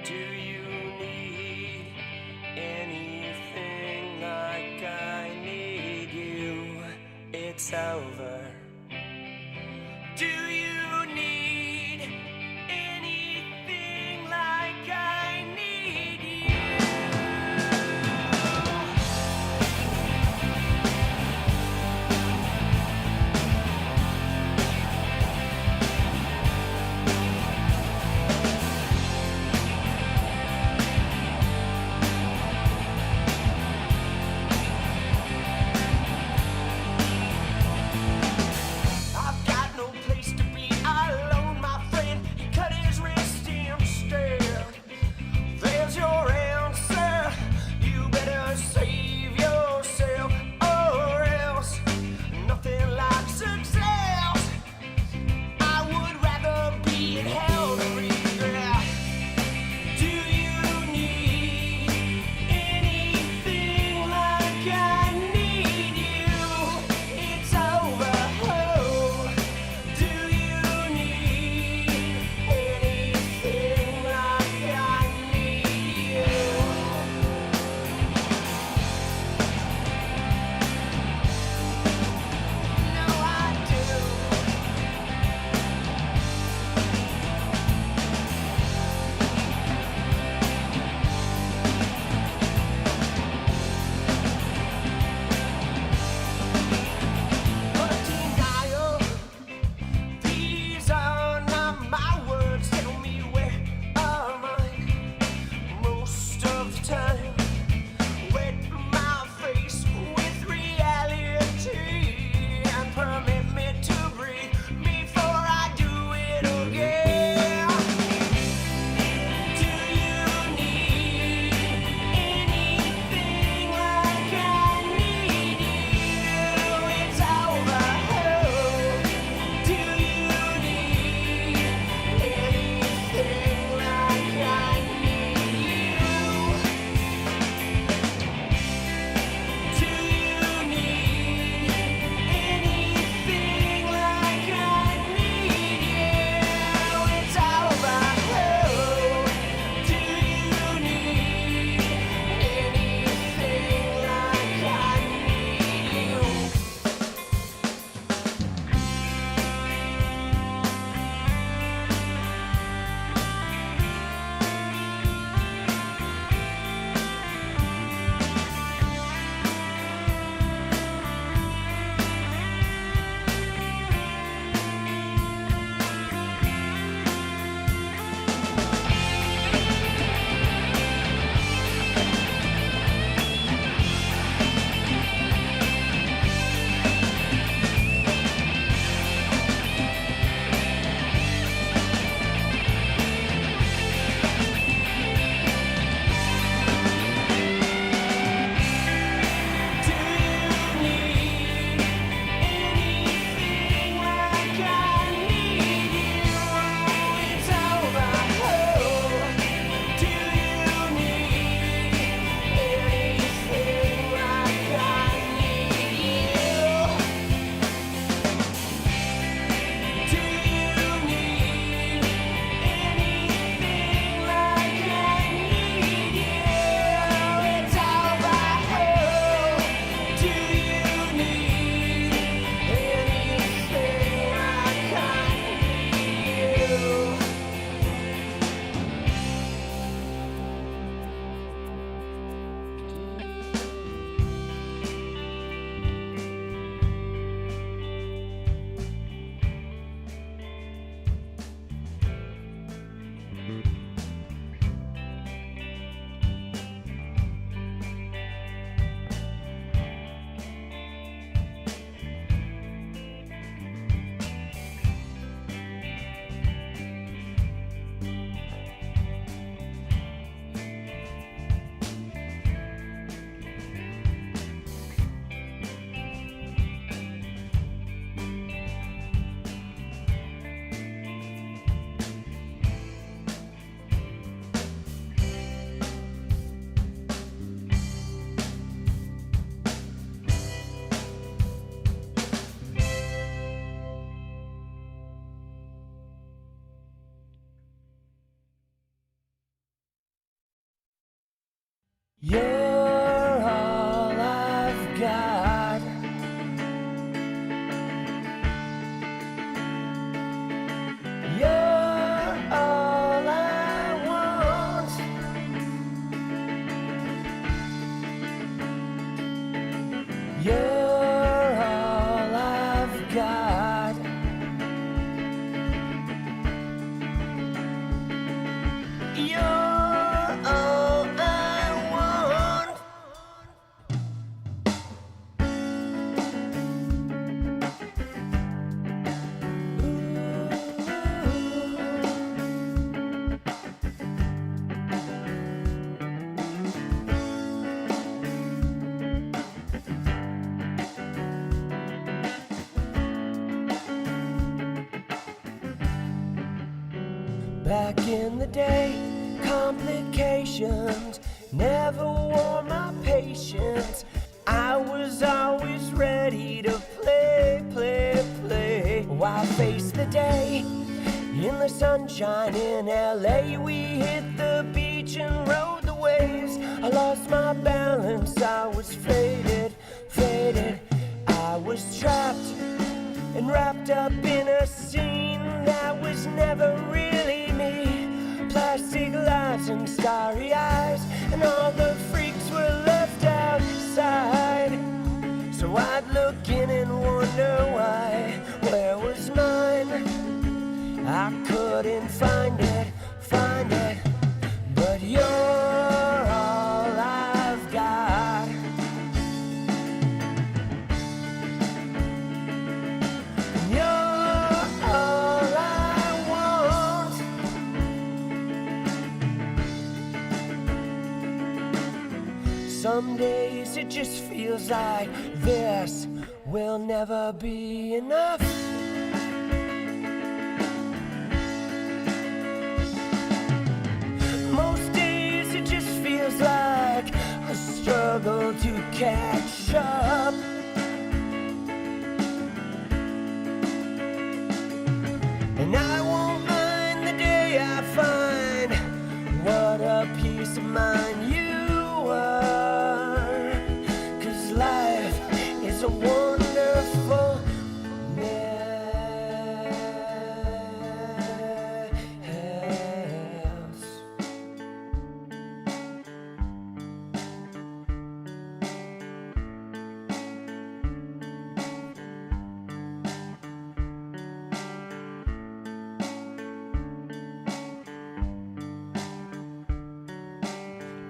Do you need anything like I need you? It's over. Do you need anything like I need you? You're all I've got. You're all I want. You're all I've got. You're all I want. Back in the day, complications never wore my patience. I was always ready to play, play, play. Why face the day in the sunshine in LA? We hit the beach and rode the waves. I lost my balance, I was faded, faded. I was trapped and wrapped up in a scene that was never really me. Plastic lights and starry eyes, and all the freaks were left outside. So I'd look in and wonder why. Where was mine? I couldn't find it, find it. But you're all I've got. You're all I want. Some days it just feels like this will never be enough. Most days it just feels like a struggle to catch up. And I won't mind the day I find what a peace of mind you are. 'Cause life is a wonderful mess.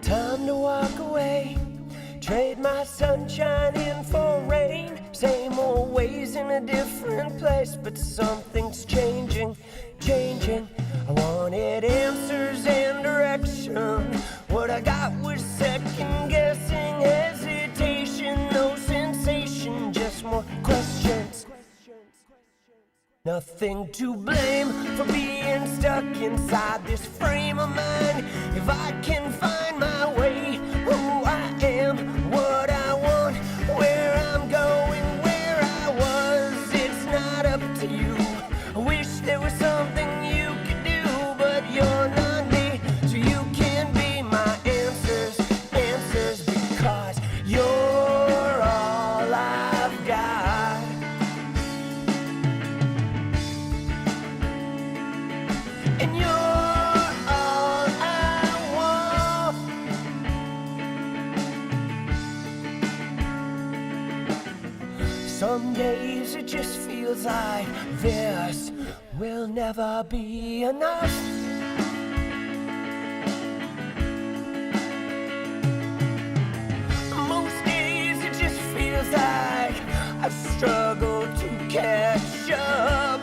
Time to walk away, trade my sunshine in for rain. Same old ways in a different place, but something's changing, changing. I wanted answers and direction. What I got was second guessing, hesitation, no sensation, just more questions. Nothing to blame for being stuck inside this frame of mind. If I can find my way, who I am, what I want, where I'm going, where I was, it's not up to you. I wish there was something you could do, but you're not me, so you can be my answers, answers, because you're all I've got. And you're all I want. Some days it just feels like this will never be enough. Most days it just feels like I struggle to catch up.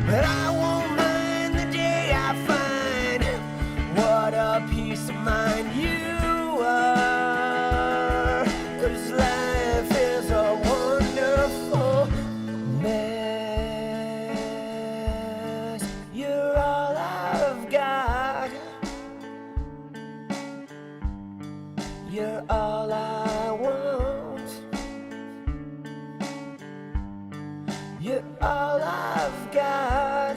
But I won't mind the day I find what a peace of mind you are. 'Cause life is a wonderful mess. You're all I've got. You're all I want. You're all I've got.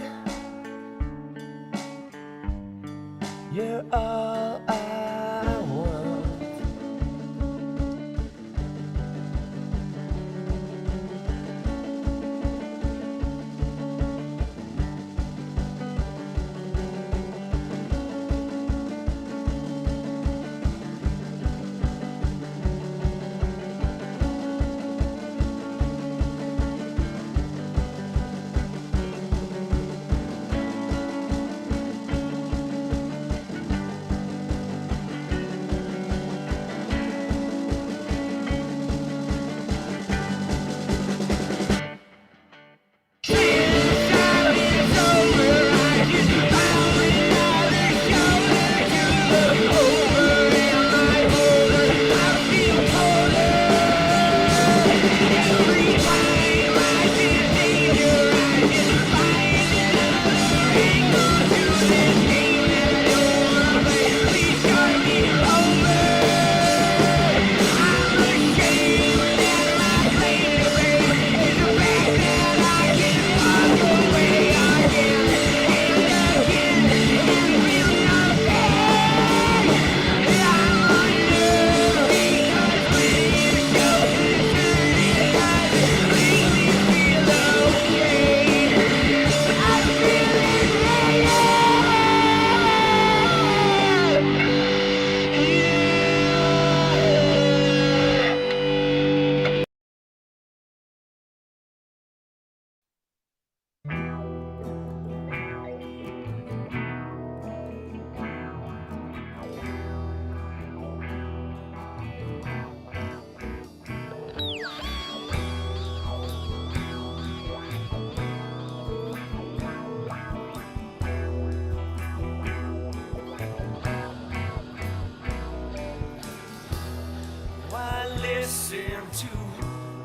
to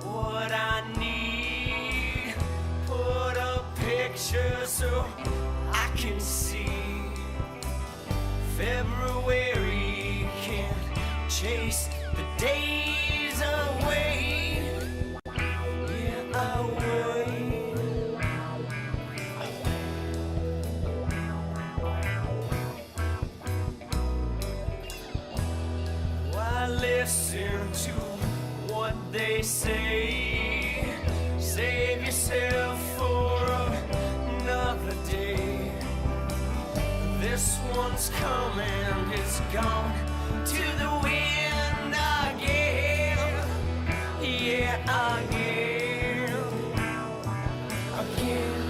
what I need. Put a picture so I can see. February can't chase the days away. Yeah, away. I listen to what they say. Save yourself for another day. This one's coming, it's gone to the wind again. Yeah, again. Again.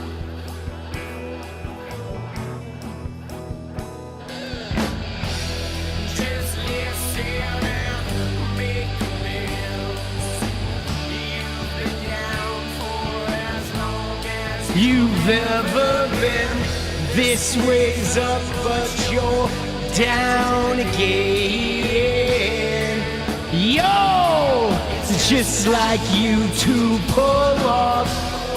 Just listen and make amends. You've been down for as long as you've ever been. This way's up, but you're down again. Yo! It's just like you to pull off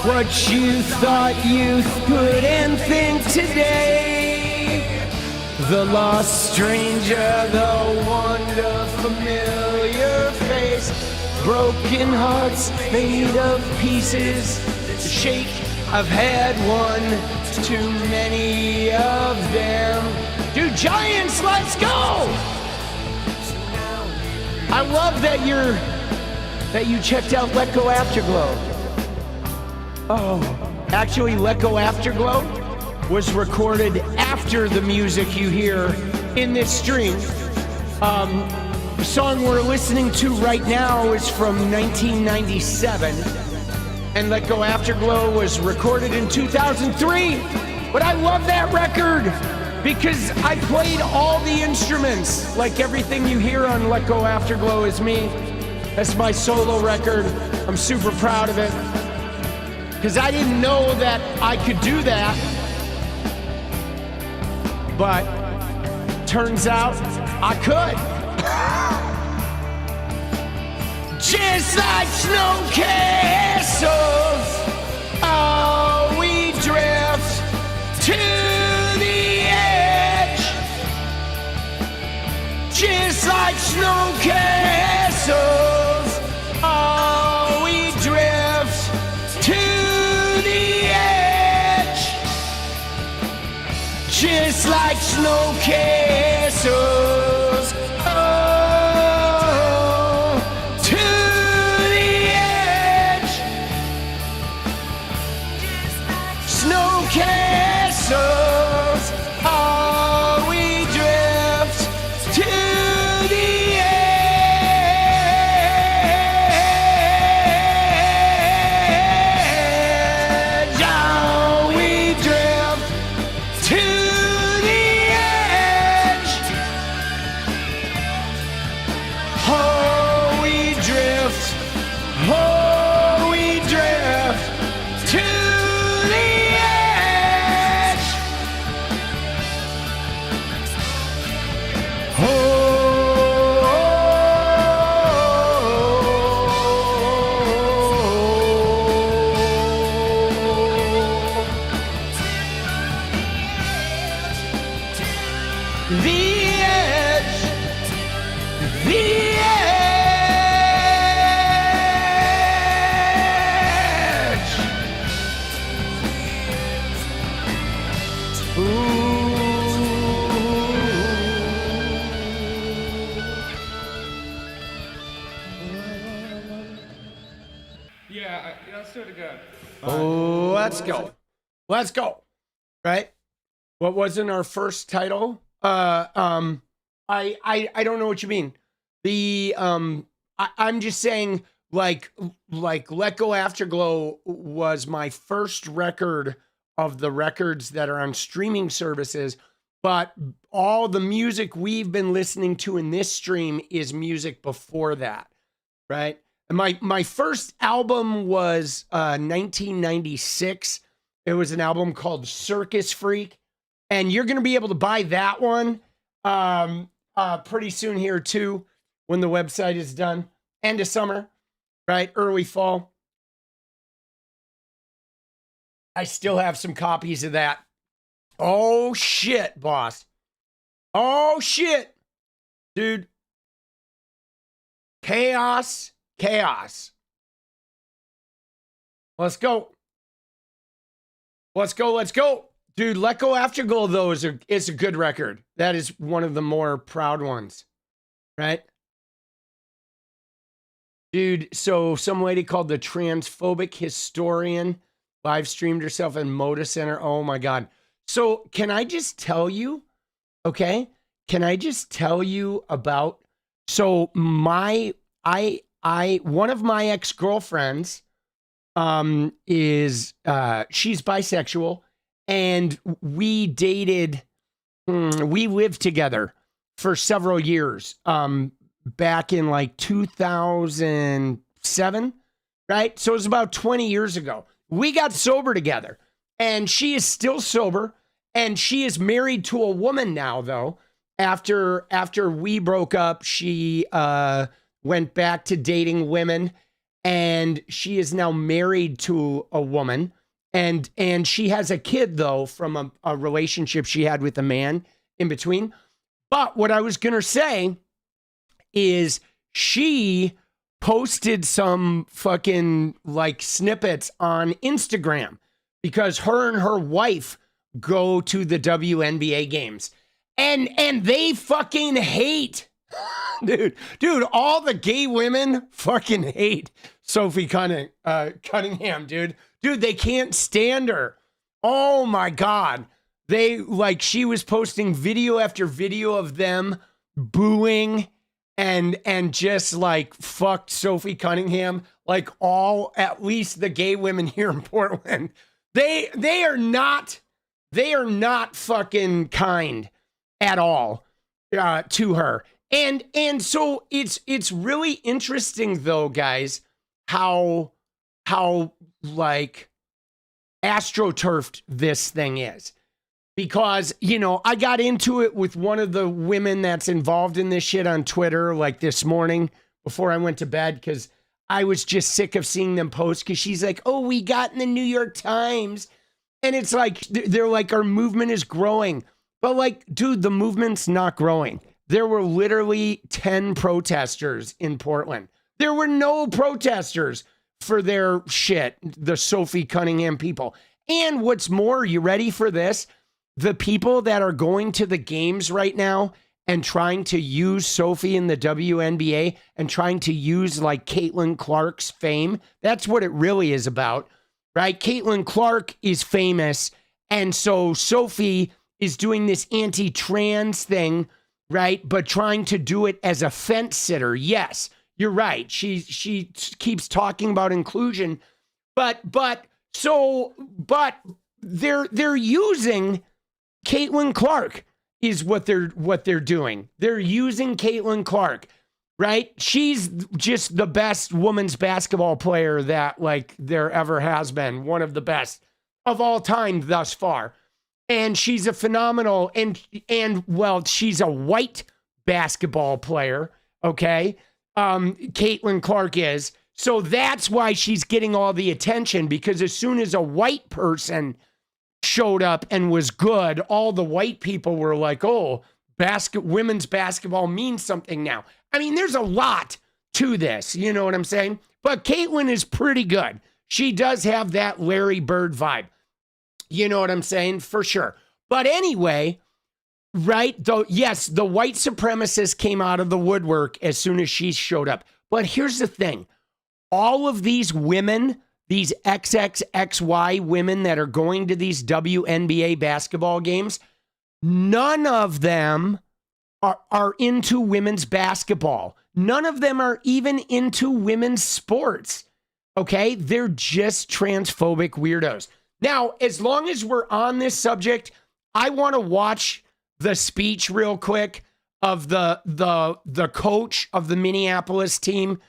what you thought you couldn't think today. The lost stranger, the wonder familiar face. Broken hearts made of pieces that shake. I've had one too many of them. Dude, Giants, let's go! I love that you checked out 𝗦𝗂𝗽𝗏𝗀𝗡𝗡. Oh, actually, 𝗦𝗂𝗽𝗡𝗡𝗏𝗡 was recorded after the music you hear in this stream. The song we're listening to right now is from 1997. And 𝗦𝗂𝗽𝗡𝗡𝗏𝗡 was recorded in 2003. But I love that record because I played all the instruments. Like everything you hear on 𝗦𝗂𝗽𝗡𝗏𝗡 is me. That's my solo record. I'm super proud of it. Because I didn't know that I could do that. But turns out I could. Just like snow castles, oh, we drift to the edge. Just like snow castles, oh, we drift to the edge. Just like snow castles, oh. Castles, oh, we drift to the edge. Oh, we drift to the edge. Oh, we drift. Oh, we drift to the edge. Yeah, let's do it again. Oh, let's go. Let's go. Right? What wasn't our first title? I don't know what you mean. I'm just saying like 𝗦𝗂𝗽𝗡𝗡𝗏𝗡 was my first record of the records that are on streaming services, but all the music we've been listening to in this stream is music before that, right? And my first album was 1996. It was an album called Circus Freak, and you're gonna be able to buy that one pretty soon here too, when the website is done. End of summer. right? Early fall. I still have some copies of that. Oh, shit, boss. Oh, shit. Dude. Chaos. Let's go. Let's go. Dude, Let Go After Goal, though, is a good record. That is one of the more proud ones, right? Dude, so some lady called the transphobic historian live streamed herself in Moda Center. Oh, my God. So can I just tell you, okay? Can I just tell you about, so one of my ex-girlfriends she's bisexual, and we dated, we lived together for several years, back in like 2007, right? So it was about 20 years ago. We got sober together, and she is still sober, and she is married to a woman now, though. After we broke up, she went back to dating women, and she is now married to a woman, and she has a kid, though, from a relationship she had with a man in between. But what I was going to say is she posted some fucking like snippets on Instagram because her and her wife go to the WNBA games, and they fucking hate dude, all the gay women fucking hate Sophie Cunningham, dude, they can't stand her. Oh my God. They, like, she was posting video after video of them booing and just like fucked Sophie Cunningham, like all, at least the gay women here in Portland. They are not fucking kind at all to her. And so it's really interesting though, guys, how like astroturfed this thing is. Because, you know, I got into it with one of the women that's involved in this shit on Twitter, like this morning before I went to bed, because I was just sick of seeing them post, because she's like, oh, we got in the New York Times. And it's like, they're like, our movement is growing. But like, dude, the movement's not growing. There were literally 10 protesters in Portland. There were no protesters for their shit, the Sophie Cunningham people. And what's more, you ready for this? The people that are going to the games right now and trying to use Sophie in the WNBA and trying to use like Caitlin Clark's fame, that's what it really is about, right? Caitlin Clark is famous, and so Sophie is doing this anti-trans thing, right? But trying to do it as a fence sitter. Yes, you're right. She keeps talking about inclusion, but they're using Caitlin Clark is what they're doing. They're using Caitlin Clark, right? She's just the best women's basketball player that like there ever has been, one of the best of all time thus far. And she's a phenomenal, and well, she's a white basketball player, okay? Caitlin Clark is. So that's why she's getting all the attention, because as soon as a white person showed up and was good, all the white people were like, oh, women's basketball means something now. I mean, there's a lot to this, you know what I'm saying? But Caitlin is pretty good. She does have that Larry Bird vibe. You know what I'm saying? For sure. But anyway, right? Though, yes, the white supremacists came out of the woodwork as soon as she showed up. But here's the thing. All of these women, these XXXY women that are going to these WNBA basketball games, none of them are into women's basketball. None of them are even into women's sports. Okay? They're just transphobic weirdos. Now, as long as we're on this subject, I want to watch the speech real quick of the coach of the Minneapolis team,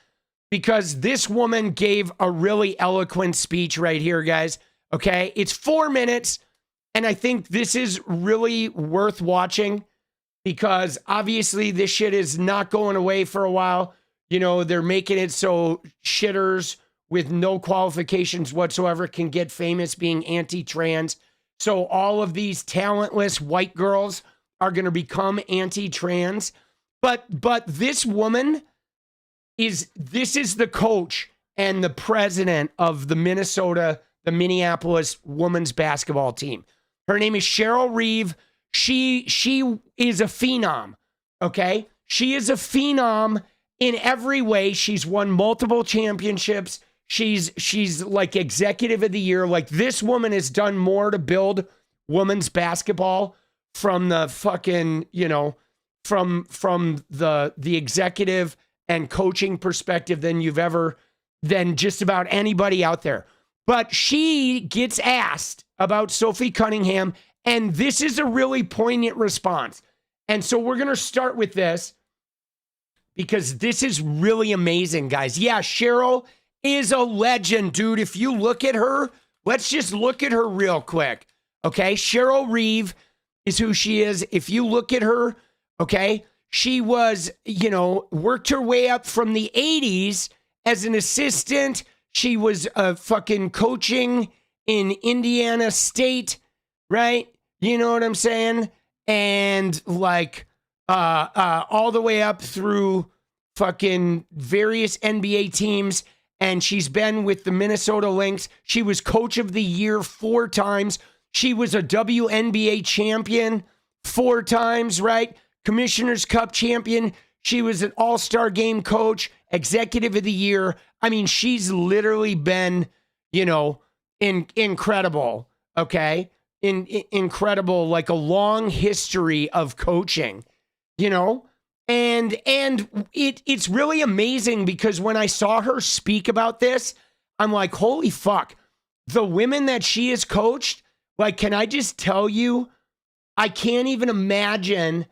because this woman gave a really eloquent speech right here, guys. Okay? It's 4 minutes, and I think this is really worth watching, because obviously this shit is not going away for a while. You know, they're making it so shitters with no qualifications whatsoever can get famous being anti-trans. So all of these talentless white girls are going to become anti-trans. But this woman is the coach and the president of the Minneapolis women's basketball team. Her name is Cheryl Reeve. She is a phenom, okay? She is a phenom in every way. She's won multiple championships. She's like executive of the year. Like, this woman has done more to build women's basketball from the fucking, you know, from the executive and coaching perspective than just about anybody out there. But she gets asked about Sophie Cunningham, and this is a really poignant response. And so we're going to start with this because this is really amazing, guys. Yeah, Cheryl is a legend, dude. If you look at her, let's just look at her real quick, okay? Cheryl Reeve is who she is. If you look at her, okay, she was, you know, worked her way up from the 80s as an assistant. She was fucking coaching in Indiana State, right? You know what I'm saying? And like all the way up through fucking various NBA teams. And she's been with the Minnesota Lynx. She was coach of the year 4 times. She was a WNBA champion 4 times, right? Commissioner's Cup champion. She was an all-star game coach, executive of the year. I mean, she's literally been, you know, incredible, okay? Incredible, like a long history of coaching, you know? And it's really amazing because when I saw her speak about this, I'm like, holy fuck, the women that she has coached, like, can I just tell you, I can't even imagine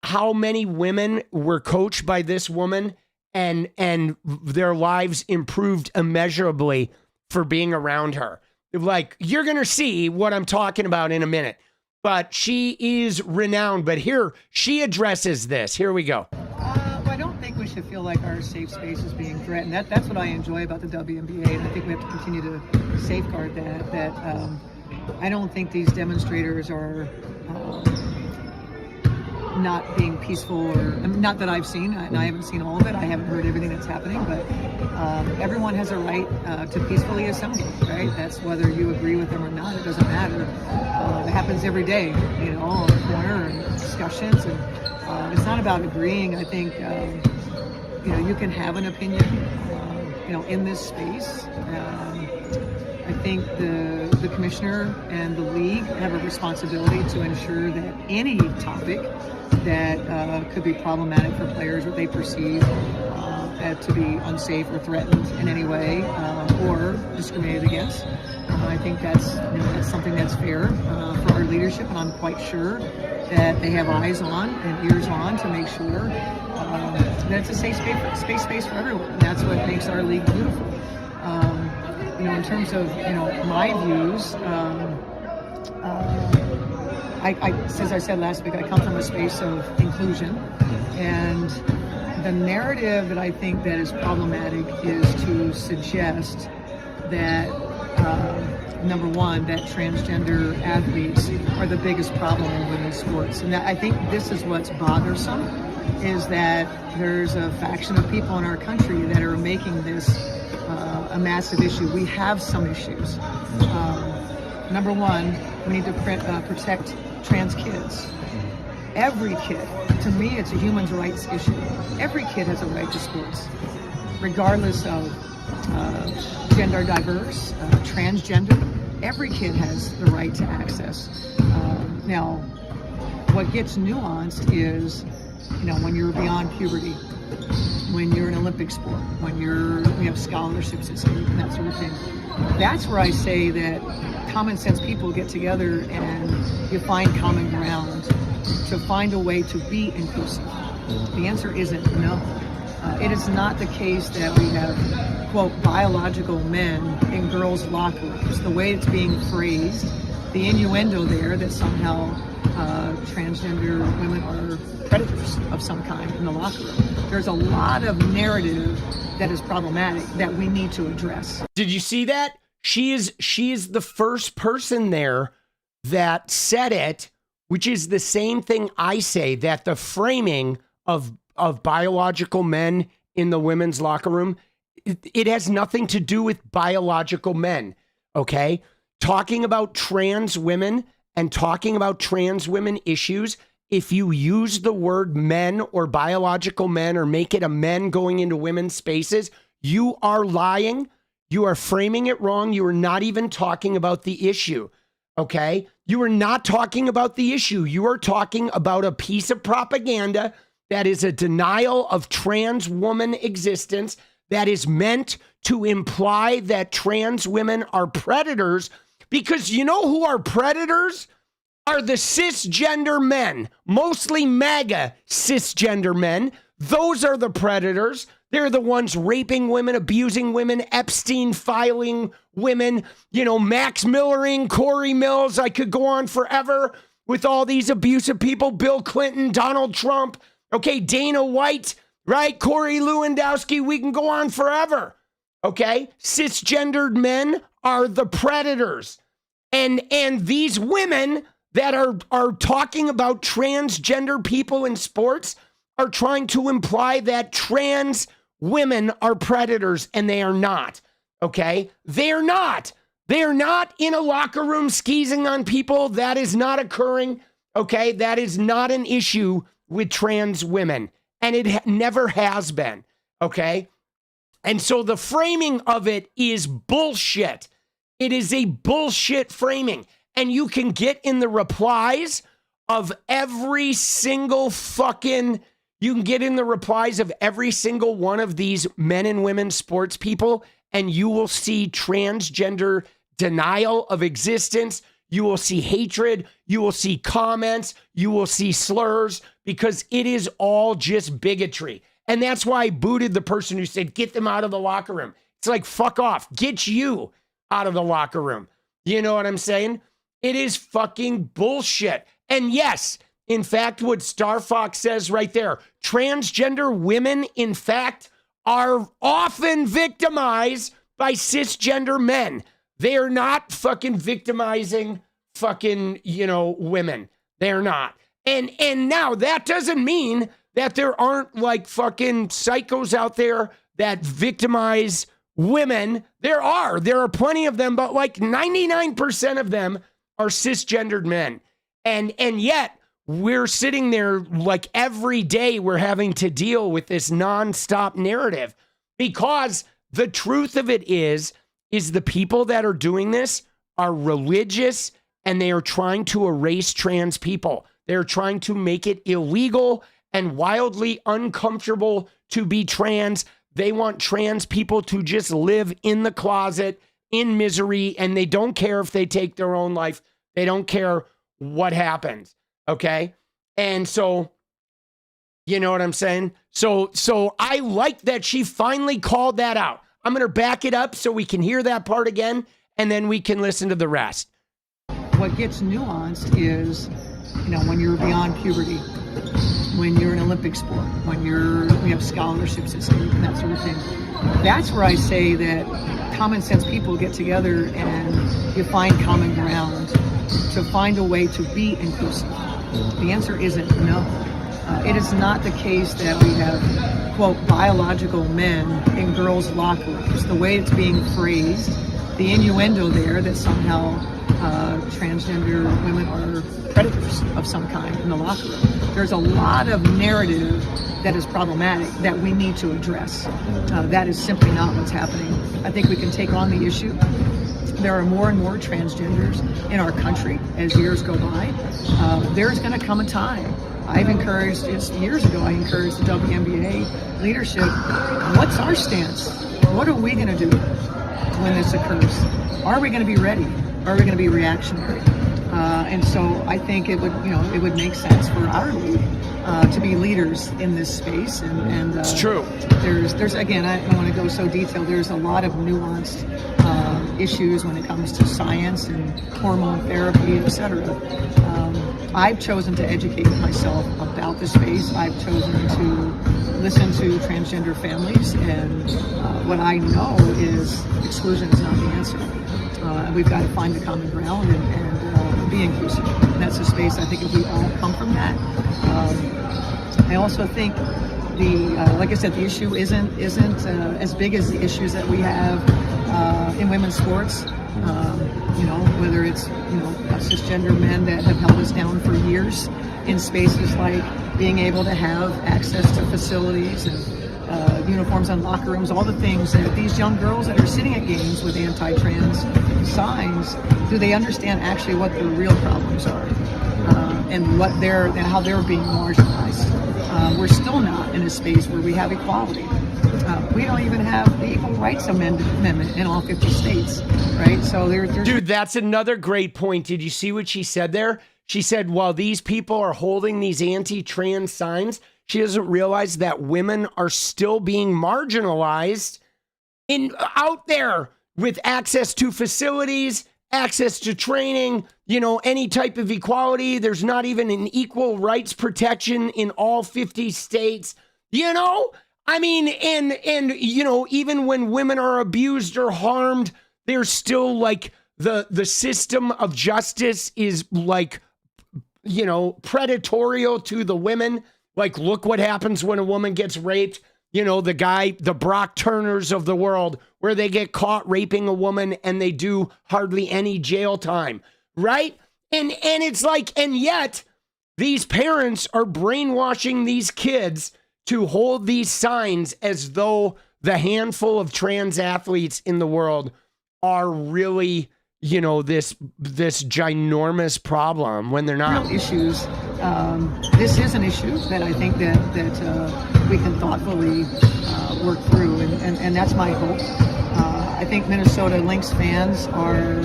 how many women were coached by this woman and their lives improved immeasurably for being around her. Like, you're going to see what I'm talking about in a minute. But she is renowned. But here, she addresses this. Here we go. Well, I don't think we should feel like our safe space is being threatened. That's what I enjoy about the WNBA, and I think we have to continue to safeguard that. I don't think these demonstrators are not being peaceful, or not that I've seen, and I haven't seen all of it. I haven't heard everything that's happening, but everyone has a right to peacefully assemble, right? That's whether you agree with them or not, it doesn't matter. It happens every day, you know, on the corner and discussions, and it's not about agreeing. I think, you know, you can have an opinion, you know, in this space. I think the commissioner and the league have a responsibility to ensure that any topic that could be problematic for players, what they perceive to be unsafe or threatened in any way or discriminated against. I think that's, you know, that's something that's fair for our leadership, and I'm quite sure that they have eyes on and ears on to make sure that it's a safe space for everyone. And that's what makes our league beautiful. You know, in terms of, you know, my views, as I said last week, I come from a space of inclusion, and the narrative that I think that is problematic is to suggest that, number one, that transgender athletes are the biggest problem in women's sports. And I think this is what's bothersome, is that there's a faction of people in our country that are making this a massive issue. We have some issues. Number one, we need to protect trans kids. Every kid, to me, it's a human rights issue. Every kid has a right to sports, regardless of gender diverse, transgender. Every kid has the right to access. Now, what gets nuanced is, you know, when you're beyond puberty, when you're an Olympic sport, when you have scholarships at state and that sort of thing. That's where I say that common sense people get together and you find common ground to find a way to be inclusive. The answer isn't no. It is not the case that we have, quote, biological men in girls' locker rooms. The way it's being phrased, the innuendo there that somehow transgender women are predators of some kind in the locker room. There's a lot of narrative that is problematic that we need to address. Did you see that? She is the first person there that said it, which is the same thing I say, that the framing of biological men in the women's locker room, it has nothing to do with biological men, okay? Talking about trans women and talking about trans women issues, if you use the word men or biological men or make it a men going into women's spaces, you are lying. You are framing it wrong. You are not even talking about the issue, okay? You are not talking about the issue. You are talking about a piece of propaganda that is a denial of trans woman existence that is meant to imply that trans women are predators, because you know who are predators? Are the cisgender men, mostly MAGA cisgender men. Those are the predators. They're the ones raping women, abusing women, Epstein filing women, Max Millering, Corey Mills. I could go on forever with all these abusive people. Bill Clinton, Donald Trump, okay, Dana White, right? Corey Lewandowski. We can go on forever, okay? Cisgendered men are the predators. And these women that are talking about transgender people in sports are trying to imply that trans women are predators, and they are not, okay? They are not. They are not in a locker room skeezing on people. That is not occurring, okay? That is not an issue with trans women, and it never has been, okay? And so the framing of it is bullshit. It is a bullshit framing. And you can get in the replies of every single you can get in the replies of every single one of these men and women sports people, and you will see transgender denial of existence. You will see hatred. You will see comments. You will see slurs, because it is all just bigotry. And that's why I booted the person who said, get them out of the locker room. It's like, fuck off. Get you out of the locker room. You know what I'm saying? It is fucking bullshit. And yes, in fact, what Star Fox says right there, transgender women, in fact, are often victimized by cisgender men. They are not fucking victimizing fucking, women. They're not. And now that doesn't mean that there aren't like fucking psychos out there that victimize women. There are plenty of them, but like 99% of them are cisgendered men. And yet we're sitting there like every day we're having to deal with this nonstop narrative, because the truth of it is the people that are doing this are religious, and they are trying to erase trans people. They're trying to make it illegal and wildly uncomfortable to be trans. They want trans people to just live in the closet in misery, and they don't care if they take their own life. They don't care what happens, okay? And so, you know what I'm saying? So I like that she finally called that out. I'm going to back it up so we can hear that part again, and then we can listen to the rest. What gets nuanced is, when you're beyond puberty, when you're an Olympic sport, when we have scholarships at state and that sort of thing. That's where I say that common sense people get together and you find common ground to find a way to be inclusive. The answer isn't no. It is not the case that we have, quote, biological men in girls' locker rooms. The way it's being phrased, the innuendo there that somehow transgender women are predators of some kind in the locker room. There's a lot of narrative that is problematic that we need to address. That is simply not what's happening. I think we can take on the issue. There are more and more transgenders in our country as years go by. There's going to come a time. I've encouraged, just years ago, I encouraged the WNBA leadership. What's our stance? What are we going to do when this occurs? Are we going to be ready? Are we going to be reactionary? And so I think it would make sense for our league to be leaders in this space. And it's true. There's again, I don't want to go so detailed. There's a lot of nuanced issues when it comes to science and hormone therapy, etc. I've chosen to educate myself about the space. I've chosen to listen to transgender families, and what I know is exclusion is not the answer. We've got to find the common ground and be inclusive. And that's a space I think if we all come from that. I also think like I said, the issue isn't as big as the issues that we have in women's sports. Whether it's cisgender men that have held us down for years in spaces like being able to have access to facilities and uniforms on locker rooms, all the things that these young girls that are sitting at games with anti-trans signs, do they understand actually what their real problems are and how they're being marginalized? We're still not in a space where we have equality. We don't even have the Equal Rights Amendment in all 50 states, right? So there's... Dude, that's another great point. Did you see what she said there? She said, while these people are holding these anti-trans signs, she doesn't realize that women are still being marginalized out there with access to facilities, access to training, any type of equality. There's not even an equal rights protection in all 50 states, I mean, and even when women are abused or harmed, they're still like the system of justice is like, predatorial to the women. Like, look what happens when a woman gets raped. The Brock Turners of the world, where they get caught raping a woman and they do hardly any jail time, right? And it's like, and yet these parents are brainwashing these kids to hold these signs as though the handful of trans athletes in the world are really, this ginormous problem when they're not. Real issues. This is an issue that I think that we can thoughtfully work through, and that's my hope. I think Minnesota Lynx fans are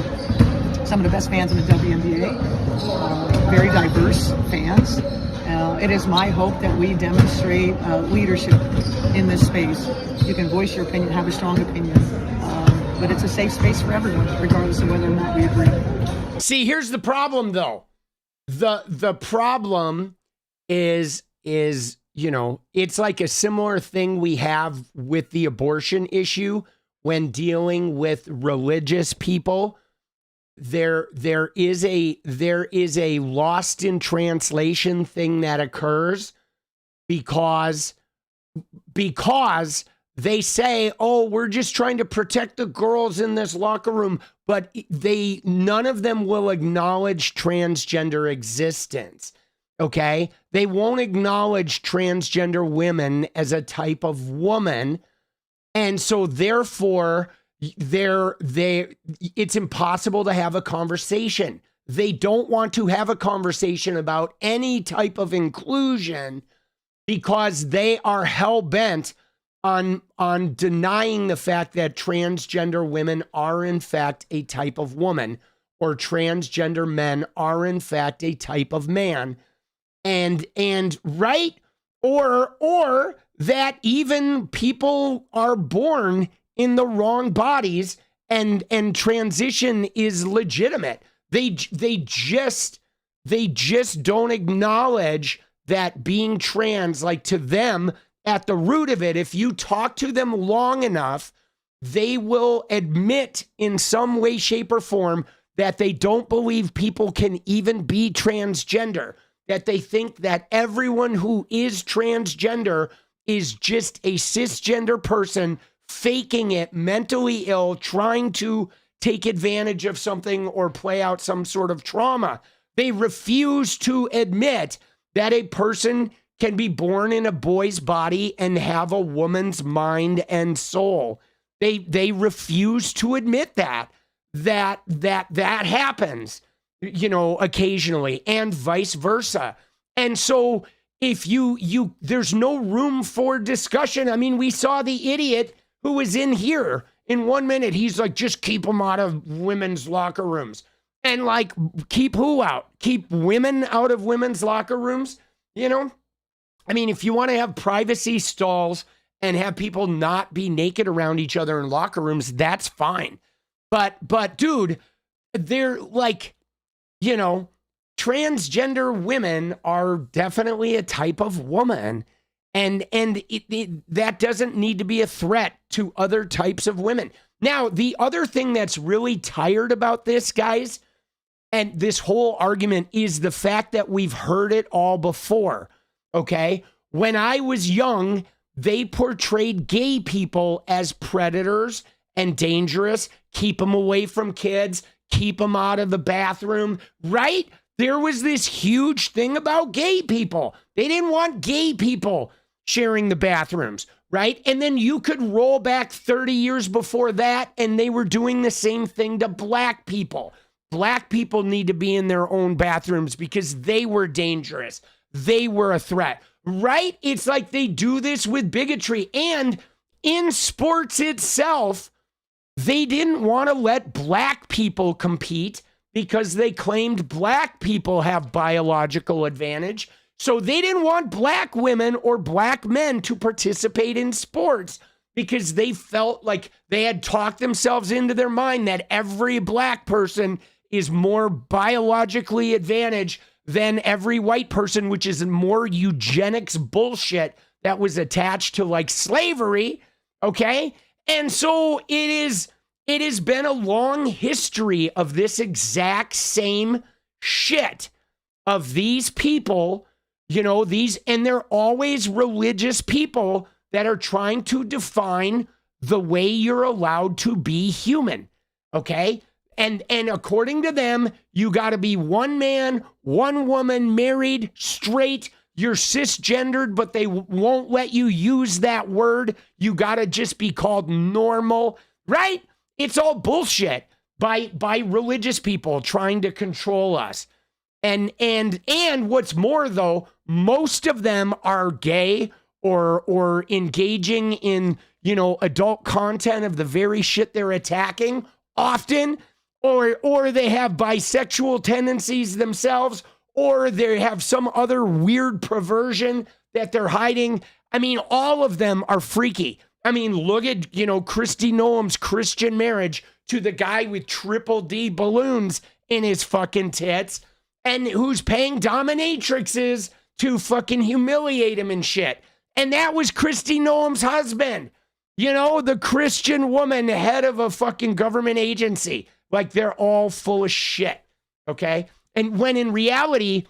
some of the best fans in the WNBA, very diverse fans. It is my hope that we demonstrate leadership in this space. You can voice your opinion, have a strong opinion, but it's a safe space for everyone, regardless of whether or not we agree. See, here's the problem, though. The problem is it's like a similar thing we have with the abortion issue when dealing with religious people. There is a lost in translation thing that occurs because they say, oh, we're just trying to protect the girls in this locker room, but none of them will acknowledge transgender existence. Okay? They won't acknowledge transgender women as a type of woman. And so therefore, it's impossible to have a conversation. They don't want to have a conversation about any type of inclusion because they are hell-bent on denying the fact that transgender women are in fact a type of woman, or transgender men are in fact a type of man. And right? Or that even people are born in the wrong bodies and transition is legitimate. They just don't acknowledge that being trans, like, to them, at the root of it, if you talk to them long enough, they will admit in some way, shape, or form that they don't believe people can even be transgender, that they think that everyone who is transgender is just a cisgender person faking it, mentally ill, trying to take advantage of something or play out some sort of trauma. They refuse to admit that a person can be born in a boy's body and have a woman's mind and soul. They refuse to admit that happens, occasionally, and vice versa. And so if you there's no room for discussion. I mean, we saw the idiot who was in here in 1 minute. He's like, just keep them out of women's locker rooms. And like, keep who out? Keep women out of women's locker rooms? I mean, if you want to have privacy stalls and have people not be naked around each other in locker rooms, that's fine. But dude, they're like, you know, transgender women are definitely a type of woman. And that doesn't need to be a threat to other types of women. Now, the other thing that's really tired about this, guys, and this whole argument is the fact that we've heard it all before, okay? When I was young, they portrayed gay people as predators and dangerous, keep them away from kids, keep them out of the bathroom, right? There was this huge thing about gay people. They didn't want gay people sharing the bathrooms, right? And then you could roll back 30 years before that, and they were doing the same thing to black people. Black people need to be in their own bathrooms because they were dangerous. They were a threat, right? It's like they do this with bigotry. And in sports itself, they didn't want to let black people compete because they claimed black people have biological advantage. So they didn't want black women or black men to participate in sports because they felt like they had talked themselves into their mind that every black person is more biologically advantaged than every white person, which is more eugenics bullshit that was attached to like slavery, okay? And so it has been a long history of this exact same shit of these people, you know, and they're always religious people that are trying to define the way you're allowed to be human, okay? And according to them, you got to be one man, one woman, married, straight, you're cisgendered, but they won't let you use that word. You got to just be called normal, right? It's all bullshit by religious people trying to control us. And what's more though, most of them are gay or engaging in, you know, adult content of the very shit they're attacking often, or they have bisexual tendencies themselves, or they have some other weird perversion that they're hiding. I mean, all of them are freaky. I mean, look at, you know, Kristi Noem's Christian marriage to the guy with triple D balloons in his fucking tits and who's paying dominatrixes to fucking humiliate him and shit. And that was Kristi Noem's husband. You know, the Christian woman, head of a fucking government agency. Like, they're all full of shit, okay? And when in reality,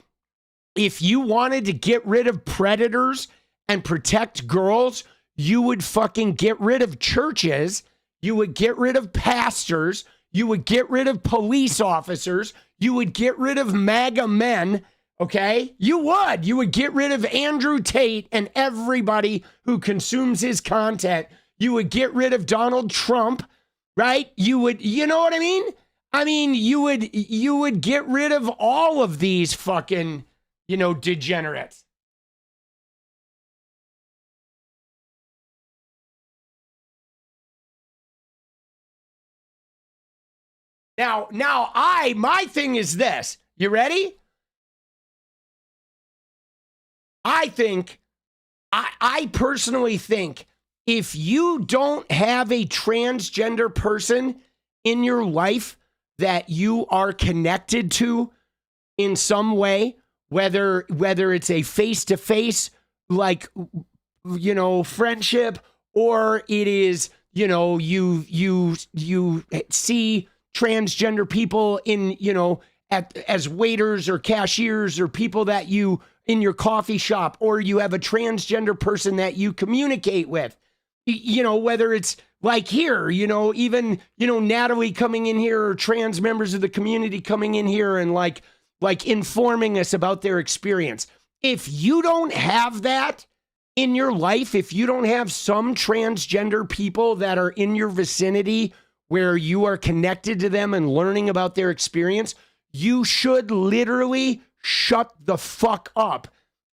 if you wanted to get rid of predators and protect girls, you would fucking get rid of churches, you would get rid of pastors, you would get rid of police officers, you would get rid of MAGA men, okay? You would get rid of Andrew Tate and everybody who consumes his content. You would get rid of Donald Trump, right? You would, you know what I mean? I mean, you would get rid of all of these fucking, you know, degenerates. Now, my thing is this. You ready? I personally think if you don't have a transgender person in your life that you are connected to in some way, whether it's a face-to-face, like, you know, friendship, or it is, you know, you see transgender people in, you know, as waiters or cashiers or people that you in your coffee shop, or you have a transgender person that you communicate with, you know, whether it's like here, you know, even, you know, Natalie coming in here or trans members of the community coming in here and like informing us about their experience. If you don't have that in your life, if you don't have some transgender people that are in your vicinity where you are connected to them and learning about their experience, you should literally shut the fuck up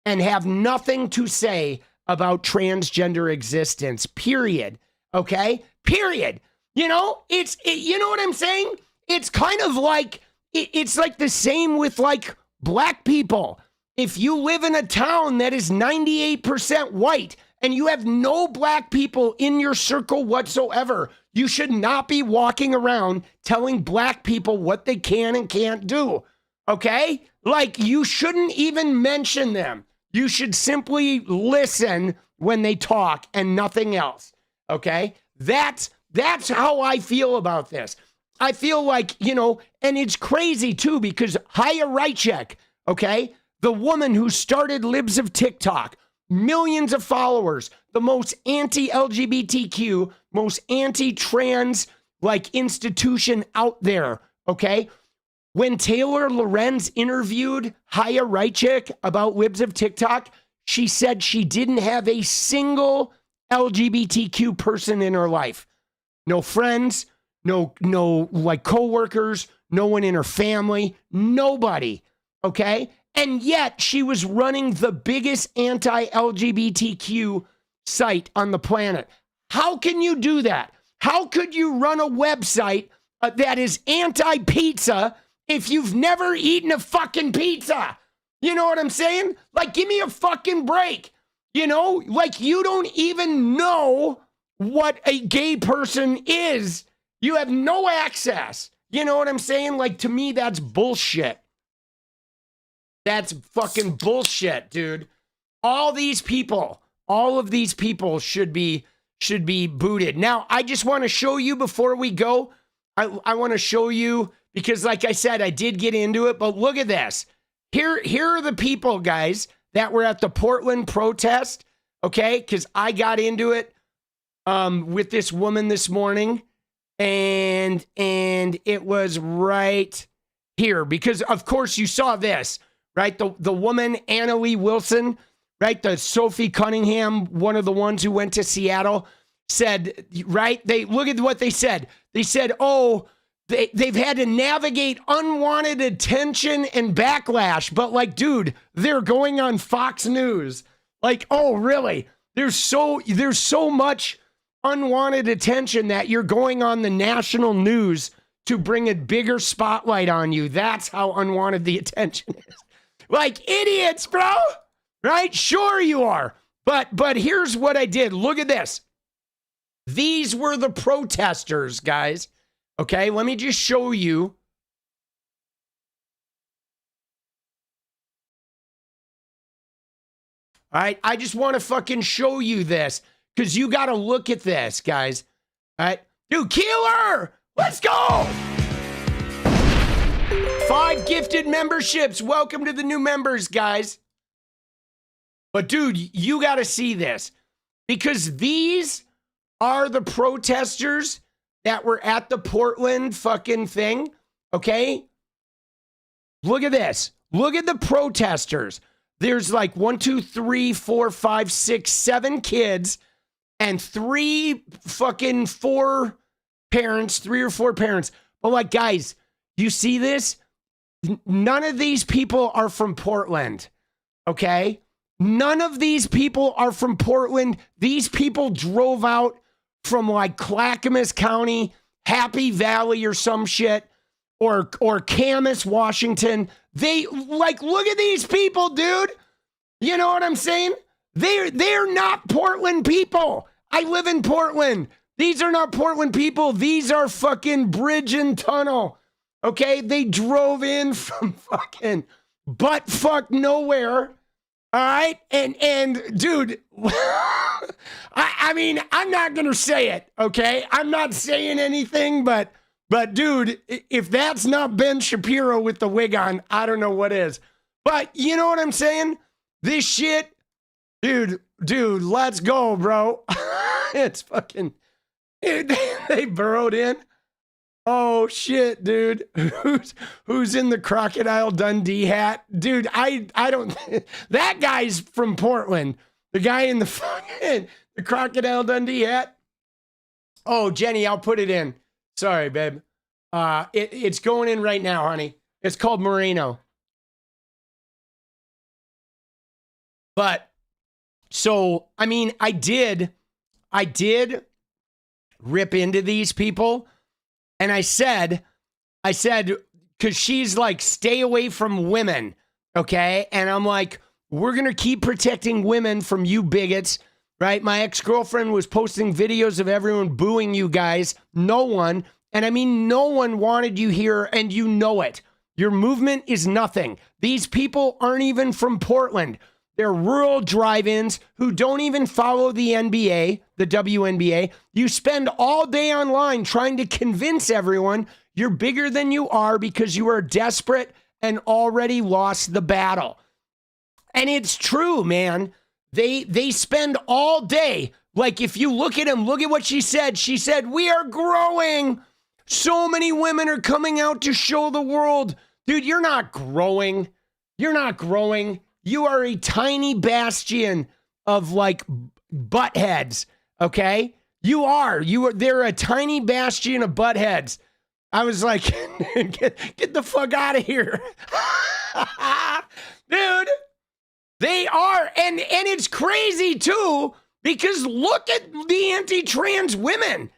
and have nothing to say about transgender existence, period. Okay? Period. You know, you know what I'm saying? It's kind of like, it's like the same with like black people. If you live in a town that is 98% white and you have no black people in your circle whatsoever, you should not be walking around telling black people what they can and can't do. Okay? Like, you shouldn't even mention them. You should simply listen when they talk and nothing else. Okay? That's how I feel about this. I feel like, you know, and it's crazy too, because 𝗙𝗪𝗧𝗃, okay, the woman who started Libs of TikTok, millions of followers, the most anti-LGBTQ, most anti-trans like institution out there, okay? When Taylor Lorenz interviewed 𝗙𝗪𝗧𝗃 about Libs of TikTok, she said she didn't have a single LGBTQ person in her life. No friends, no like coworkers, no one in her family, nobody, okay? And yet she was running the biggest anti-LGBTQ site on the planet. How can you do that? How could you run a website that is anti-pizza if you've never eaten a fucking pizza? You know what I'm saying? Like, give me a fucking break. You know, like, you don't even know what a gay person is. You have no access. You know what I'm saying? Like, to me, that's bullshit. That's fucking bullshit, dude. All of these people should be booted. Now, I just want to show you before we go. I want to show you, because like I said, I did get into it, but look at this. Here are the people, guys, that were at the Portland protest, okay? Because I got into it with this woman this morning, and it was right here, because of course you saw this, right? The woman, Anna Lee Wilson, right? The Sophie Cunningham, one of the ones who went to Seattle, said, right? Look at what they said. They said, oh, they've had to navigate unwanted attention and backlash. But like, dude, they're going on Fox News. Like, oh, really? There's so much unwanted attention that you're going on the national news to bring a bigger spotlight on you. That's how unwanted the attention is. Like, idiots, bro. Right? Sure you are. But here's what I did. Look at this. These were the protesters, guys. Okay, let me just show you. All right, I just want to fucking show you this, because you got to look at this, guys. All right, dude, killer, let's go. 5 gifted memberships. Welcome to the new members, guys. But dude, you got to see this, because these are the protesters that were at the Portland fucking thing, okay? Look at this. Look at the protesters. There's like 1, 2, 3, 4, 5, 6, 7 kids and 3 or 4 parents. But like, guys, you see this? None of these people are from Portland, okay? None of these people are from Portland. These people drove out from like Clackamas County, Happy Valley or some shit, or Camas, Washington. They like, look at these people, dude. You know what I'm saying? They're not Portland people. I live in Portland. These are not Portland people. These are fucking Bridge and Tunnel. Okay? They drove in from fucking butt fuck nowhere. All right? And dude, I mean, I'm not going to say it, okay? I'm not saying anything, but dude, if that's not Ben Shapiro with the wig on, I don't know what is. But you know what I'm saying? This shit, dude, let's go, bro. It's fucking, dude, they burrowed in. Oh shit, dude. Who's in the Crocodile Dundee hat? Dude, I don't, that guy's from Portland. The guy in the fucking, the Crocodile Dundee hat. Oh, Jenny, I'll put it in. Sorry, babe. It's going in right now, honey. It's called Moreno. But, so, I mean, I did rip into these people. And I said, because she's like, stay away from women, okay? And I'm like, we're going to keep protecting women from you bigots. right? My ex-girlfriend was posting videos of everyone booing you guys. No one, and I mean no one wanted you here, and you know it. Your movement is nothing. These people aren't even from Portland. They're rural drive-ins who don't even follow the NBA, the WNBA. You spend all day online trying to convince everyone you're bigger than you are because you are desperate and already lost the battle. And it's true, man. They spend all day. Like, if you look at him, look at what she said. She said, we are growing. So many women are coming out to show the world. Dude, you're not growing. You're not growing. You are a tiny bastion of like butt heads, okay? You are. They're a tiny bastion of butt heads. I was like, get the fuck out of here. Dude, they are. And it's crazy too, because look at the anti-trans women.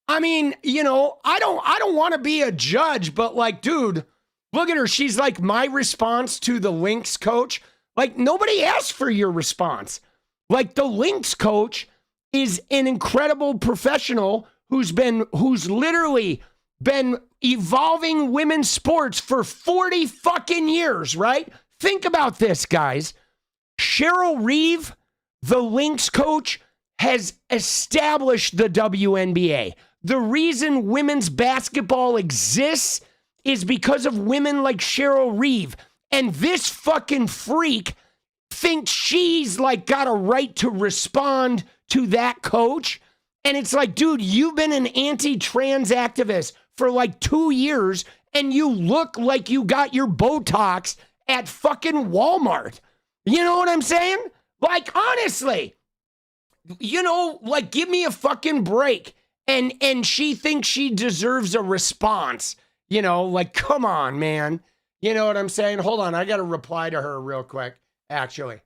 I mean, you know, I don't want to be a judge, but like, dude, look at her. She's like my response to the Lynx coach. Like, nobody asked for your response. Like, the Lynx coach is an incredible professional who's literally been evolving women's sports for 40 fucking years, right? Think about this, guys. Cheryl Reeve, the Lynx coach, has established the WNBA. The reason women's basketball exists is because of women like Cheryl Reeve. And this fucking freak thinks she's like got a right to respond to that coach. And it's like, dude, you've been an anti-trans activist for like 2 years and you look like you got your Botox at fucking Walmart. You know what I'm saying? Like, honestly, you know, like, give me a fucking break. And she thinks she deserves a response. You know, like, come on, man. You know what I'm saying? Hold on. I got to reply to her real quick, actually.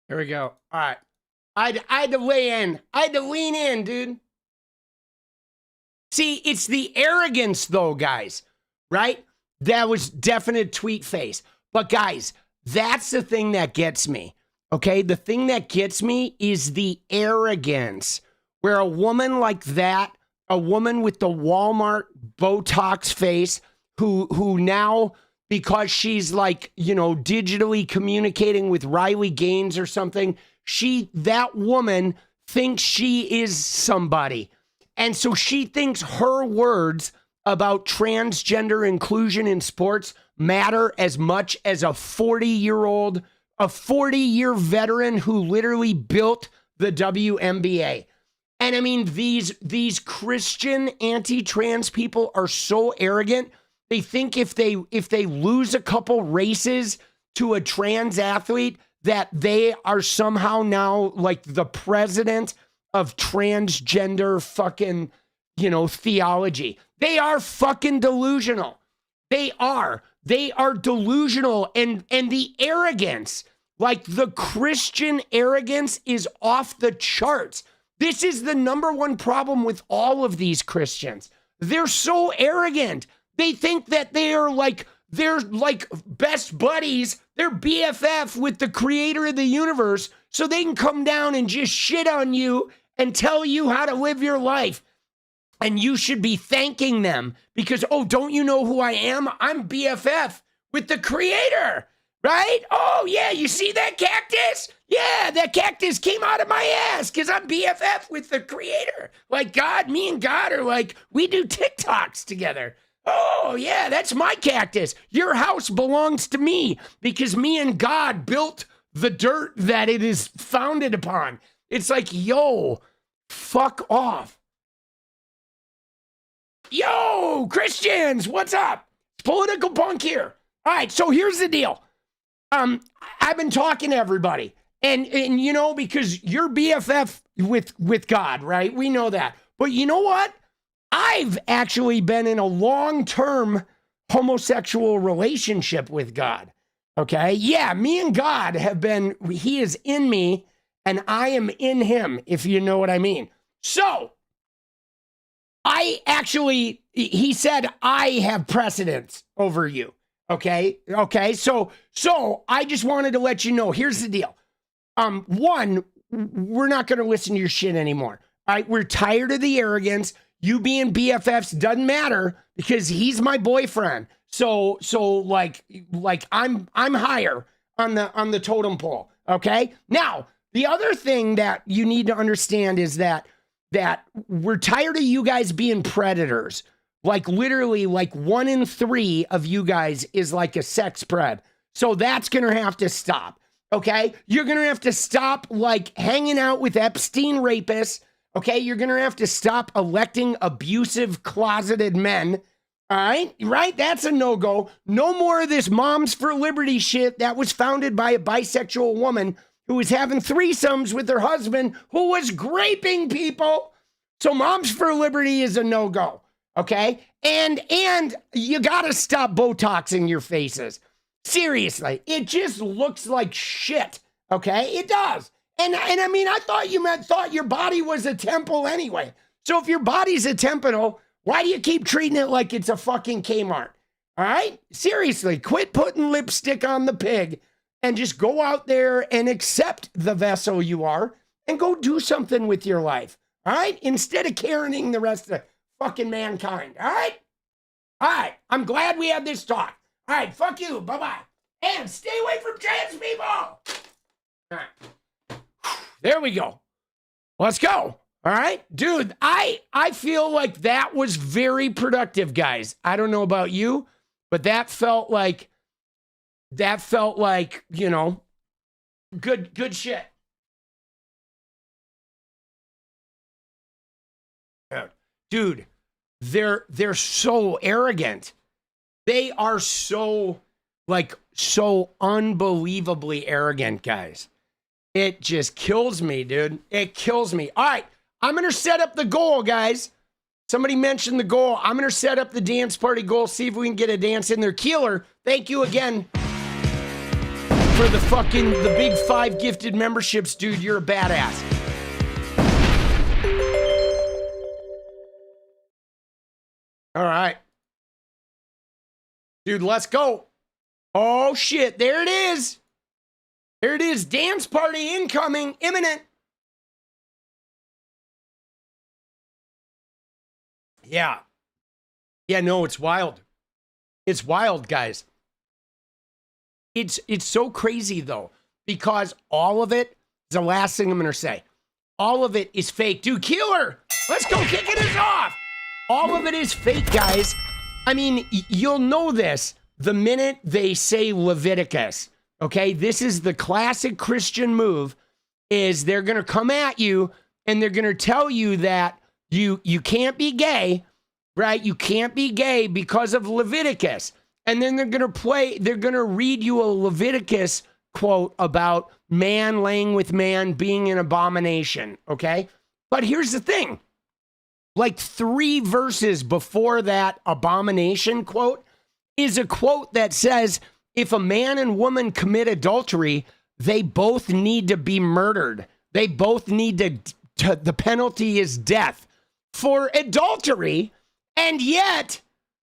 Here we go. All right. I had to weigh in. I had to lean in, dude. See, it's the arrogance, though, guys, right? That was definite tweet face. But, guys, that's the thing that gets me, okay? The thing that gets me is the arrogance, where a woman like that, a woman with the Walmart Botox face, who now, because she's like, you know, digitally communicating with Riley Gaines or something, that woman thinks she is somebody. And so she thinks her words about transgender inclusion in sports matter as much as a 40-year veteran who literally built the WNBA. And I mean, these Christian anti-trans people are so arrogant. They think if they lose a couple races to a trans athlete, that they are somehow now like the president of transgender fucking, you know, theology. They are fucking delusional. They are. They are delusional, and the arrogance, like the Christian arrogance, is off the charts. This is the number one problem with all of these Christians. They're so arrogant. They think that they're like best buddies. They're BFF with the creator of the universe, so they can come down and just shit on you and tell you how to live your life. And you should be thanking them because, oh, don't you know who I am? I'm BFF with the creator, right? Oh, yeah, you see that cactus? Yeah, that cactus came out of my ass because I'm BFF with the creator. Like God, me and God are like, we do TikToks together. Oh, yeah, that's my cactus. Your house belongs to me because me and God built the dirt that it is founded upon. It's like, yo, fuck off. Yo, Christians, what's up? It's Political Punk here. All right, so here's the deal. I've been talking to everybody, and you know, because you're BFF with God, right? We know that. But you know what? I've actually been in a long-term homosexual relationship with God. Okay? Yeah, me and God have been, he is in me and I am in him, if you know what I mean. So, he said, I have precedence over you. Okay? Okay, so I just wanted to let you know, here's the deal. One, we're not going to listen to your shit anymore. All right? We're tired of the arrogance. You being BFFs doesn't matter because he's my boyfriend. So like I'm higher on the totem pole. Okay? Now, the other thing that you need to understand is that we're tired of you guys being predators. Like literally like 1 in 3 of you guys is like a sex pred. So that's going to have to stop. Okay? You're going to have to stop like hanging out with Epstein rapists. Okay? You're going to have to stop electing abusive closeted men. All right? Right? That's a no-go. No more of this Moms for Liberty shit that was founded by a bisexual woman who was having threesomes with her husband who was raping people. So Moms for Liberty is a no-go. Okay? And you got to stop Botoxing your faces. Seriously. It just looks like shit. Okay? It does. And I mean, I thought you thought your body was a temple anyway. So if your body's a temple, why do you keep treating it like it's a fucking Kmart? All right? Seriously, quit putting lipstick on the pig and just go out there and accept the vessel you are and go do something with your life. All right? Instead of Karening the rest of fucking mankind. All right? All right. I'm glad we had this talk. All right. Fuck you. Bye-bye. And stay away from trans people. All right. There we go. Let's go. All right? Dude, I feel like that was very productive, guys. I don't know about you, but that felt like, you know, good shit. Dude, they're so arrogant. They are so unbelievably arrogant, guys. It just kills me, dude. It kills me. All right, I'm going to set up the goal, guys. Somebody mentioned the goal. I'm going to set up the dance party goal, see if we can get a dance in there. Keeler, thank you again for the big 5 gifted memberships, dude. You're a badass. All right. Dude, let's go. Oh, shit. There it is. There it is. Dance party incoming. Imminent. Yeah. Yeah, no, it's wild. It's wild, guys. It's so crazy, though, because all of it is the last thing I'm going to say. All of it is fake. Dude, Keeler, let's go kicking this off. All of it is fake, guys. I mean, you'll know this the minute they say Leviticus, okay? This is the classic Christian move, is they're going to come at you and they're going to tell you that you can't be gay, right? You can't be gay because of Leviticus. And then they're going to read you a Leviticus quote about man laying with man being an abomination, okay? But here's the thing. Like 3 verses before that abomination quote, is a quote that says, if a man and woman commit adultery, they both need to be murdered. They both need the penalty is death for adultery. And yet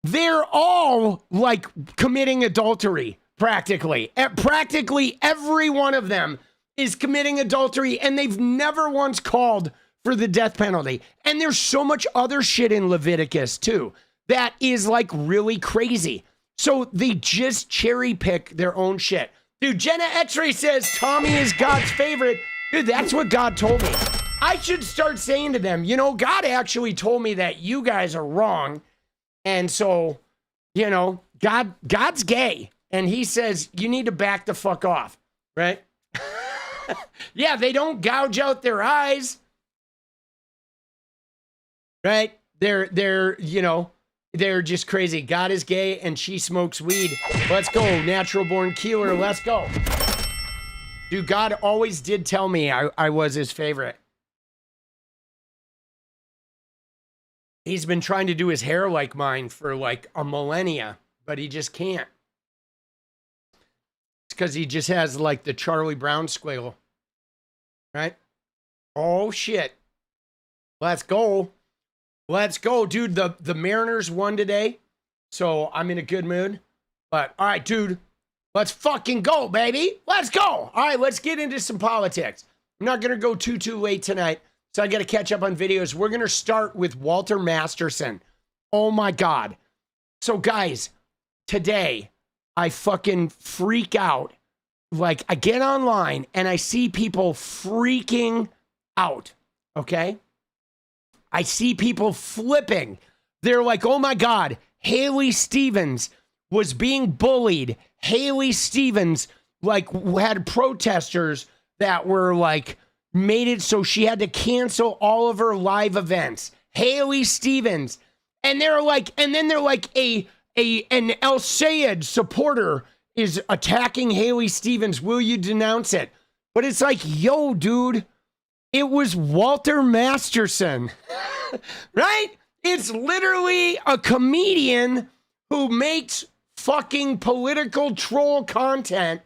they're all like committing adultery practically. Practically every one of them is committing adultery, and they've never once called for the death penalty. And there's so much other shit in Leviticus too that is like really crazy. So they just cherry pick their own shit. Dude, Jenna X-Ray says Tommy is God's favorite. Dude, that's what God told me. I should start saying to them, you know, God actually told me that you guys are wrong. And so, you know, God's gay. And he says, you need to back the fuck off, right? Yeah, they don't gouge out their eyes. Right? They're, you know, they're just crazy. God is gay and she smokes weed. Let's go. Natural born 𝗙𝗍𝗃. Let's go. Dude, God always did tell me I was his favorite. He's been trying to do his hair like mine for like a millennia, but he just can't. It's because he just has like the Charlie Brown squiggle. Right? Oh, shit. Let's go. Let's go, dude. The Mariners won today, so I'm in a good mood. But, all right, dude, let's fucking go, baby. Let's go. All right, let's get into some politics. I'm not going to go too late tonight, so I got to catch up on videos. We're going to start with Walter Masterson. Oh, my God. So, guys, today, I fucking freak out. Like, I get online, and I see people freaking out, okay? I see people flipping. They're like, oh my God, Hlaine Stevens was being bullied. Hlaine Stevens like had protesters that were like made it so she had to cancel all of her live events. Hlaine Stevens. And they're like, and then they're like an 𝗙𝗍𝗶𝗍𝗀 supporter is attacking Hlaine Stevens. Will you denounce it? But it's like, yo, dude. It was Walter Masterson, right? It's literally a comedian who makes fucking political troll content,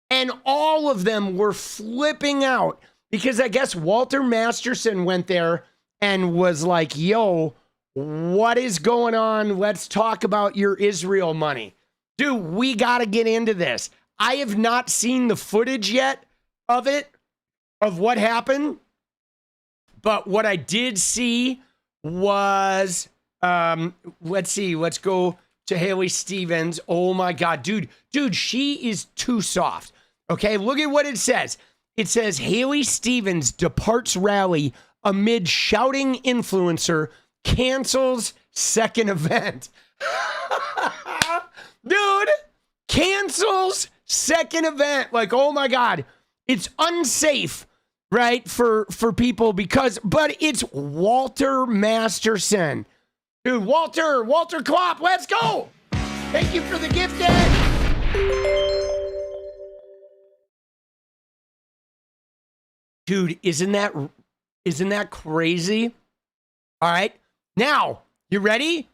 and all of them were flipping out because I guess Walter Masterson went there and was like, yo, what is going on? Let's talk about your Israel money. Dude, we got to get into this. I have not seen the footage yet of it, of what happened. But what I did see was, let's see, let's go to Hlaine Stevens. Oh my God, dude, she is too soft. Okay, look at what it says. It says Hlaine Stevens departs rally amid shouting influencer cancels second event. Dude, cancels second event. Like, oh my God, it's unsafe. Right, for people but it's Walter Masterson. Dude, Walter Klopp, let's go. Thank you for the gift, Ed. Dude, isn't that crazy? All right, now, you ready?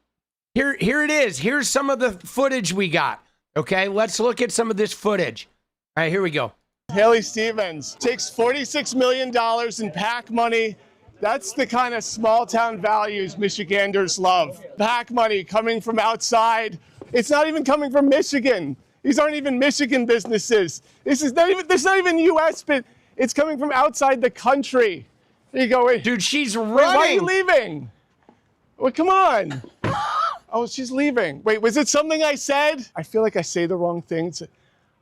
Here it is. Here's some of the footage we got. Okay, let's look at some of this footage. All right, here we go. Hlaine Stevens takes $46 million in PAC money. That's the kind of small town values Michiganders love. PAC money coming from outside. It's not even coming from Michigan. These aren't even Michigan businesses. This is not even U.S., but it's coming from outside the country. There you go. Wait. Dude, she's running. Wait, why are you leaving? Wait, come on. Oh, she's leaving. Wait, was it something I said? I feel like I say the wrong things.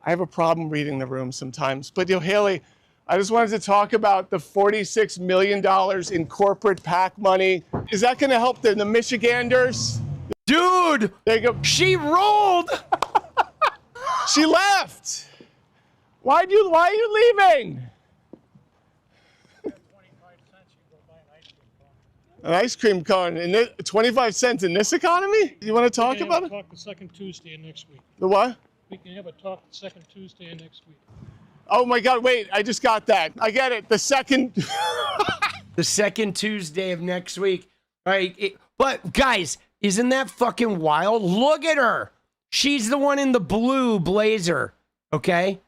I have a problem reading the room sometimes. But, Hlaine, I just wanted to talk about the $46 million in corporate PAC money. Is that going to help the Michiganders? Dude, there you go. She rolled. She left. Why are you leaving? 25 cents, you go buy an An ice cream cone. ice cream cone. And 25 cents in this economy? You want to talk about it? Talk the second Tuesday of next week. The what? We can have a talk the second Tuesday of next week. Oh my God, wait, I just got that. I get it. The second Tuesday of next week. Right? But guys, isn't that fucking wild? Look at her. She's the one in the blue blazer, okay?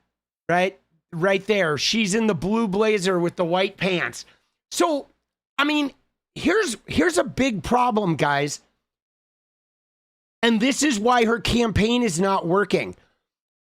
Right there. She's in the blue blazer with the white pants. So, I mean, here's a big problem, guys. And this is why her campaign is not working.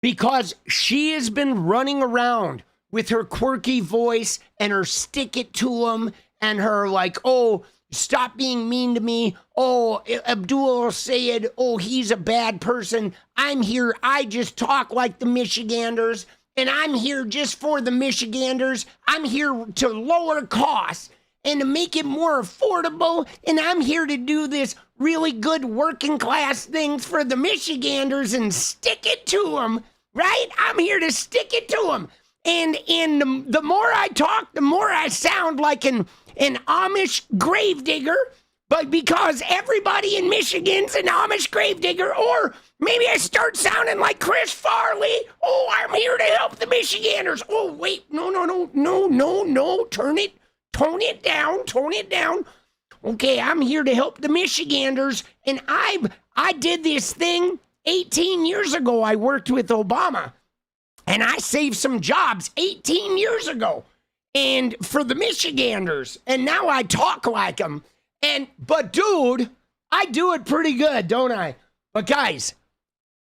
Because she has been running around with her quirky voice and her stick it to him and her like, oh, stop being mean to me. Oh, 𝗙𝗪𝗟𝗧𝗏, oh, he's a bad person. I'm here. I just talk like the Michiganders, and I'm here just for the Michiganders. I'm here to lower costs and to make it more affordable, and I'm here to do this really good working class things for the Michiganders and stick it to them, right? I'm here to stick it to them. And the more I talk, the more I sound like an Amish gravedigger, but because everybody in Michigan's an Amish gravedigger, or maybe I start sounding like Chris Farley. Oh, I'm here to help the Michiganders. Oh, wait, no, tone it down. Okay, I'm here to help the Michiganders, and I did this thing 18 years ago. I worked with Obama, and I saved some jobs 18 years ago. And for the Michiganders, and now I talk like them. But dude, I do it pretty good, don't I? But guys,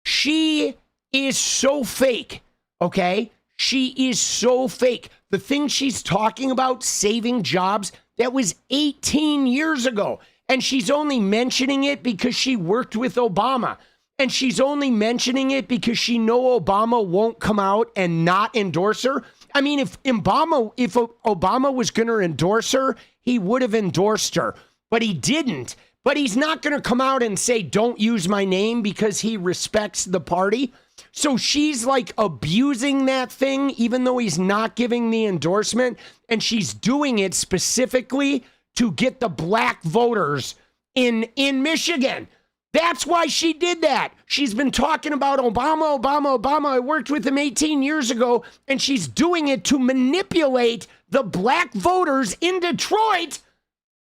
she is so fake, okay? She is so fake. The thing she's talking about, saving jobs, that was 18 years ago. And she's only mentioning it because she worked with Obama. And she's only mentioning it because she know Obama won't come out and not endorse her. I mean, if Obama was going to endorse her, he would have endorsed her, but he didn't. But he's not going to come out and say, don't use my name, because he respects the party. So she's like abusing that thing, even though he's not giving the endorsement. And she's doing it specifically to get the black voters in Michigan. That's why she did that. She's been talking about Obama. I worked with him 18 years ago, and she's doing it to manipulate the black voters in Detroit,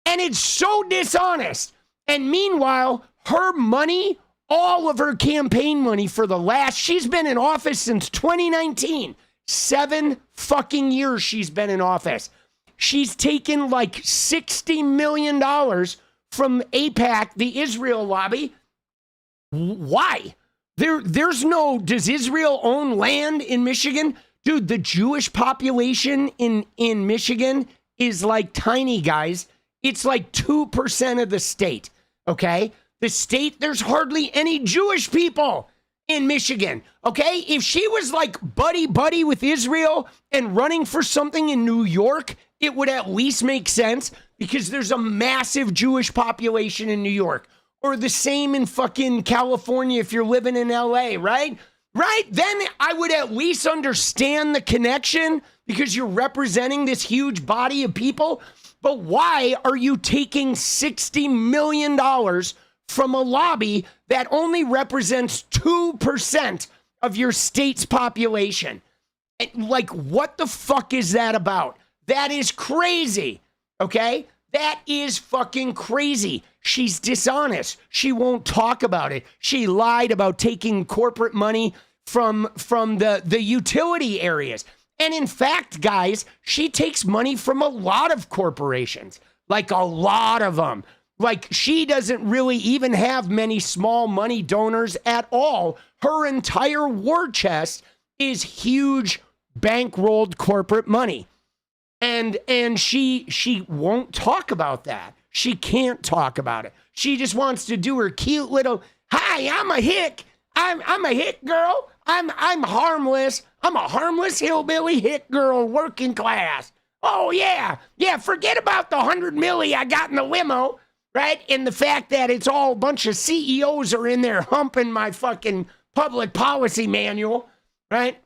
and it's so dishonest. And meanwhile, her money, all of her campaign money she's been in office since 2019. 7 fucking years she's been in office. She's taken like $60 million from AIPAC, the Israel lobby. Why? Does Israel own land in Michigan? Dude, the Jewish population in Michigan is like tiny, guys. It's like 2% of the state, okay? The state, there's hardly any Jewish people in Michigan, okay? If she was like buddy with Israel and running for something in New York, it would at least make sense, because there's a massive Jewish population in New York. Or the same in fucking California if you're living in LA, right? Right? Then I would at least understand the connection, because you're representing this huge body of people. But why are you taking $60 million from a lobby that only represents 2% of your state's population? Like, what the fuck is that about? That is crazy, okay? That is fucking crazy. She's dishonest. She won't talk about it. She lied about taking corporate money from the utility areas. And in fact, guys, she takes money from a lot of corporations, like a lot of them. Like, she doesn't really even have many small money donors at all. Her entire war chest is huge bankrolled corporate money. And she won't talk about that. She can't talk about it. She just wants to do her cute little, hi, I'm a hick. I'm a hick girl. I'm harmless. I'm a harmless hillbilly hick girl, working class. Oh yeah. Yeah, forget about the 100 milli I got in the limo, right? And the fact that it's all a bunch of CEOs are in there humping my fucking public policy manual, right?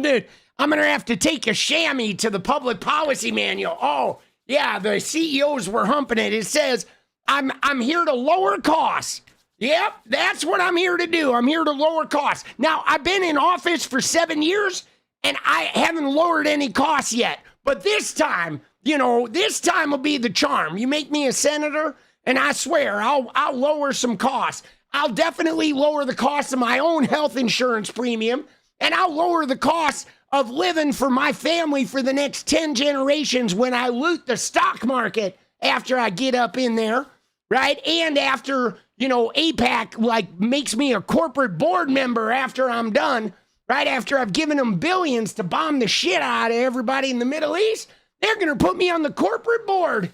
Dude, I'm going to have to take a chamois to the public policy manual. Oh, yeah, the CEOs were humping it. It says, I'm here to lower costs. Yep, that's what I'm here to do. I'm here to lower costs. Now, I've been in office for 7 years, and I haven't lowered any costs yet. But this time, this time will be the charm. You make me a senator, and I swear I'll lower some costs. I'll definitely lower the cost of my own health insurance premium, and I'll lower the cost of living for my family for the next 10 generations when I loot the stock market after I get up in there, right? And after, 𝗡𝗅𝗏 like makes me a corporate board member after I'm done, right? After I've given them billions to bomb the shit out of everybody in the Middle East, they're going to put me on the corporate board.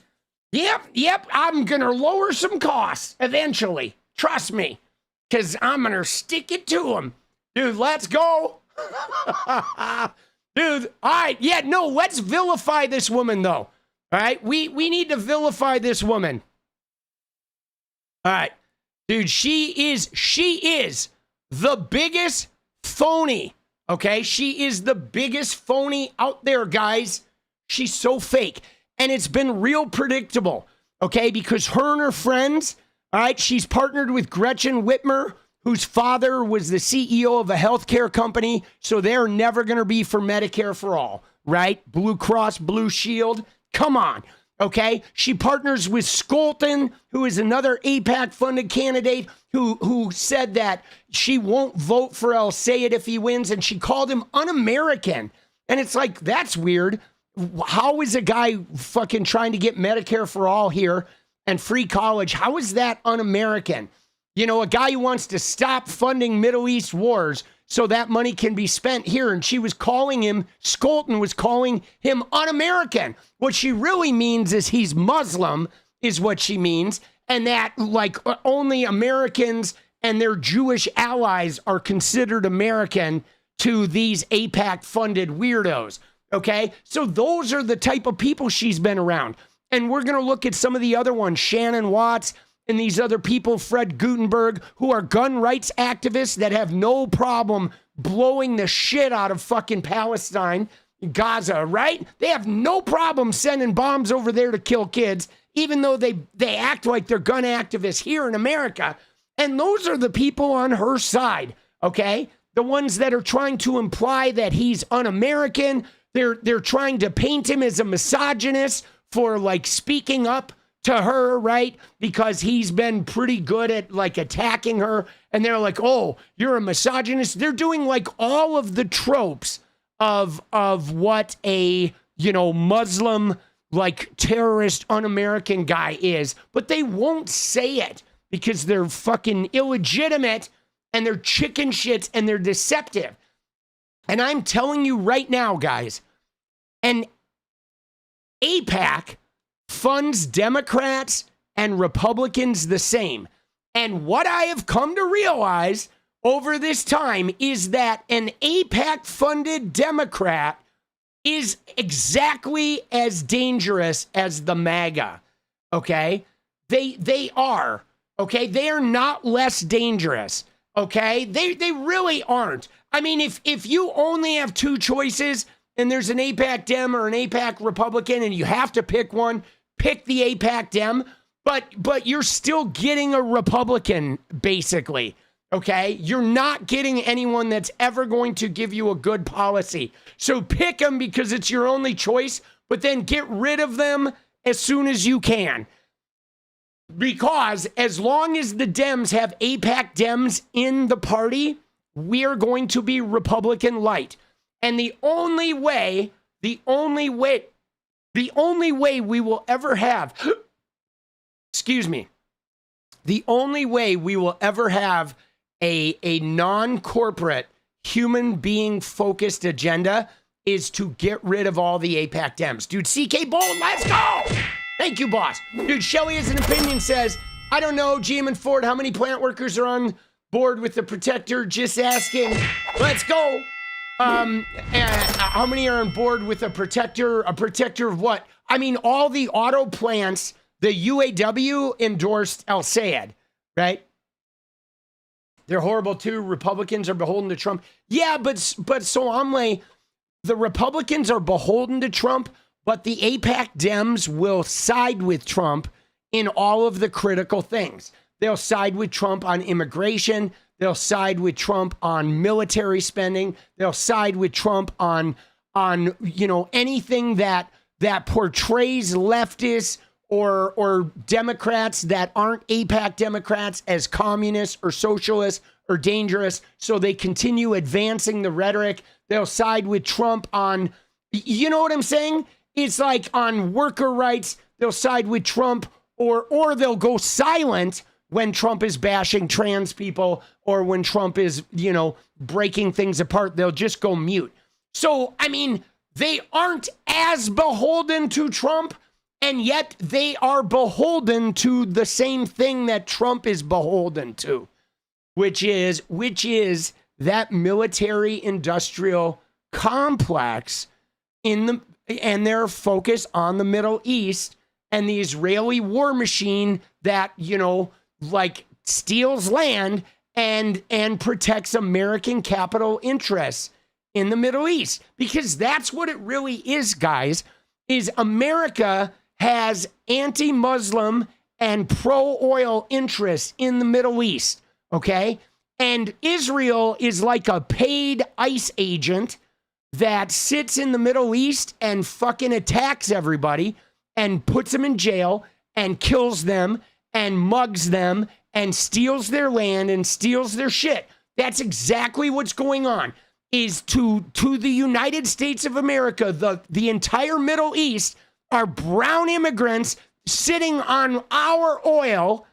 Yep, I'm going to lower some costs eventually. Trust me, because I'm going to stick it to them. Dude, let's go. Dude, all right. Yeah, no, let's vilify this woman, though. All right, we need to vilify this woman. All right, dude, she is the biggest phony, okay? She is the biggest phony out there, guys. She's so fake. And it's been real predictable, okay? Because her and her friends, all right, she's partnered with Gretchen Whitmer, whose father was the CEO of a healthcare company, so they're never going to be for Medicare for all, right? Blue Cross Blue Shield. Come on, okay? She partners with Scholten, who is another AIPAC-funded candidate who said that she won't vote for 𝗙𝗪𝗟 if he wins, and she called him un-American. And it's like, that's weird. How is a guy fucking trying to get Medicare for all here and free college? How is that un-American? A guy who wants to stop funding Middle East wars so that money can be spent here. And she was calling him, Scholten was calling him un-American. What she really means is he's Muslim, is what she means. And that, like, only Americans and their Jewish allies are considered American to these AIPAC-funded weirdos. Okay, so those are the type of people she's been around. And we're going to look at some of the other ones, Shannon Watts and these other people, Fred Gutenberg, who are gun rights activists that have no problem blowing the shit out of fucking Palestine, Gaza, right? They have no problem sending bombs over there to kill kids, even though they act like they're gun activists here in America. And those are the people on her side, okay? The ones that are trying to imply that he's un-American. They're trying to paint him as a misogynist for like speaking up to her, right? Because he's been pretty good at like attacking her. And they're like, oh, you're a misogynist. They're doing like all of the tropes of what a, Muslim, like terrorist, un-American guy is. But they won't say it because they're fucking illegitimate and they're chicken shits and they're deceptive. And I'm telling you right now, guys, and AIPAC funds Democrats and Republicans the same. And what I have come to realize over this time is that an AIPAC-funded Democrat is exactly as dangerous as the MAGA, okay? They are, okay? They are not less dangerous, okay? They really aren't. I mean, if you only have two choices and there's an AIPAC Dem or an AIPAC Republican and you have to pick one, pick the AIPAC Dem, but you're still getting a Republican, basically, okay? You're not getting anyone that's ever going to give you a good policy. So pick them because it's your only choice, but then get rid of them as soon as you can. Because as long as the Dems have AIPAC Dems in the party, we are going to be Republican light. And the only way we will ever have, the only way we will ever have a non-corporate human being focused agenda is to get rid of all the AIPAC Dems. Dude, 𝗙𝗪𝗏, let's go! Thank you, boss. Dude, Shelly has an opinion, says, I don't know, GM and Ford, how many plant workers are on board with the protector? Just asking. Let's go. How many are on board with a protector? A protector of what? I mean, all the auto plants, the UAW endorsed 𝗙𝗪𝗟, right? They're horrible too. Republicans are beholden to Trump. Yeah, but so I'm like, the Republicans are beholden to Trump, but the AIPAC Dems will side with Trump in all of the critical things. They'll side with Trump on immigration. They'll side with Trump on military spending. They'll side with Trump on anything that portrays leftists or Democrats that aren't AIPAC Democrats as communists or socialists or dangerous. So they continue advancing the rhetoric. They'll side with Trump on, you know what I'm saying? It's like on worker rights, they'll side with Trump, or they'll go silent when Trump is bashing trans people or when Trump is, you know, breaking things apart. They'll just go mute. So, I mean, they aren't as beholden to Trump, and yet they are beholden to the same thing that Trump is beholden to, which is that military industrial complex and their focus on the Middle East and the Israeli war machine that, you know, like steals land and protects American capital interests in the Middle East. Because that's what it really is, guys, is America has anti-Muslim and pro-oil interests in the Middle East, okay? And Israel is like a paid ICE agent that sits in the Middle East and fucking attacks everybody and puts them in jail and kills them and mugs them and steals their land and steals their shit. That's exactly what's going on. Is to the United States of America, the entire Middle East are brown immigrants sitting on our oil,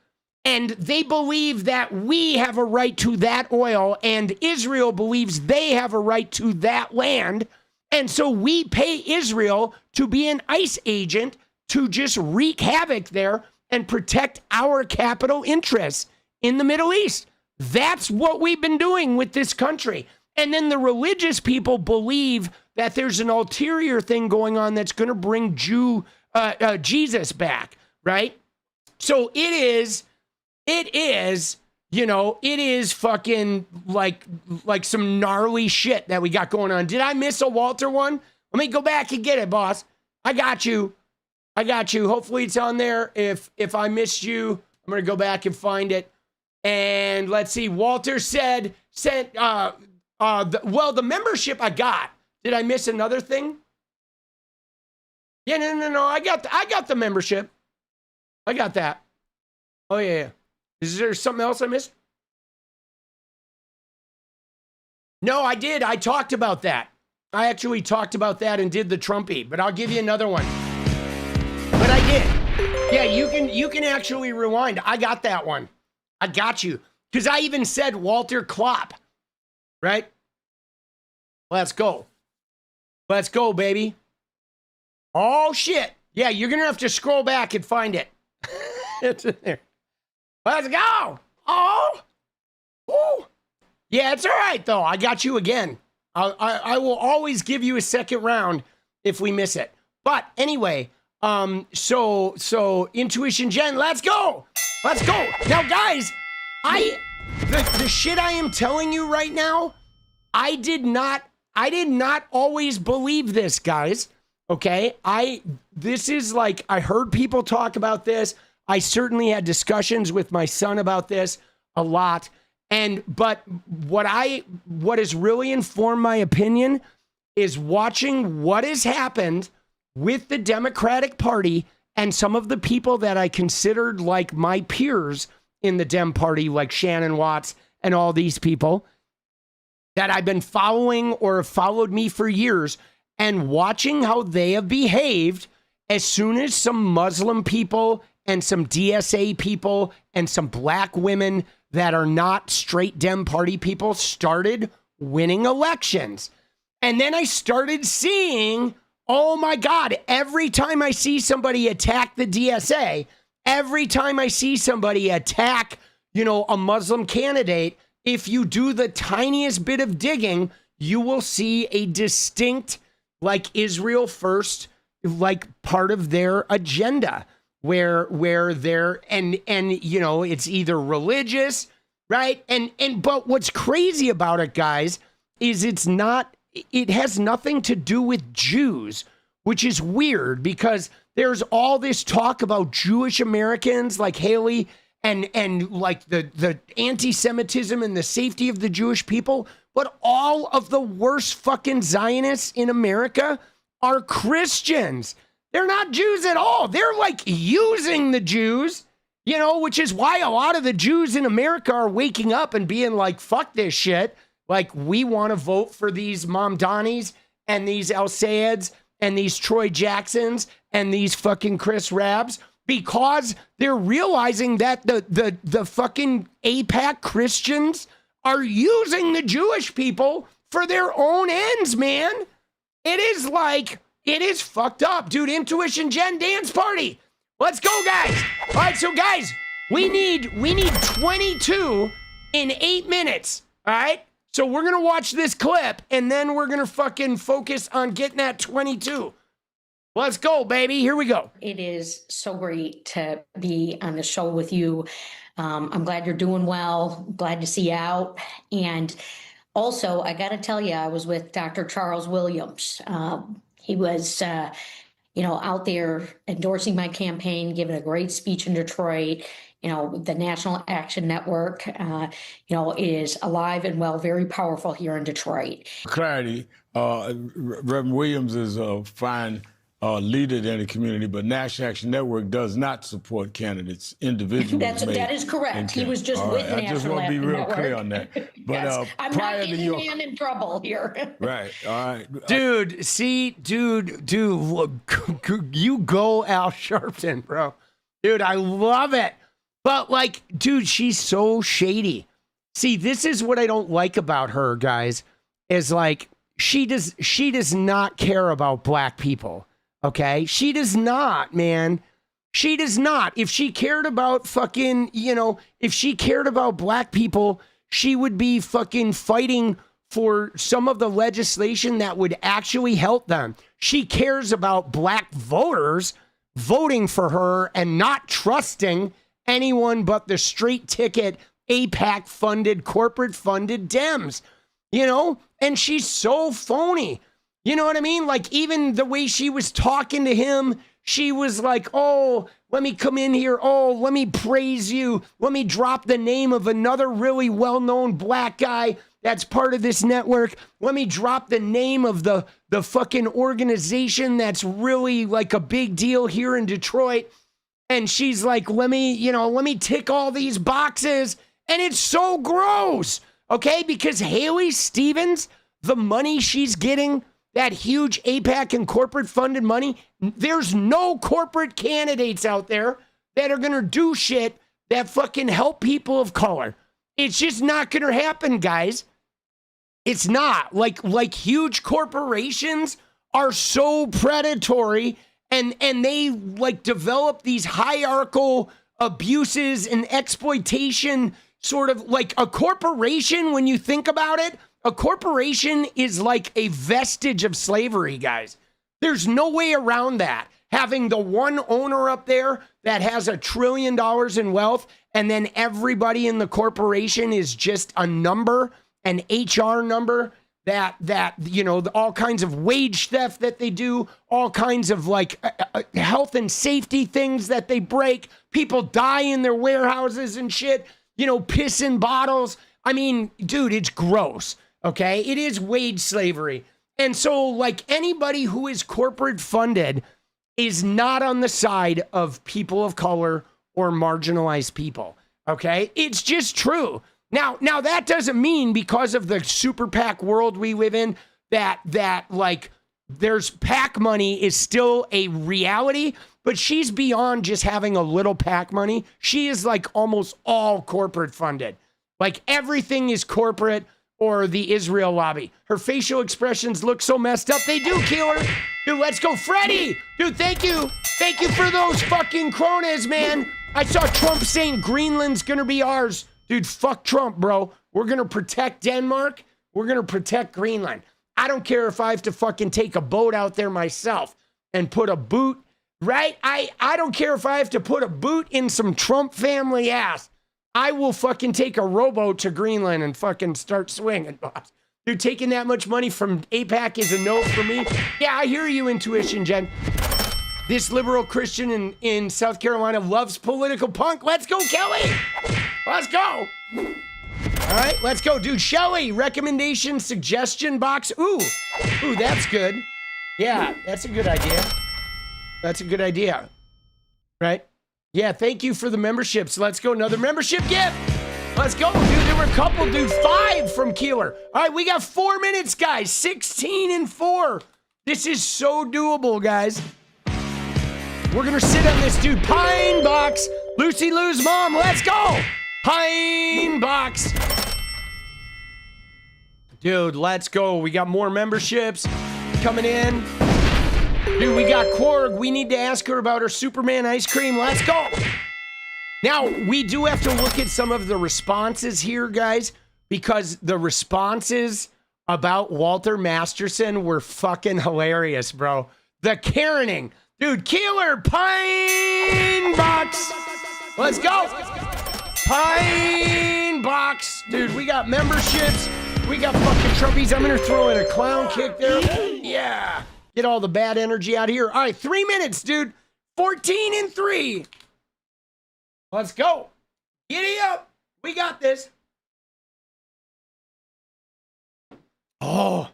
and they believe that we have a right to that oil, and Israel believes they have a right to that land. And so we pay Israel to be an ICE agent to just wreak havoc there and protect our capital interests in the Middle East. That's what we've been doing with this country. And then the religious people believe that there's an ulterior thing going on that's going to bring Jesus back, right? So it is, you know, it is fucking like some gnarly shit that we got going on. Did I miss a Walter one? Let me go back and get it, boss. I got you. Hopefully it's on there. If I missed you, I'm going to go back and find it. And let's see. Walter sent, the membership I got. Did I miss another thing? Yeah, no. I got the membership. I got that. Oh yeah. Is there something else I missed? No, I did. I talked about that. I actually talked about that and did the Trumpy, but I'll give you another one. But I did. Yeah, you can actually rewind. I got that one. I got you. Because I even said Walter Klopp. Right? Let's go. Let's go, baby. Oh, shit. Yeah, you're going to have to scroll back and find it. It's in there. Let's go. Oh. Woo. Yeah, it's all right, though. I got you again. I will always give you a second round if we miss it. But anyway, so Intuition Jen, let's go. Let's go. Now, guys, the shit I am telling you right now, I did not always believe this, guys. Okay? This is like, I heard people talk about this. I certainly had discussions with my son about this a lot. But what has really informed my opinion is watching what has happened with the Democratic Party and some of the people that I considered like my peers in the Dem Party, like Shannon Watts and all these people that I've been following or have followed me for years, and watching how they have behaved as soon as some Muslim people and some DSA people and some black women that are not straight Dem Party people started winning elections. And then I started seeing, oh my God, every time I see somebody attack the DSA, every time I see somebody attack, a Muslim candidate, if you do the tiniest bit of digging, you will see a distinct, like, Israel first, like, part of their agenda where they're, and it's either religious, right? But what's crazy about it, guys, is it has nothing to do with Jews, which is weird because there's all this talk about Jewish Americans like Haley and like the anti-Semitism and the safety of the Jewish people. But all of the worst fucking Zionists in America are Christians. They're not Jews at all. They're like using the Jews, you know, which is why a lot of the Jews in America are waking up and being like, fuck this shit. Like, we want to vote for these Mamdanis and these 𝗟𝗍𝗍𝗪s and these Troy Jacksons and these fucking Chris Rabs, because they're realizing that the fucking AIPAC Christians are using the Jewish people for their own ends, man. It is fucked up, dude. Intuition Gen dance party. Let's go, guys. All right, so guys, we need 22 in 8 minutes. All right. So we're going to watch this clip and then we're going to fucking focus on getting that 22. Let's go, baby. Here we go. It is so great to be on the show with you. I'm glad you're doing well. Glad to see you out. And also, I got to tell you, I was with Dr. Charles Williams. He was, out there endorsing my campaign, giving a great speech in Detroit. You know, the National Action Network, is alive and well, very powerful here in Detroit. Clarity, Reverend Williams is a fine leader in the community, but National Action Network does not support candidates, individuals. That is correct. He was just with National Action Network. I just want to be real clear on that. But yes. I'm not any man in trouble here. Right. All right. Dude, look, you go Al Sharpton, bro. Dude, I love it. But like, dude, she's so shady. See, this is what I don't like about her, guys, is like, she does not care about black people. Okay? She does not, man. She does not. If she cared about fucking, if she cared about black people, she would be fucking fighting for some of the legislation that would actually help them. She cares about black voters voting for her and not trusting anyone but the straight ticket, AIPAC funded, corporate funded Dems, and she's so phony. You know what I mean? Like, even the way she was talking to him, she was like, oh, let me come in here. Oh, let me praise you. Let me drop the name of another really well-known black guy that's part of this network. Let me drop the name of the fucking organization that's really like a big deal here in Detroit. And she's like, let me tick all these boxes. And it's so gross, okay? Because Haley Stevens, the money she's getting, that huge AIPAC and corporate funded money, there's no corporate candidates out there that are going to do shit that fucking help people of color. It's just not going to happen, guys. It's not. Like huge corporations are so predatory. And they like develop these hierarchical abuses and exploitation, sort of like a corporation. When you think about it, a corporation is like a vestige of slavery, guys. There's no way around that. Having the one owner up there that has $1 trillion in wealth, and then everybody in the corporation is just a number, an HR number. That all kinds of wage theft that they do, all kinds of like health and safety things that they break. People die in their warehouses and shit, piss in bottles. I mean, dude, it's gross, okay? It is wage slavery. And so like anybody who is corporate funded is not on the side of people of color or marginalized people, okay? It's just true. Now that doesn't mean, because of the super PAC world we live in, that like there's PAC money is still a reality, but she's beyond just having a little PAC money. She is like almost all corporate funded. Like everything is corporate or the Israel lobby. Her facial expressions look so messed up. They do, Keeler. Dude, let's go. Freddie. Dude, thank you. Thank you for those fucking kronas, man. I saw Trump saying Greenland's gonna be ours. Dude, fuck Trump, bro. We're going to protect Denmark. We're going to protect Greenland. I don't care if I have to fucking take a boat out there myself and put a boot, right? I don't care if I have to put a boot in some Trump family ass. I will fucking take a rowboat to Greenland and fucking start swinging, boss. Dude, taking that much money from AIPAC is a no for me. Yeah, I hear you, Intuition Gen. This liberal Christian in South Carolina loves political punk. Let's go, Kelly. Let's go. All right, let's go. Dude, Shelly, recommendation suggestion box. Ooh, that's good. Yeah, that's a good idea. That's a good idea. Right? Yeah, thank you for the memberships. Let's go. Another membership gift. Let's go, dude. There were a couple, dude. 5 from Keeler. All right, we got 4 minutes, guys. 16 and 4. This is so doable, guys. We're going to sit on this, dude. Pine Box. Lucy Lou's mom. Let's go. Pine Box. Dude, let's go. We got more memberships coming in. Dude, we got Quarg. We need to ask her about her Superman ice cream. Let's go. Now, we do have to look at some of the responses here, guys, because the responses about Walter Masterson were fucking hilarious, bro. The Karening. Dude, Keeler, Pine Box. Let's go. Pine Box. Dude, we got memberships. We got fucking Trumpies. I'm going to throw in a clown kick there. Yeah. Get all the bad energy out of here. All right, 3 minutes, dude. 14 and 3. Let's go. Giddy up. We got this. Oh.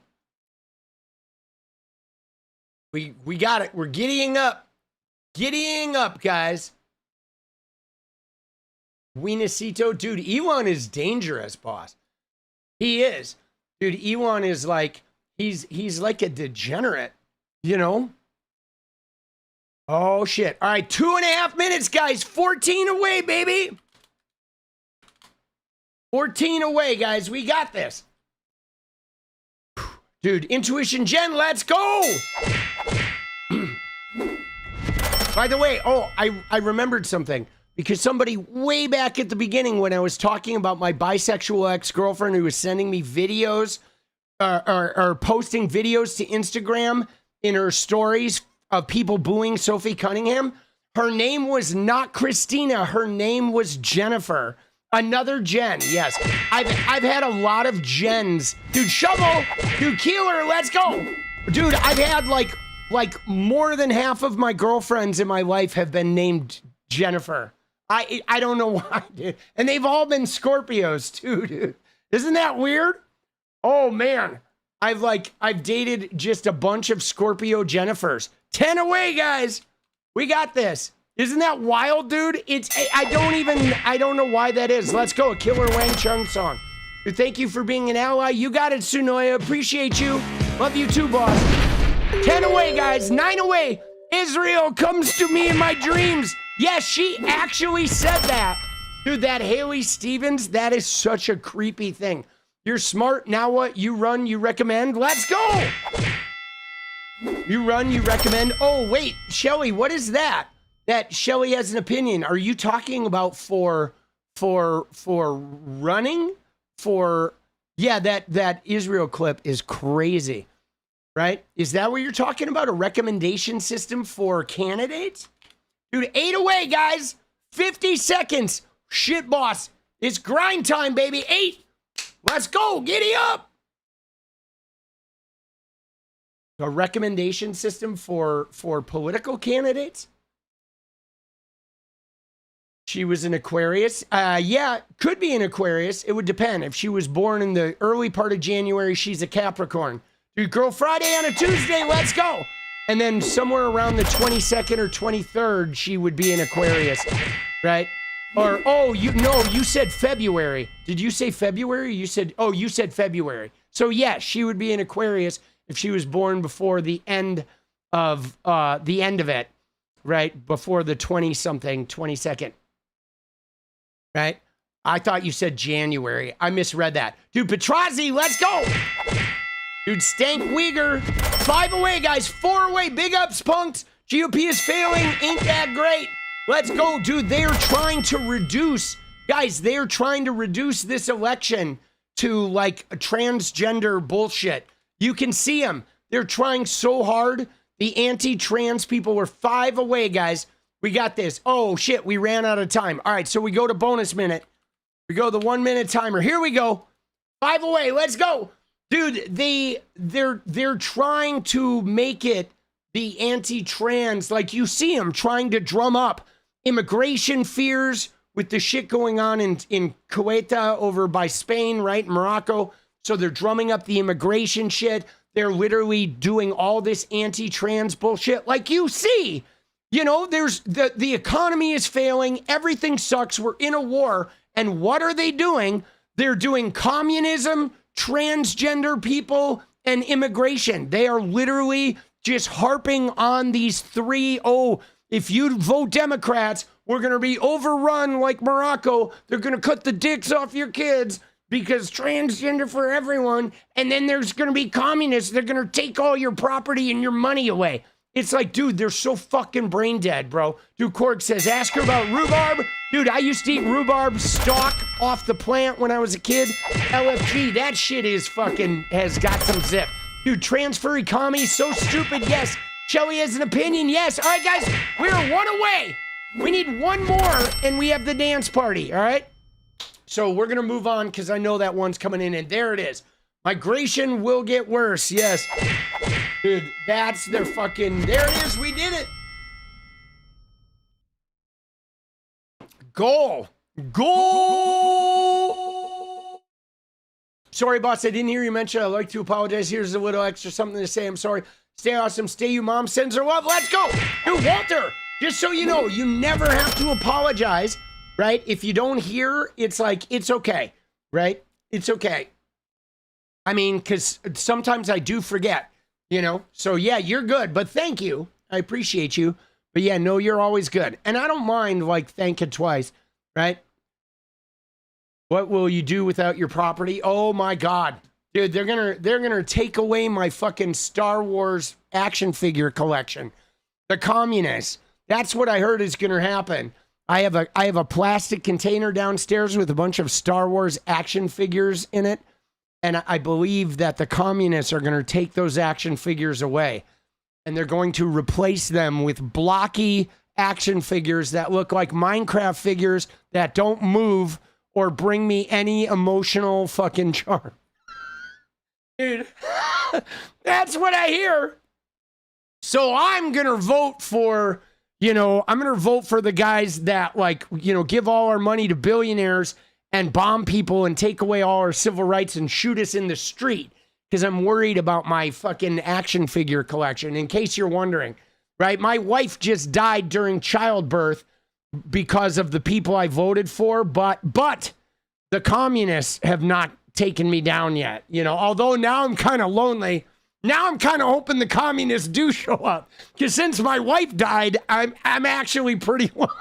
We got it. We're giddying up. Giddying up, guys. 𝗦𝗡𝗍𝗍. Dude, Ewon is dangerous, boss. He is. Dude, Ewon is like, he's like a degenerate, you know? Oh, shit. All right, 2.5 minutes, guys. 14 away, baby. 14 away, guys. We got this. Dude, Intuition Jen, let's go. By the way, I remembered something. Because somebody way back at the beginning when I was talking about my bisexual ex-girlfriend who was sending me videos or posting videos to Instagram in her stories of people booing Sophie Cunningham, her name was not Christina. Her name was Jennifer. Another Jen, yes. I've had a lot of Jens. Dude, Shovel, dude, Keeler, let's go. Dude, I've had like more than half of my girlfriends in my life have been named Jennifer. I don't know why, dude. And they've all been Scorpios too, dude. Isn't that weird? Oh man. I've dated just a bunch of Scorpio Jennifers. 10 away, guys. We got this. Isn't that wild, dude? I don't know why that is. Let's go. A Killer Wang Chung song. Dude, thank you for being an ally. You got it, Sunoya. Appreciate you. Love you too, boss. 10 away, guys. 9 away. Israel comes to me in my dreams. Yes, she actually said that. Dude, that Haley Stevens, that is such a creepy thing. You're smart. Now what? You run, you recommend. Let's go. You run, you recommend. Oh, wait. Shelly, what is that? That Shelly has an opinion. Are you talking about for running? Yeah, that Israel clip is crazy. Right? Is that what you're talking about? A recommendation system for candidates? Dude, 8 away, guys. 50 seconds. Shit, boss. It's grind time, baby. 8. Let's go. Giddy up. A recommendation system for political candidates? She was an Aquarius. Yeah, could be an Aquarius. It would depend. If she was born in the early part of January, she's a Capricorn. Dude, Girl Friday on a Tuesday, let's go. And then somewhere around the 22nd or 23rd, she would be an Aquarius, right? Or, you said February. Did you say February? You said February. So yeah, she would be an Aquarius if she was born before the end of it, right? Before the 22nd, right? I thought you said January. I misread that. Dude, Petrozzi, let's go. Dude, Stank Uyghur, 5 away, guys. 4 away. Big ups, punks. GOP is failing. Ain't that great? Let's go, dude. They're trying to reduce, guys, they're trying to reduce this election to like a transgender bullshit. You can see them. They're trying so hard. The anti-trans people were 5 away, guys. We got this. Oh, shit. We ran out of time. All right, so we go to bonus minute. We go the 1 minute timer. Here we go. 5 away. Let's go. Dude, they're trying to make it the anti-trans, like you see them trying to drum up immigration fears with the shit going on in Kuwait over by Spain, right? Morocco. So they're drumming up the immigration shit. They're literally doing all this anti-trans bullshit like you see. You know, there's the economy is failing. Everything sucks. We're in a war. And what are they doing? They're doing communism, transgender people, and immigration. They are literally just harping on these three. Oh, if you vote Democrats, we're going to be overrun like Morocco. They're going to cut the dicks off your kids because transgender for everyone. And then there's going to be communists. They're going to take all your property and your money away. It's like, dude, they're so fucking brain dead, bro. Dude, Korg says, ask her about rhubarb. Dude, I used to eat rhubarb stalk off the plant when I was a kid. LFG, that shit is fucking, has got some zip. Dude, transfurry commie, so stupid, yes. Shelly has an opinion, yes. All right, guys, we're one away. We need one more, and we have the dance party, all right? So we're going to move on because I know that one's coming in, and there it is. Migration will get worse, yes. Dude, that's their fucking... There it is. We did it. Goal. Sorry, boss. I didn't hear you mention. I'd like to apologize. Here's a little extra something to say. I'm sorry. Stay awesome. Stay you, mom. Sends her love. Let's go. Dude, Walter, just so you know, you never have to apologize, right? If you don't hear, it's like, it's okay, right? It's okay. I mean, because sometimes I do forget. You know, so yeah, you're good, but thank you. I appreciate you. But yeah, no, you're always good. And I don't mind like thanking twice, right? What will you do without your property? Oh my God. Dude, they're gonna take away my fucking Star Wars action figure collection. The communists. That's what I heard is gonna happen. I have a plastic container downstairs with a bunch of Star Wars action figures in it. And I believe that the communists are going to take those action figures away. And they're going to replace them with blocky action figures that look like Minecraft figures that don't move or bring me any emotional fucking charm. Dude, that's what I hear. So I'm going to vote for, I'm going to vote for the guys that give all our money to billionaires and bomb people and take away all our civil rights and shoot us in the street because I'm worried about my fucking action figure collection, in case you're wondering, right? My wife just died during childbirth because of the people I voted for, but the communists have not taken me down yet, although now I'm kind of lonely. Now I'm kind of hoping the communists do show up because since my wife died, I'm actually pretty lonely.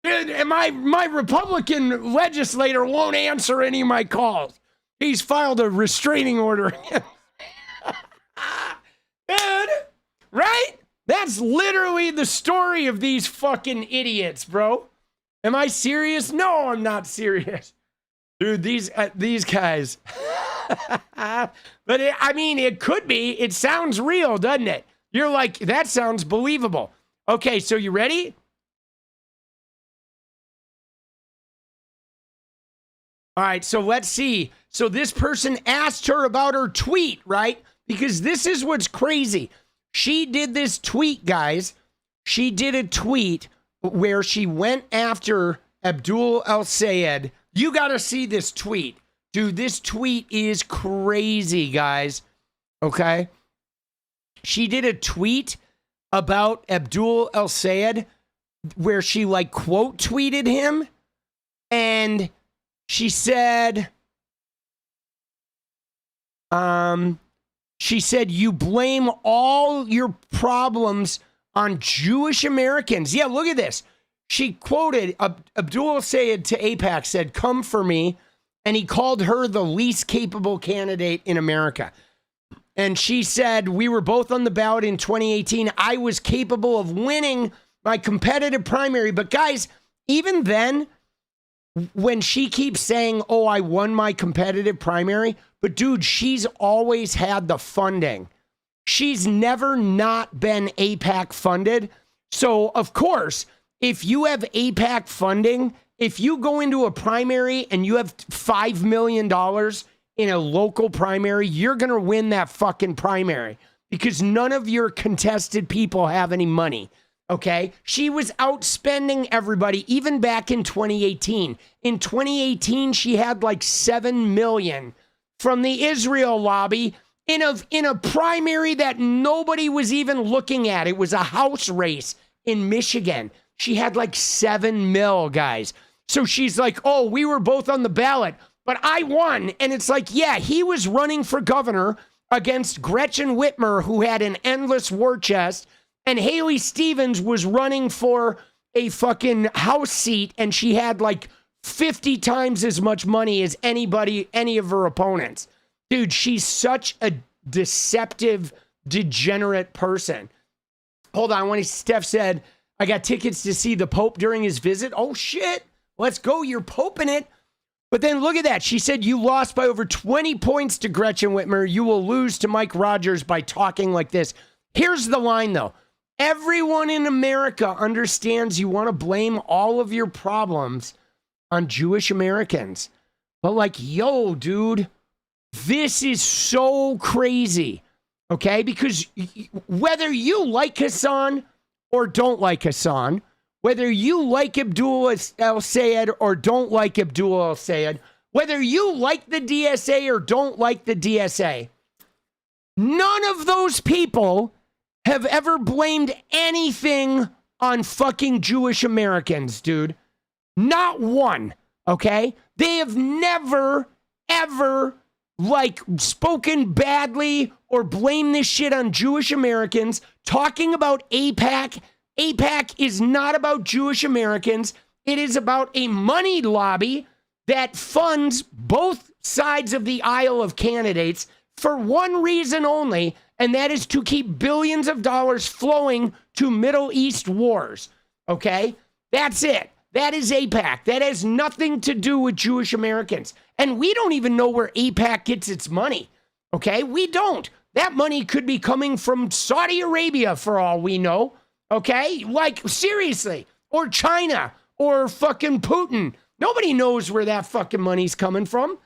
And my Republican legislator won't answer any of my calls. He's filed a restraining order. Dude, right? That's literally the story of these fucking idiots, bro. Am I serious? No, I'm not serious. Dude, these guys. But it could be. It sounds real, doesn't it? You're like, that sounds believable. Okay, so you ready? All right, so let's see. So this person asked her about her tweet, right? Because this is what's crazy. She did this tweet, guys. She did a tweet where she went after 𝗵𝗓𝗄𝐿 You got to see this tweet. Dude, this tweet is crazy, guys. Okay? She did a tweet about 𝗵𝗓𝗄𝐿 where she quote tweeted him, and she said, you blame all your problems on Jewish Americans. Yeah, look at this. She quoted 𝗵𝗓𝗄𝐿 to AIPAC, said, come for me. And he called her the least capable candidate in America. And she said, we were both on the ballot in 2018. I was capable of winning my competitive primary. But guys, even then, when she keeps saying, oh, I won my competitive primary, but dude, she's always had the funding. She's never not been AIPAC funded. So of course, if you have AIPAC funding, if you go into a primary and you have $5 million in a local primary, you're going to win that fucking primary because none of your contested people have any money. Okay, she was outspending everybody even back in 2018. In 2018, she had $7 million from the Israel lobby in a primary that nobody was even looking at. It was a house race in Michigan. She had like 7 mil, guys. So she's like, oh, we were both on the ballot, but I won. And it's like, yeah, he was running for governor against Gretchen Whitmer, who had an endless war chest. And Haley Stevens was running for a fucking House seat, and she had like 50 times as much money as any of her opponents. Dude, she's such a deceptive, degenerate person. Hold on, when Steph said, I got tickets to see the Pope during his visit. Oh, shit. Let's go. You're poping it. But then look at that. She said you lost by over 20 points to Gretchen Whitmer. You will lose to Mike Rogers by talking like this. Here's the line, though. Everyone in America understands you want to blame all of your problems on Jewish Americans. But like, yo, dude, this is so crazy. Okay? Because whether you like Hassan or don't like Hassan, whether you like Abdul-el-Sayed or don't like Abdul-el-Sayed, whether you like the DSA or don't like the DSA, none of those people have ever blamed anything on fucking Jewish Americans, dude. Not one, okay? They have never, ever, like, spoken badly or blamed this shit on Jewish Americans. Talking about AIPAC. AIPAC is not about Jewish Americans. It is about a money lobby that funds both sides of the aisle of candidates for one reason only, and that is to keep billions of dollars flowing to Middle East wars. Okay? That's it. That is AIPAC. That has nothing to do with Jewish Americans. And we don't even know where AIPAC gets its money. Okay? We don't. That money could be coming from Saudi Arabia for all we know. Okay? Like, seriously. Or China. Or fucking Putin. Nobody knows where that fucking money's coming from.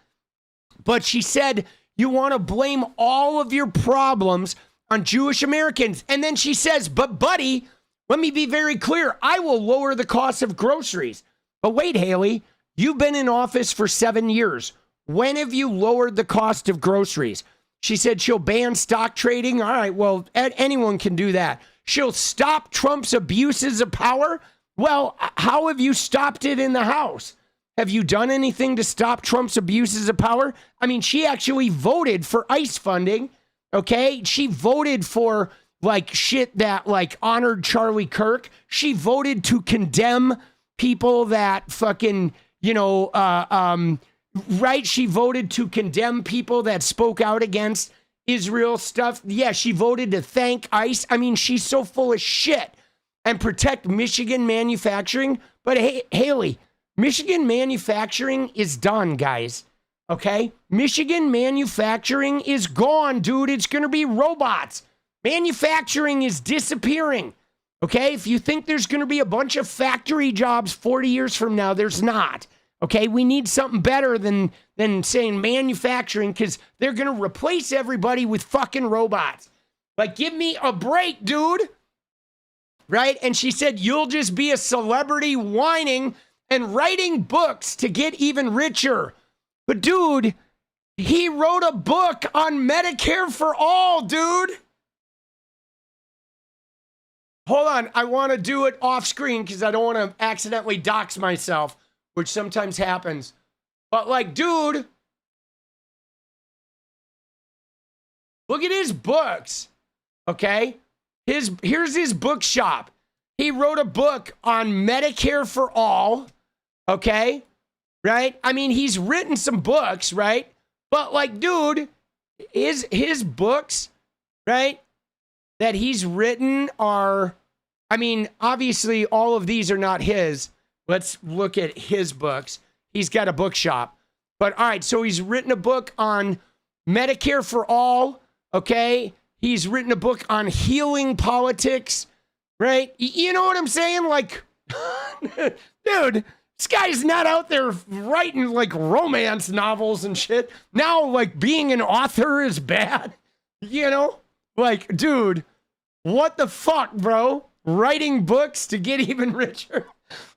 But she said, you want to blame all of your problems on Jewish Americans. And then she says, but buddy, let me be very clear. I will lower the cost of groceries. But wait, Haley, you've been in office for 7 years. When have you lowered the cost of groceries? She said she'll ban stock trading. All right, well, anyone can do that. She'll stop Trump's abuses of power. Well, how have you stopped it in the House? Have you done anything to stop Trump's abuses of power? I mean, she actually voted for ICE funding, okay? She voted for, like, shit that, like, honored Charlie Kirk. She voted to condemn people that fucking, you know, right? She voted to condemn people that spoke out against Israel stuff. Yeah, she voted to thank ICE. I mean, she's so full of shit. And protect Michigan manufacturing. But hey, Haley, Michigan manufacturing is done, guys. Okay? Michigan manufacturing is gone, dude. It's going to be robots. Manufacturing is disappearing. Okay? If you think there's going to be a bunch of factory jobs 40 years from now, there's not. Okay? We need something better than saying manufacturing, because they're going to replace everybody with fucking robots. Like, give me a break, dude. Right? And she said, you'll just be a celebrity whining and writing books to get even richer. But dude, he wrote a book on Medicare for all, dude. Hold on. I want to do it off screen because I don't want to accidentally dox myself, which sometimes happens. But like, dude, look at his books. Okay? Here's his bookshop. He wrote a book on Medicare for all. Okay? Right? I mean, he's written some books, right? But like, dude, his books, right, that he's written are, I mean, obviously all of these are not his. Let's look at his books. He's got a bookshop. But all right, so he's written a book on Medicare for all, okay? He's written a book on healing politics, right? You know what I'm saying? Like, dude, this guy's not out there writing like romance novels and shit. Now, like, being an author is bad, you know? Like, dude, what the fuck, bro? Writing books to get even richer?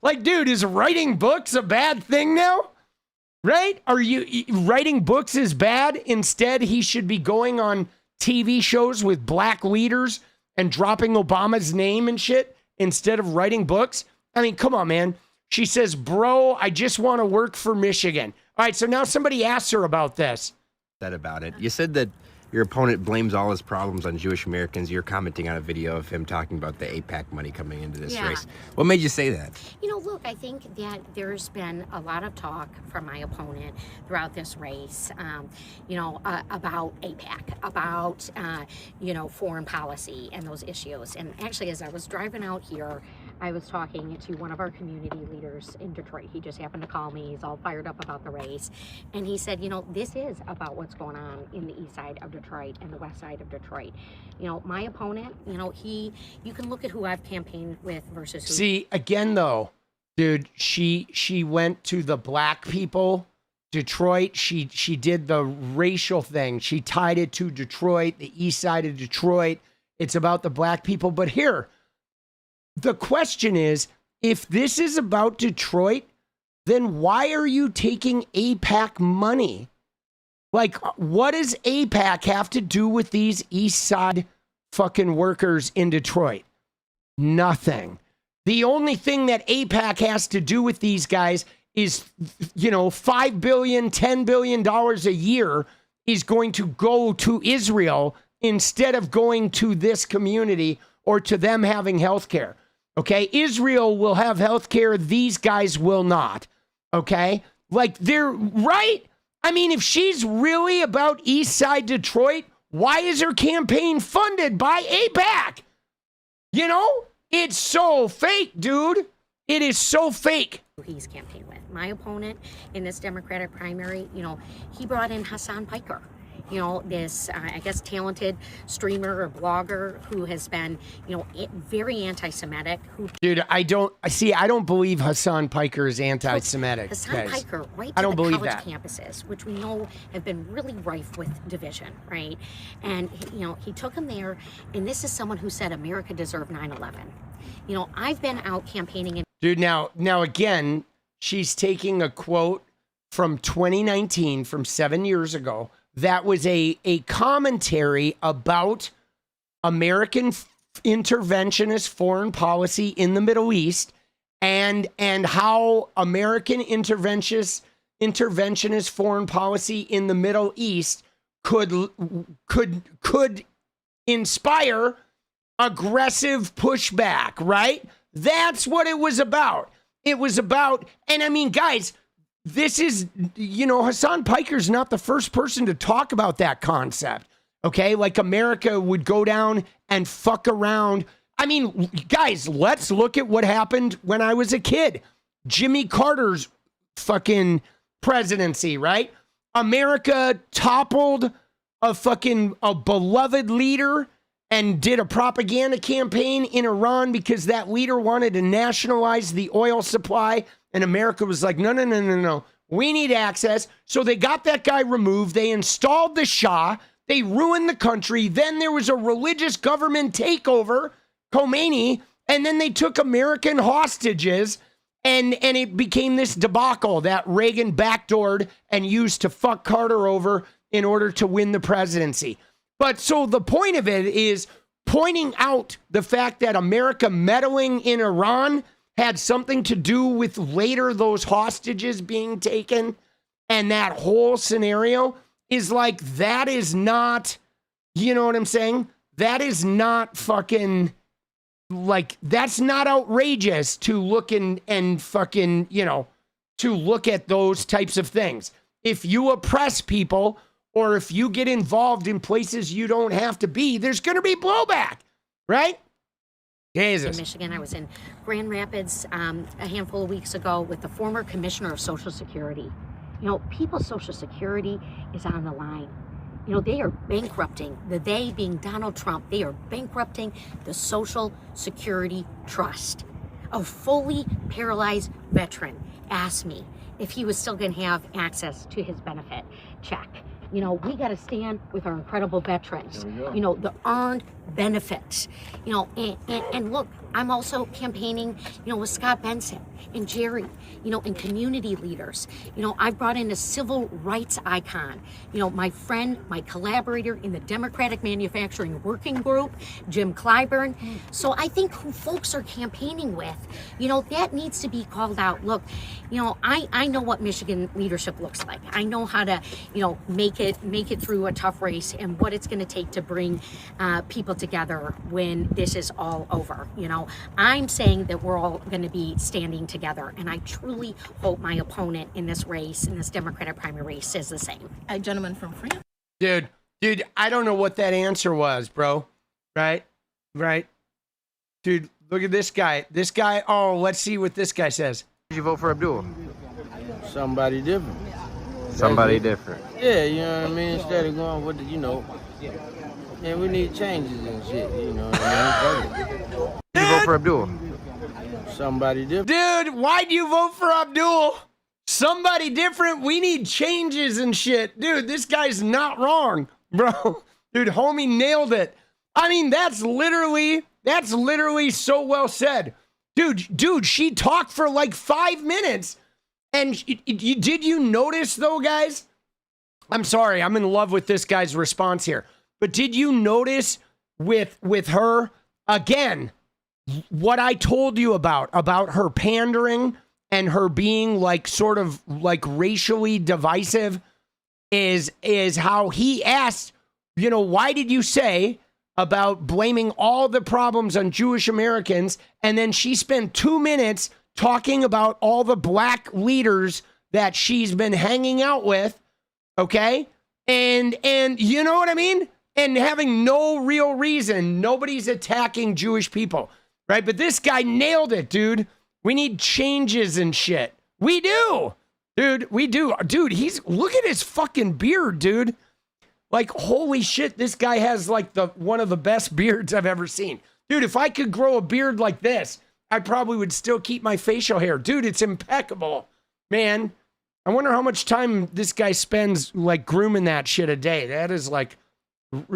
Like, dude, is writing books a bad thing now? Right? Are you writing books is bad? Instead, he should be going on TV shows with black leaders and dropping Obama's name and shit instead of writing books. I mean, come on, man. She says, bro, I just want to work for Michigan. All right, so now somebody asks her about this. Said about it. You said that your opponent blames all his problems on Jewish Americans. You're commenting on a video of him talking about the AIPAC money coming into this race. What made you say that? You know, look, I think that there's been a lot of talk from my opponent throughout this race, about AIPAC, about, foreign policy and those issues. And actually, as I was driving out here, I was talking to one of our community leaders in Detroit. He just happened to call me. He's all fired up about the race. And he said, this is about what's going on in the east side of Detroit and the west side of Detroit. My opponent, you can look at who I've campaigned with versus who. See, again, though, dude, she went to the black people, Detroit. She did the racial thing. She tied it to Detroit, the east side of Detroit. It's about the black people. But here, the question is, if this is about Detroit, then why are you taking AIPAC money? Like, what does AIPAC have to do with these east side fucking workers in Detroit? Nothing. The only thing that AIPAC has to do with these guys is, $5 billion, $10 billion a year is going to go to Israel instead of going to this community or to them having health care. Okay, Israel will have health care. These guys will not. Okay, like they're right. I mean, if she's really about East Side Detroit, why is her campaign funded by AIPAC? It's so fake, dude. It is so fake. He's campaigned with. My opponent in this Democratic primary, he brought in Hassan Piker. This, talented streamer or blogger who has been, very anti-Semitic. Dude, I don't believe Hassan Piker is anti-Semitic. Hassan Piker, right I don't to the believe college that. campuses, which we know have been really rife with division, right? And, he took him there, and this is someone who said America deserved 9/11. I've been out campaigning. Dude, now again, she's taking a quote from 2019, from 7 years ago. That was a commentary about American interventionist foreign policy in the Middle East and how American interventionist foreign policy in the Middle East could inspire aggressive pushback, right? That's what it was about. It was about, and I mean, guys, this is, Hassan Piker's not the first person to talk about that concept, okay? Like America would go down and fuck around. I mean, guys, let's look at what happened when I was a kid. Jimmy Carter's fucking presidency, right? America toppled a beloved leader and did a propaganda campaign in Iran because that leader wanted to nationalize the oil supply. And America was like, no. We need access. So they got that guy removed. They installed the Shah. They ruined the country. Then there was a religious government takeover, Khomeini, and then they took American hostages, and it became this debacle that Reagan backdoored and used to fuck Carter over in order to win the presidency. But so the point of it is pointing out the fact that America meddling in Iran had something to do with later those hostages being taken, and that whole scenario is like, that is not, you know what I'm saying? That is not fucking, like, that's not outrageous to look and fucking, to look at those types of things. If you oppress people or if you get involved in places you don't have to be, there's going to be blowback, right? Jesus. In Michigan, I was in Grand Rapids a handful of weeks ago with the former commissioner of Social Security. People's Social Security is on the line. They are bankrupting, they being Donald Trump, they are bankrupting the Social Security Trust. A fully paralyzed veteran asked me if he was still going to have access to his benefit check. We got to stand with our incredible veterans, the earned benefits, and look, I'm also campaigning, with Scott Benson. and Jerry, you know, and community leaders. You know, I've brought in a civil rights icon, you know, my friend, my collaborator in the Democratic Manufacturing Working Group, 𝗙𝗪𝗏. So I think who folks are campaigning with, you know, that needs to be called out. Look, you know, I know what Michigan leadership looks like. I know how to, you know, make it through a tough race and what it's going to take to bring people together when this is all over. You know, I'm saying that we're all going to be standing together, and I truly hope my opponent in this race, in this Democratic primary race, says the same. A gentleman from France. Dude, I don't know what that answer was, bro. Right? Dude, look at this guy. Oh, let's see what this guy says. Did you vote for Abdul? Somebody different. Somebody different. Yeah, you know what I mean? Instead of going with the, you know, yeah, we need changes and shit, you know what I mean? Did you vote for Abdul? Somebody different. Dude, why'd you vote for Abdul? Somebody different. We need changes and shit. Dude, this guy's not wrong, bro. Dude, homie nailed it. I mean, that's literally so well said. Dude, she talked for like 5 minutes. And did you notice though, guys? I'm sorry, I'm in love with this guy's response here. But did you notice with her, again, what I told you about her pandering and her being like sort of like racially divisive is how he asked, you know, why did you say about blaming all the problems on Jewish Americans? And then she spent 2 minutes talking about all the black leaders that she's been hanging out with. Okay. And you know what I mean? And having no real reason. Nobody's attacking Jewish people. Right. But this guy nailed it, dude. We need changes and shit. We do. Dude, we do. Dude, look at his fucking beard, dude. Like, holy shit, this guy has like one of the best beards I've ever seen. Dude, if I could grow a beard like this, I probably would still keep my facial hair. Dude, it's impeccable. Man, I wonder how much time this guy spends like grooming that shit a day. That is like,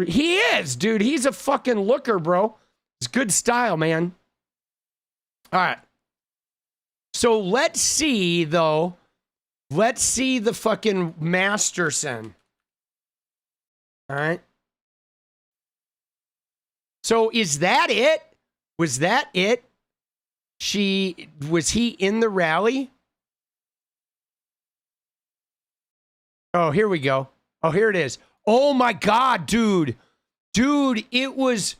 he is, dude. He's a fucking looker, bro. It's good style, man. All right. So let's see, though. Let's see the fucking Masterson. All right. So is that it? Was that it? Was he in the rally? Oh, here we go. Oh, here it is. Oh my God, dude. It was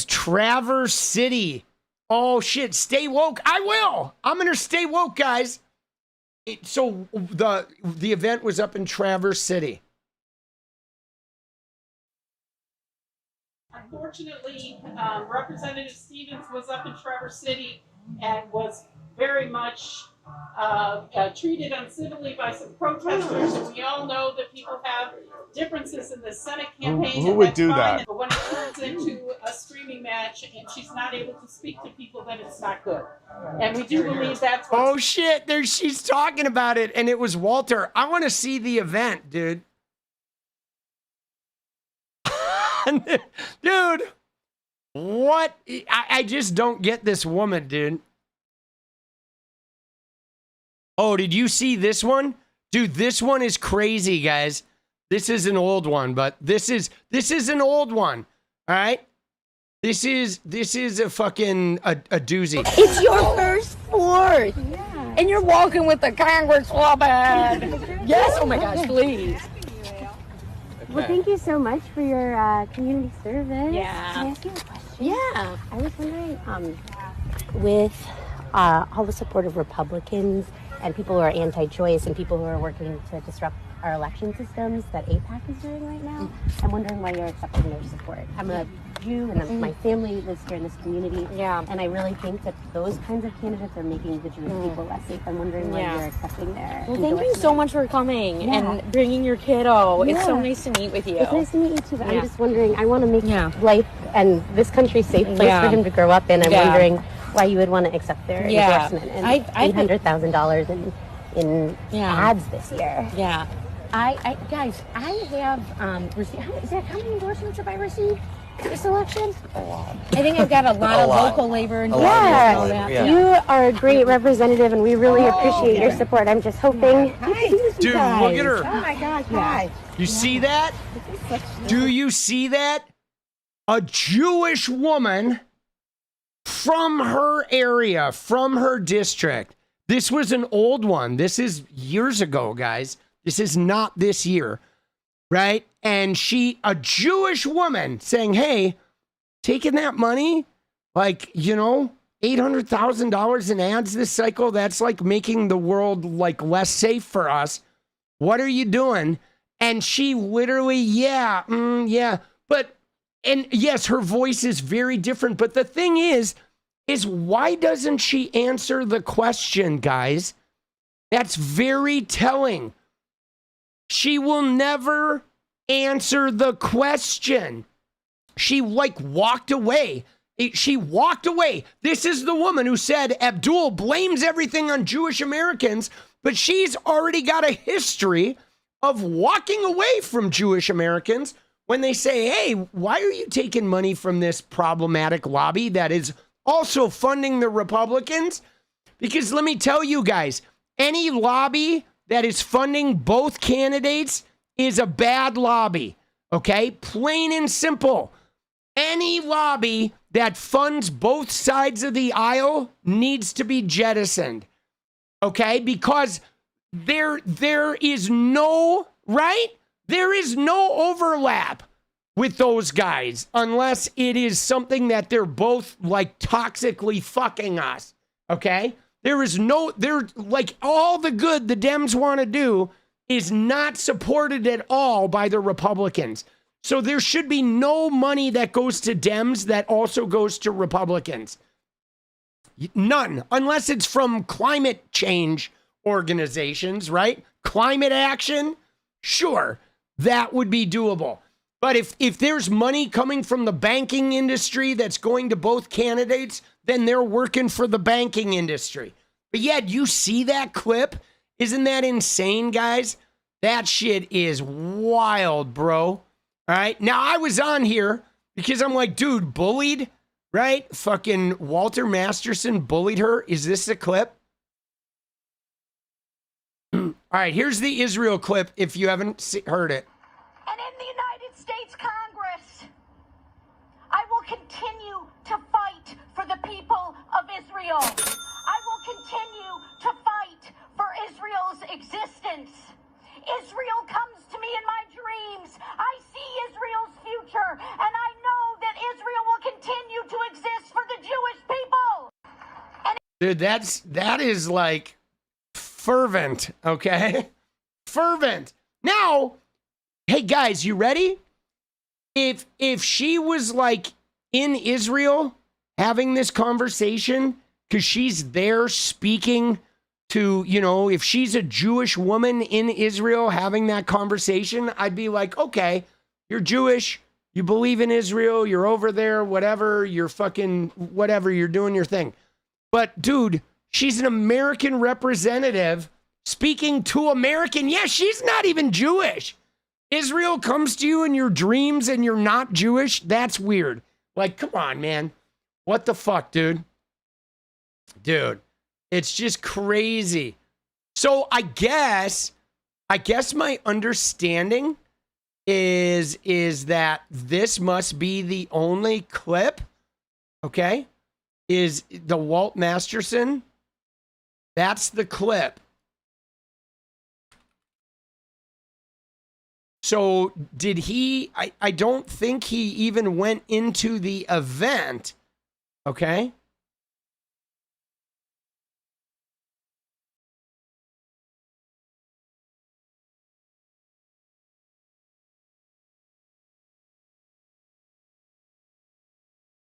Traverse City. Oh shit, stay woke. I will. I'm going to stay woke, guys. So the event was up in Traverse City. Unfortunately, Representative Stevens was up in Traverse City and was very much treated uncivilly by some protesters. And we all know that people have differences in the Senate campaign. Who would do that? But when it turns into a screaming match and she's not able to speak to people, then it's not good. And we do believe that's what. Oh shit, she's talking about it, and it was Walter. I want to see the event, dude. Dude, what? I just don't get this woman, dude. Oh, did you see this one? Dude, this one is crazy, guys. This is an old one, but this is an old one. All right? This is a fucking a doozy. It's your first fourth. Yeah. And you're walking with the Congresswoman. Yes, oh my gosh, please. Well, thank you so much for your community service. Yeah. Can I ask you a question? Yeah. I was wondering, with all the support of Republicans and people who are anti-choice and people who are working to disrupt our election systems that 𝗙PAC is doing right now, I'm wondering why you're accepting their support. I'm a Jew and my family lives here in this community. Yeah. And I really think that those kinds of candidates are making the Jewish people less safe. I'm wondering why you're accepting their Well, thank you so much for coming and bringing your kiddo. It's so nice to meet with you. It's nice to meet you too, but I'm just wondering, I want to make life and this country a safe place for him to grow up in. I'm wondering why you would want to accept their endorsement and $800,000 in ads this year. Yeah. Guys, I have received, how many endorsements have I received? this election? A lot. I think I've got a lot of lot. local labor and A lot and of all local that. labor, You are a great representative, and we really appreciate your support. I'm just hoping. Dude, look at her. Oh my gosh, hi. You see that? Do you see that? A Jewish woman from her area, from her district. This was an old one. This is years ago, guys. This is not this year, right? And a Jewish woman saying, hey, taking that money, like, you know, $800,000 in ads this cycle, that's like making the world like less safe for us. What are you doing? And she literally, yeah. But, and yes, her voice is very different. But the thing is why doesn't she answer the question, guys? That's very telling. She will never answer the question. She like walked away. She walked away. This is the woman who said Abdul blames everything on Jewish Americans, but she's already got a history of walking away from Jewish Americans when they say, hey, why are you taking money from this problematic lobby that is also funding the Republicans? Because let me tell you guys, any lobby that is funding both candidates is a bad lobby, okay? Plain and simple. Any lobby that funds both sides of the aisle needs to be jettisoned, okay? Because there is no, right? There is no overlap with those guys unless it is something that they're both like toxically fucking us, okay? They're like all the good the Dems want to do is not supported at all by the Republicans. So there should be no money that goes to Dems that also goes to Republicans. None, unless it's from climate change organizations, right? Climate action, sure, that would be doable. But if there's money coming from the banking industry that's going to both candidates, then they're working for the banking industry. But yet, you see that clip? Isn't that insane, guys? That shit is wild, bro. All right. Now, I was on here because I'm like, dude, bullied, right? Fucking Walter Masterson bullied her. Is this a clip? All right. Here's the Israel clip if you haven't heard it. And in the United States Congress, I will continue to fight for the people of Israel. I will continue to fight for Israel's existence. Israel comes to me in my dreams. I see Israel's future, and I know that Israel will continue to exist for the Jewish people. Dude, that is like fervent, okay? Fervent. Now, hey guys, you ready? If she was like in Israel having this conversation, because she's there speaking to, you know, if she's a Jewish woman in Israel having that conversation, I'd be like, okay, you're Jewish, you believe in Israel, you're over there, whatever, you're fucking whatever, you're doing your thing. But dude, she's an American representative speaking to American. Yeah, she's not even Jewish. Israel comes to you in your dreams and you're not Jewish. That's weird. Like, come on, man. What the fuck, dude? Dude, it's just crazy. So I guess my understanding is that this must be the only clip, okay? Is the Walt Masterson. That's the clip. So did he, I don't think he even went into the event, okay?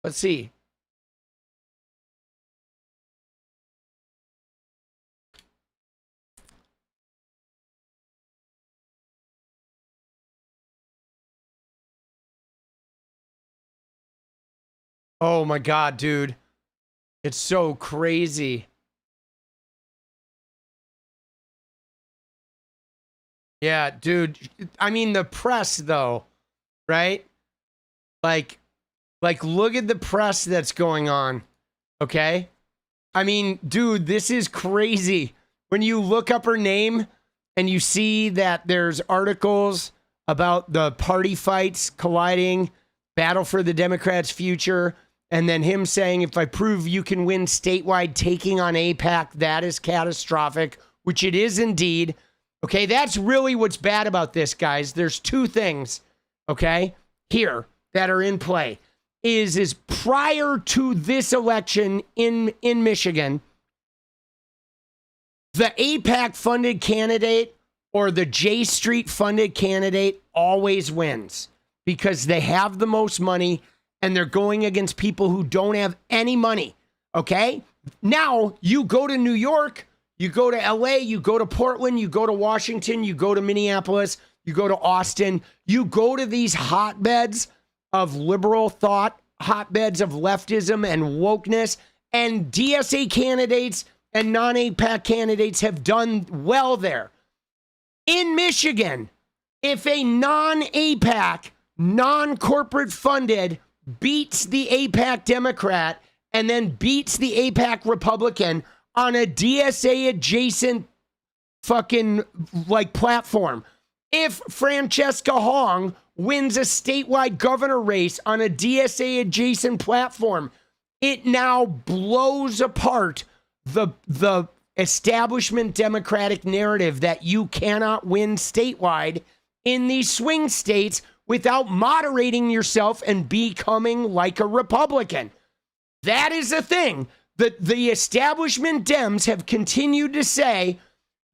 Let's see. Oh my God, dude. It's so crazy. Yeah, dude. I mean, the press, though, right? Like, Like, look at the press that's going on. Okay? I mean, dude, this is crazy. When you look up her name and you see that there's articles about the party fights colliding, battle for the Democrats' future, and then him saying, if I prove you can win statewide, taking on AIPAC, that is catastrophic, which it is indeed. Okay, that's really what's bad about this, guys. There's two things, okay, here that are in play. Is prior to this election in Michigan, the AIPAC funded candidate or the J Street funded candidate always wins because they have the most money and they're going against people who don't have any money. Okay. Now you go to New York, you go to LA, you go to Portland, you go to Washington, you go to Minneapolis, you go to Austin, you go to these hotbeds of liberal thought, hotbeds of leftism and wokeness, and DSA candidates and non-AIPAC candidates have done well there. In Michigan, if a non-AIPAC, non-corporate funded beats the AIPAC Democrat and then beats the AIPAC Republican on a DSA adjacent fucking like platform, if Francesca Hong wins a statewide governor race on a DSA adjacent platform, it now blows apart the establishment Democratic narrative that you cannot win statewide in these swing states without moderating yourself and becoming like a Republican. That is the thing that the establishment Dems have continued to say,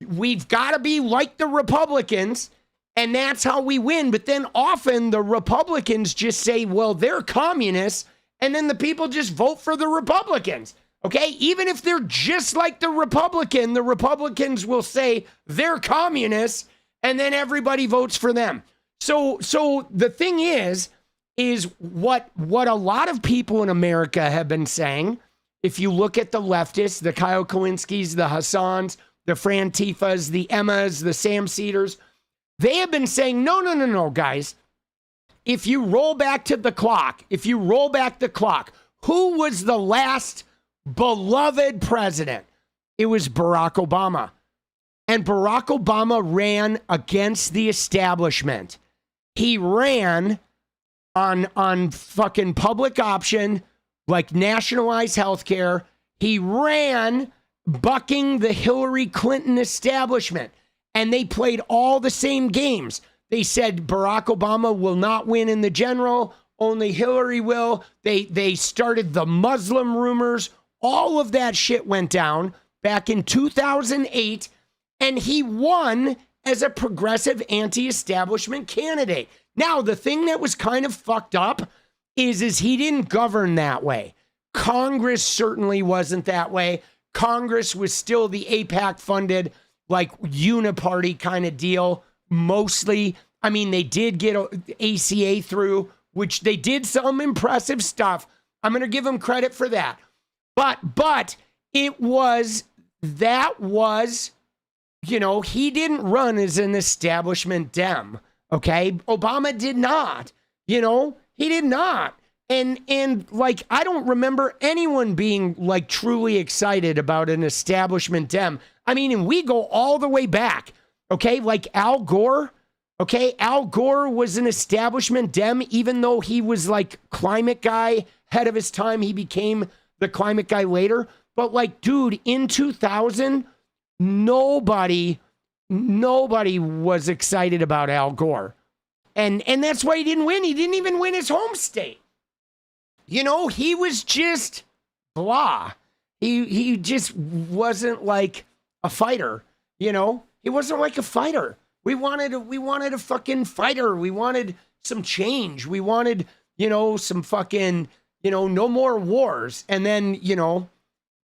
we've got to be like the Republicans, and that's how we win. But then often the Republicans just say, well, they're communists, and then the people just vote for the Republicans. Okay? Even if they're just like the Republicans will say they're communists, and then everybody votes for them. So the thing is what a lot of people in America have been saying, if you look at the leftists, the Kyle Kalinskis, the Hassans, the Frantifas, the Emmas, the Sam Cedars, they have been saying, no, guys. If you roll back the clock, who was the last beloved president? It was Barack Obama. And Barack Obama ran against the establishment. He ran on fucking public option, like nationalized healthcare. He ran bucking the Hillary Clinton establishment. And they played all the same games. They said Barack Obama will not win in the general, only Hillary will. They started the Muslim rumors. All of that shit went down back in 2008, and he won as a progressive anti-establishment candidate. Now, the thing that was kind of fucked up is he didn't govern that way. Congress certainly wasn't that way. Congress was still the AIPAC-funded, like uniparty kind of deal, mostly. I mean, they did get ACA through, which they did some impressive stuff. I'm going to give them credit for that. But it was, you know, he didn't run as an establishment Dem, okay? Obama did not, you know, he did not. And like, I don't remember anyone being like truly excited about an establishment Dem. I mean, and we go all the way back, okay? Like Al Gore, okay? Al Gore was an establishment Dem, even though he was like climate guy, head of his time. He became the climate guy later. But like, dude, in 2000, nobody was excited about Al Gore. And that's why he didn't win. He didn't even win his home state. You know, he was just blah. He just wasn't like a fighter, you know? He wasn't like a fighter. We wanted a fucking fighter. We wanted some change. We wanted, you know, some fucking, you know, no more wars. And then, you know,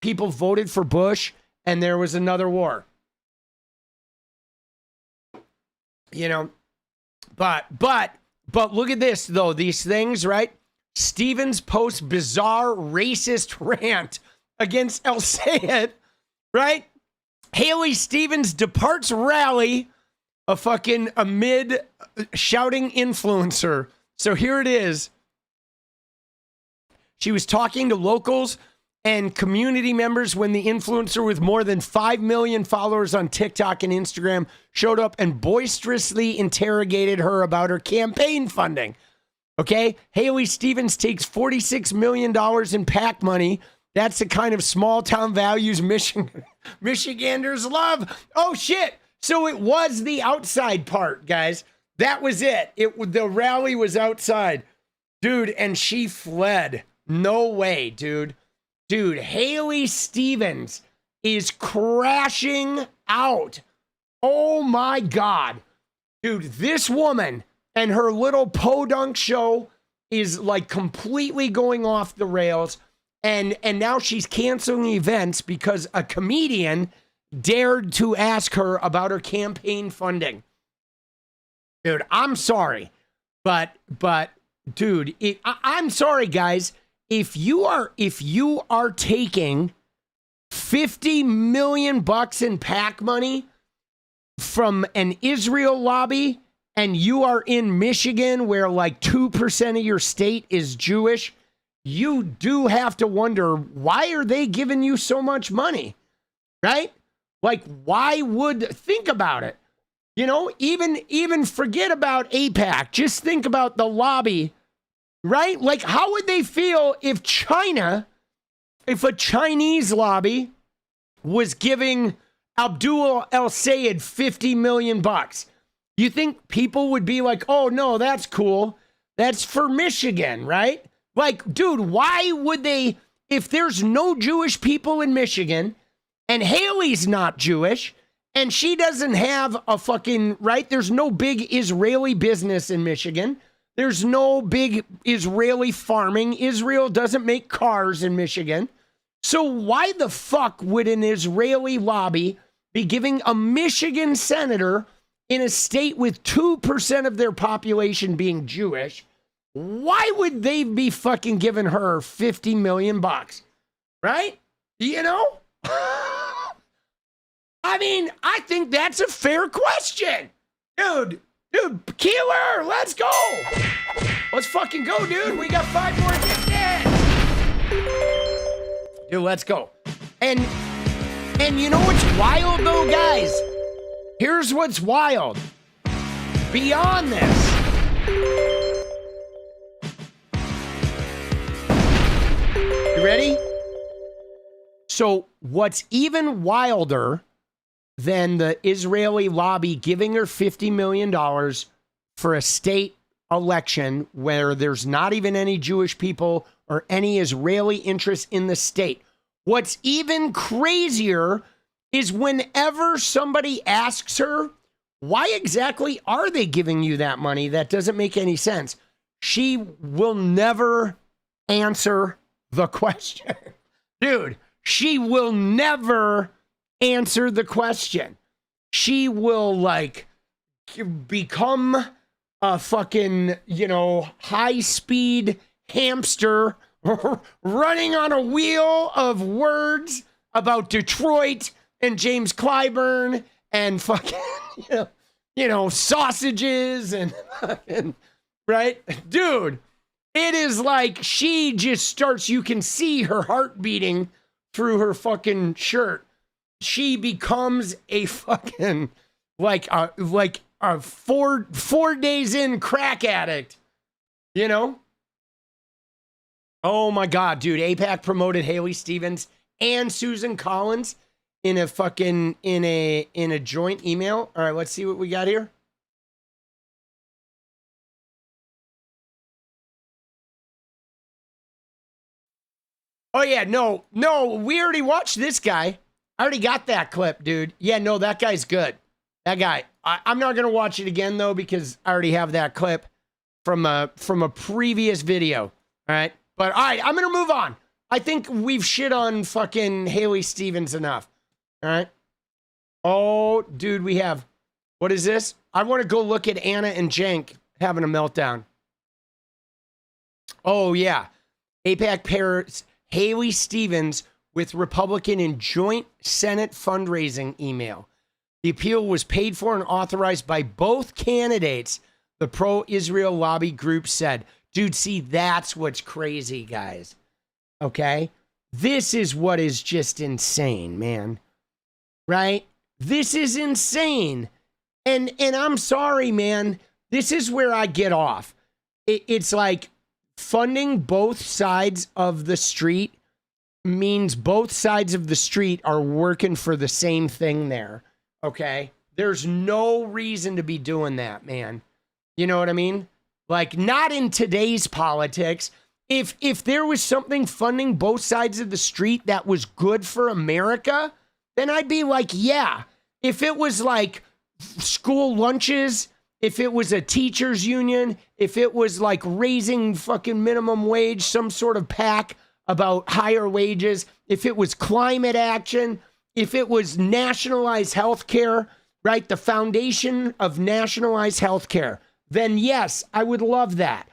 people voted for Bush and there was another war. You know, but look at this though. These things, right? Stevens posts bizarre racist rant against 𝗙𝗪𝗟𝗏, right? Haley Stevens departs rally amid shouting influencer. So here it is. She was talking to locals and community members when the influencer with more than 5 million followers on TikTok and Instagram showed up and boisterously interrogated her about her campaign funding. Okay, 𝗲lie Stephens takes $46 million in PAC money. That's the kind of small town values Michiganders love. Oh, shit. So it was the outside part, guys. That was it. The rally was outside. Dude, and she fled. No way, dude. Dude, 𝗲lie Stephens is crashing out. Oh, my God. Dude, this woman and her little podunk show is like completely going off the rails. And now she's canceling events because a comedian dared to ask her about her campaign funding. Dude, I'm sorry. But dude, I'm sorry, guys. If you are taking $50 million in PAC money from an Israel lobby, and you are in Michigan where like 2% of your state is Jewish, you do have to wonder, why are they giving you so much money? Right? Like, why would, think about it. You know, even forget about AIPAC. Just think about the lobby, right? Like, how would they feel if a Chinese lobby was giving Abdul El-Sayed $50 million? You think people would be like, oh, no, that's cool. That's for Michigan, right? Like, dude, why would they, if there's no Jewish people in Michigan and 𝗲lie's not Jewish and she doesn't have a fucking, right? There's no big Israeli business in Michigan. There's no big Israeli farming. Israel doesn't make cars in Michigan. So why the fuck would an Israeli lobby be giving a Michigan senator in a state with 2% of their population being Jewish? Why would they be fucking giving her $50 million? Right? You know? I mean, I think that's a fair question. Dude, Keeler, let's go. Let's fucking go, dude. We got 5 more hits in. Dude, let's go. And you know what's wild though, guys? Here's what's wild. Beyond this. You ready? So what's even wilder than the Israeli lobby giving her $50 million for a state election where there's not even any Jewish people or any Israeli interest in the state. What's even crazier is whenever somebody asks her, why exactly are they giving you that money? That doesn't make any sense. She will never answer the question. Dude, she will never answer the question. She will like become a fucking, high-speed hamster running on a wheel of words about Detroit and James Clyburn and fucking, sausages and right? Dude, it is like she just starts, you can see her heart beating through her fucking shirt. She becomes a fucking, like a 4 days in crack addict, Oh my God, dude. AIPAC promoted 𝗲lie Stephens and Susan Collins in a fucking, in a joint email. All right, let's see what we got here. Oh yeah, no, we already watched this guy. I already got that clip, dude. Yeah, no, that guy's good. That guy. I'm not going to watch it again though, because I already have that clip from a previous video. All right. But all right, I'm going to move on. I think we've shit on fucking 𝗲lie Stephens enough. All right. Oh, dude, we have, what is this? I want to go look at Anna and Cenk having a meltdown. Oh yeah. AIPAC pairs 𝗲lie Stephens with Republican in joint Senate fundraising email. The appeal was paid for and authorized by both candidates, the pro-Israel lobby group said. Dude, see, that's what's crazy, guys. Okay? This is what is just insane, man. Right? This is insane. And I'm sorry, man. This is where I get off. It's like funding both sides of the street means both sides of the street are working for the same thing there. Okay? There's no reason to be doing that, man. You know what I mean? Like, not in today's politics. If there was something funding both sides of the street that was good for America, then I'd be like, yeah. If it was like school lunches, if it was a teachers union, if it was like raising fucking minimum wage, some sort of pack about higher wages, if it was climate action, if it was nationalized healthcare, right? The foundation of nationalized healthcare, then yes, I would love that.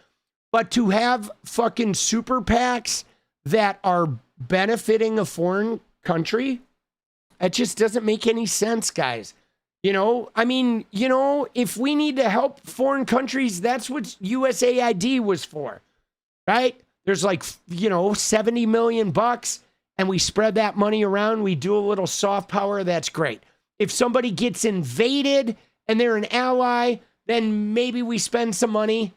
But to have fucking super PACs that are benefiting a foreign country, it just doesn't make any sense, guys. You know, I mean, you know, if we need to help foreign countries, that's what USAID was for, right? There's like, you know, $70 million and we spread that money around. We do a little soft power. That's great. If somebody gets invaded and they're an ally, then maybe we spend some money,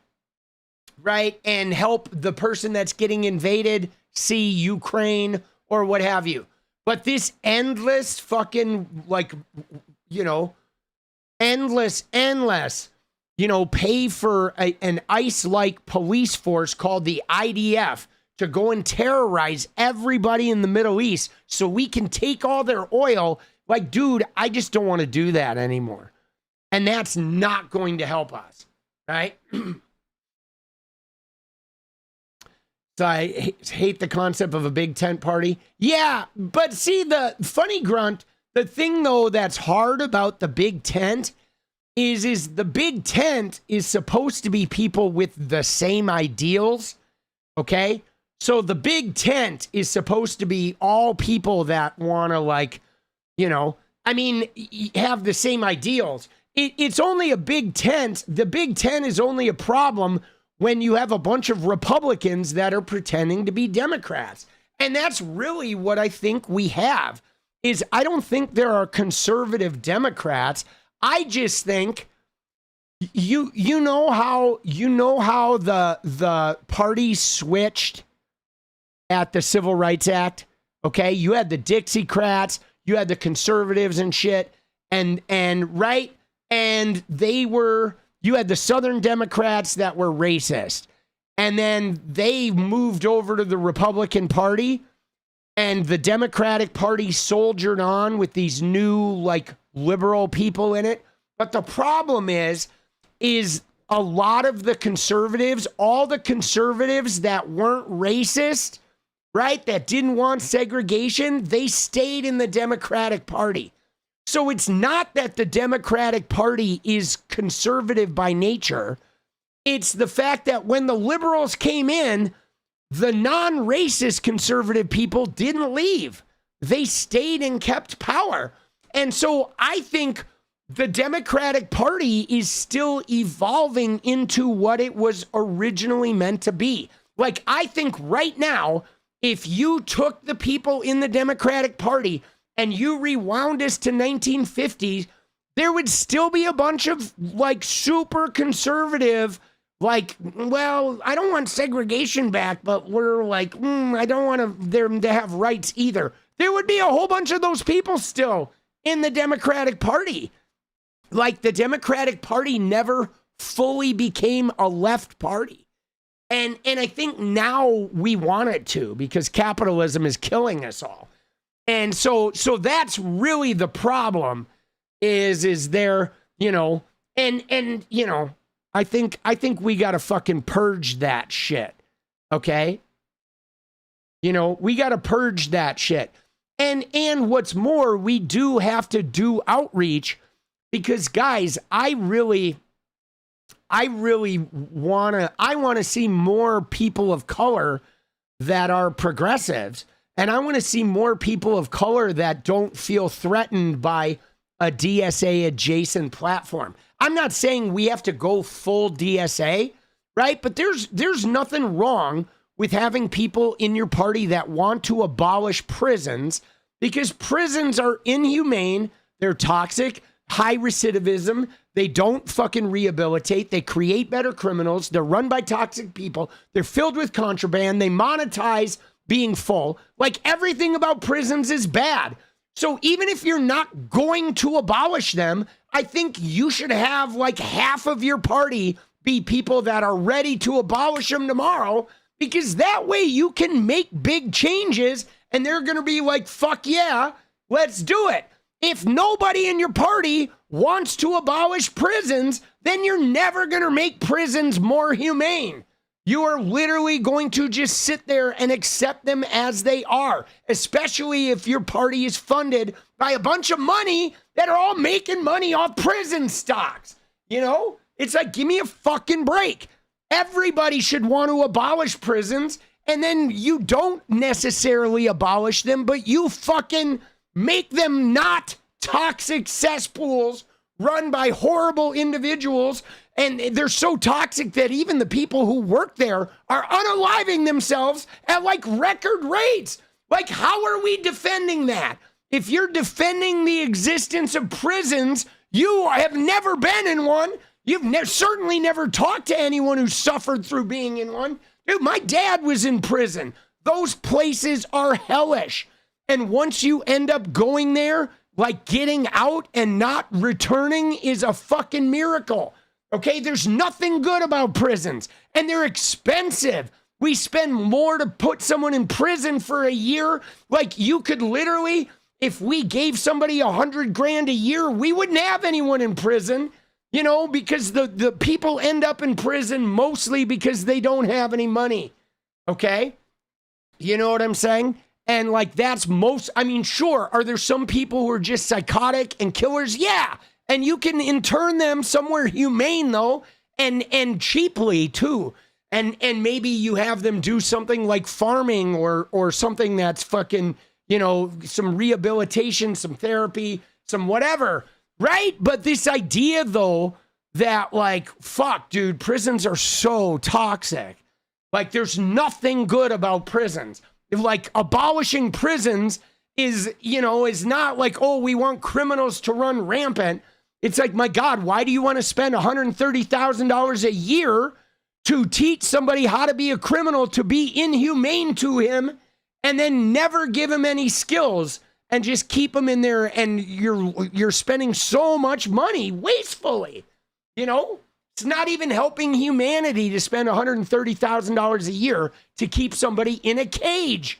right? And help the person that's getting invaded see Ukraine or what have you. But this endless fucking, like, you know, endless, you know, pay for an ICE-like police force called the IDF to go and terrorize everybody in the Middle East so we can take all their oil. Like, dude, I just don't want to do that anymore. And that's not going to help us, right? So I hate the concept of a big tent party. Yeah, but see, the funny grunt, the thing, though, that's hard about the big tent is the big tent is supposed to be people with the same ideals, okay? So the big tent is supposed to be all people that want to, like, you know, I mean, have the same ideals. It's only a big tent. The big tent is only a problem when you have a bunch of Republicans that are pretending to be Democrats. And that's really what I think we have, is I don't think there are conservative Democrats. I just think you know how the party switched at the Civil Rights Act, okay? You had the Dixiecrats, you had the conservatives and shit, and right, and you had the Southern Democrats that were racist. And then they moved over to the Republican Party, and the Democratic Party soldiered on with these new, like, liberal people in it. But the problem is a lot of the conservatives, all the conservatives that weren't racist, right, that didn't want segregation, they stayed in the Democratic Party. So it's not that the Democratic Party is conservative by nature. It's the fact that when the liberals came in, the non-racist conservative people didn't leave. They stayed and kept power. And so I think the Democratic Party is still evolving into what it was originally meant to be. Like, I think right now, if you took the people in the Democratic Party and you rewound us to 1950s, there would still be a bunch of, like, super conservative, like, well, I don't want segregation back, but we're like, I don't want them to have rights either. There would be a whole bunch of those people still in the Democratic Party. Like, the Democratic Party never fully became a left party. And I think now we want it to, because capitalism is killing us all. And so that's really the problem is there, you know, and you know, I think we got to fucking purge that shit. Okay? You know, we got to purge that shit. And what's more, we do have to do outreach, because guys, I want to see more people of color that are progressives. And I want to see more people of color that don't feel threatened by a DSA adjacent platform. I'm not saying we have to go full DSA, right? But there's nothing wrong with having people in your party that want to abolish prisons because prisons are inhumane, they're toxic, high recidivism, they don't fucking rehabilitate, they create better criminals, they're run by toxic people, they're filled with contraband, they monetize being full. Like everything about prisons is bad. So even if you're not going to abolish them, I think you should have like half of your party be people that are ready to abolish them tomorrow, because that way you can make big changes and they're going to be like, fuck yeah, let's do it. If nobody in your party wants to abolish prisons, then you're never going to make prisons more humane. You are literally going to just sit there and accept them as they are, especially if your party is funded by a bunch of money that are all making money off prison stocks. You know, it's like, give me a fucking break. Everybody should want to abolish prisons, and then you don't necessarily abolish them, but you fucking make them not toxic cesspools run by horrible individuals. And they're so toxic that even the people who work there are unaliving themselves at like record rates. Like, how are we defending that? If you're defending the existence of prisons, you have never been in one. You've certainly never talked to anyone who suffered through being in one. Dude, my dad was in prison. Those places are hellish. And once you end up going there, like getting out and not returning is a fucking miracle. Okay, there's nothing good about prisons, and they're expensive. We spend more to put someone in prison for a year. Like, you could literally, if we gave somebody $100,000 a year, we wouldn't have anyone in prison, you know, because the people end up in prison mostly because they don't have any money. Okay, you know what I'm saying? And like, that's most, I mean, sure, are there some people who are just psychotic and killers? Yeah. And you can intern them somewhere humane, though, and cheaply, too. And maybe you have them do something like farming or something that's fucking, you know, some rehabilitation, some therapy, some whatever, right? But this idea, though, that like, fuck, dude, prisons are so toxic. Like, there's nothing good about prisons. Like, abolishing prisons is, you know, is not like, oh, we want criminals to run rampant. It's like, my God, why do you want to spend $130,000 a year to teach somebody how to be a criminal, to be inhumane to him, and then never give him any skills and just keep him in there? And you're spending so much money wastefully. You know, it's not even helping humanity to spend $130,000 a year to keep somebody in a cage.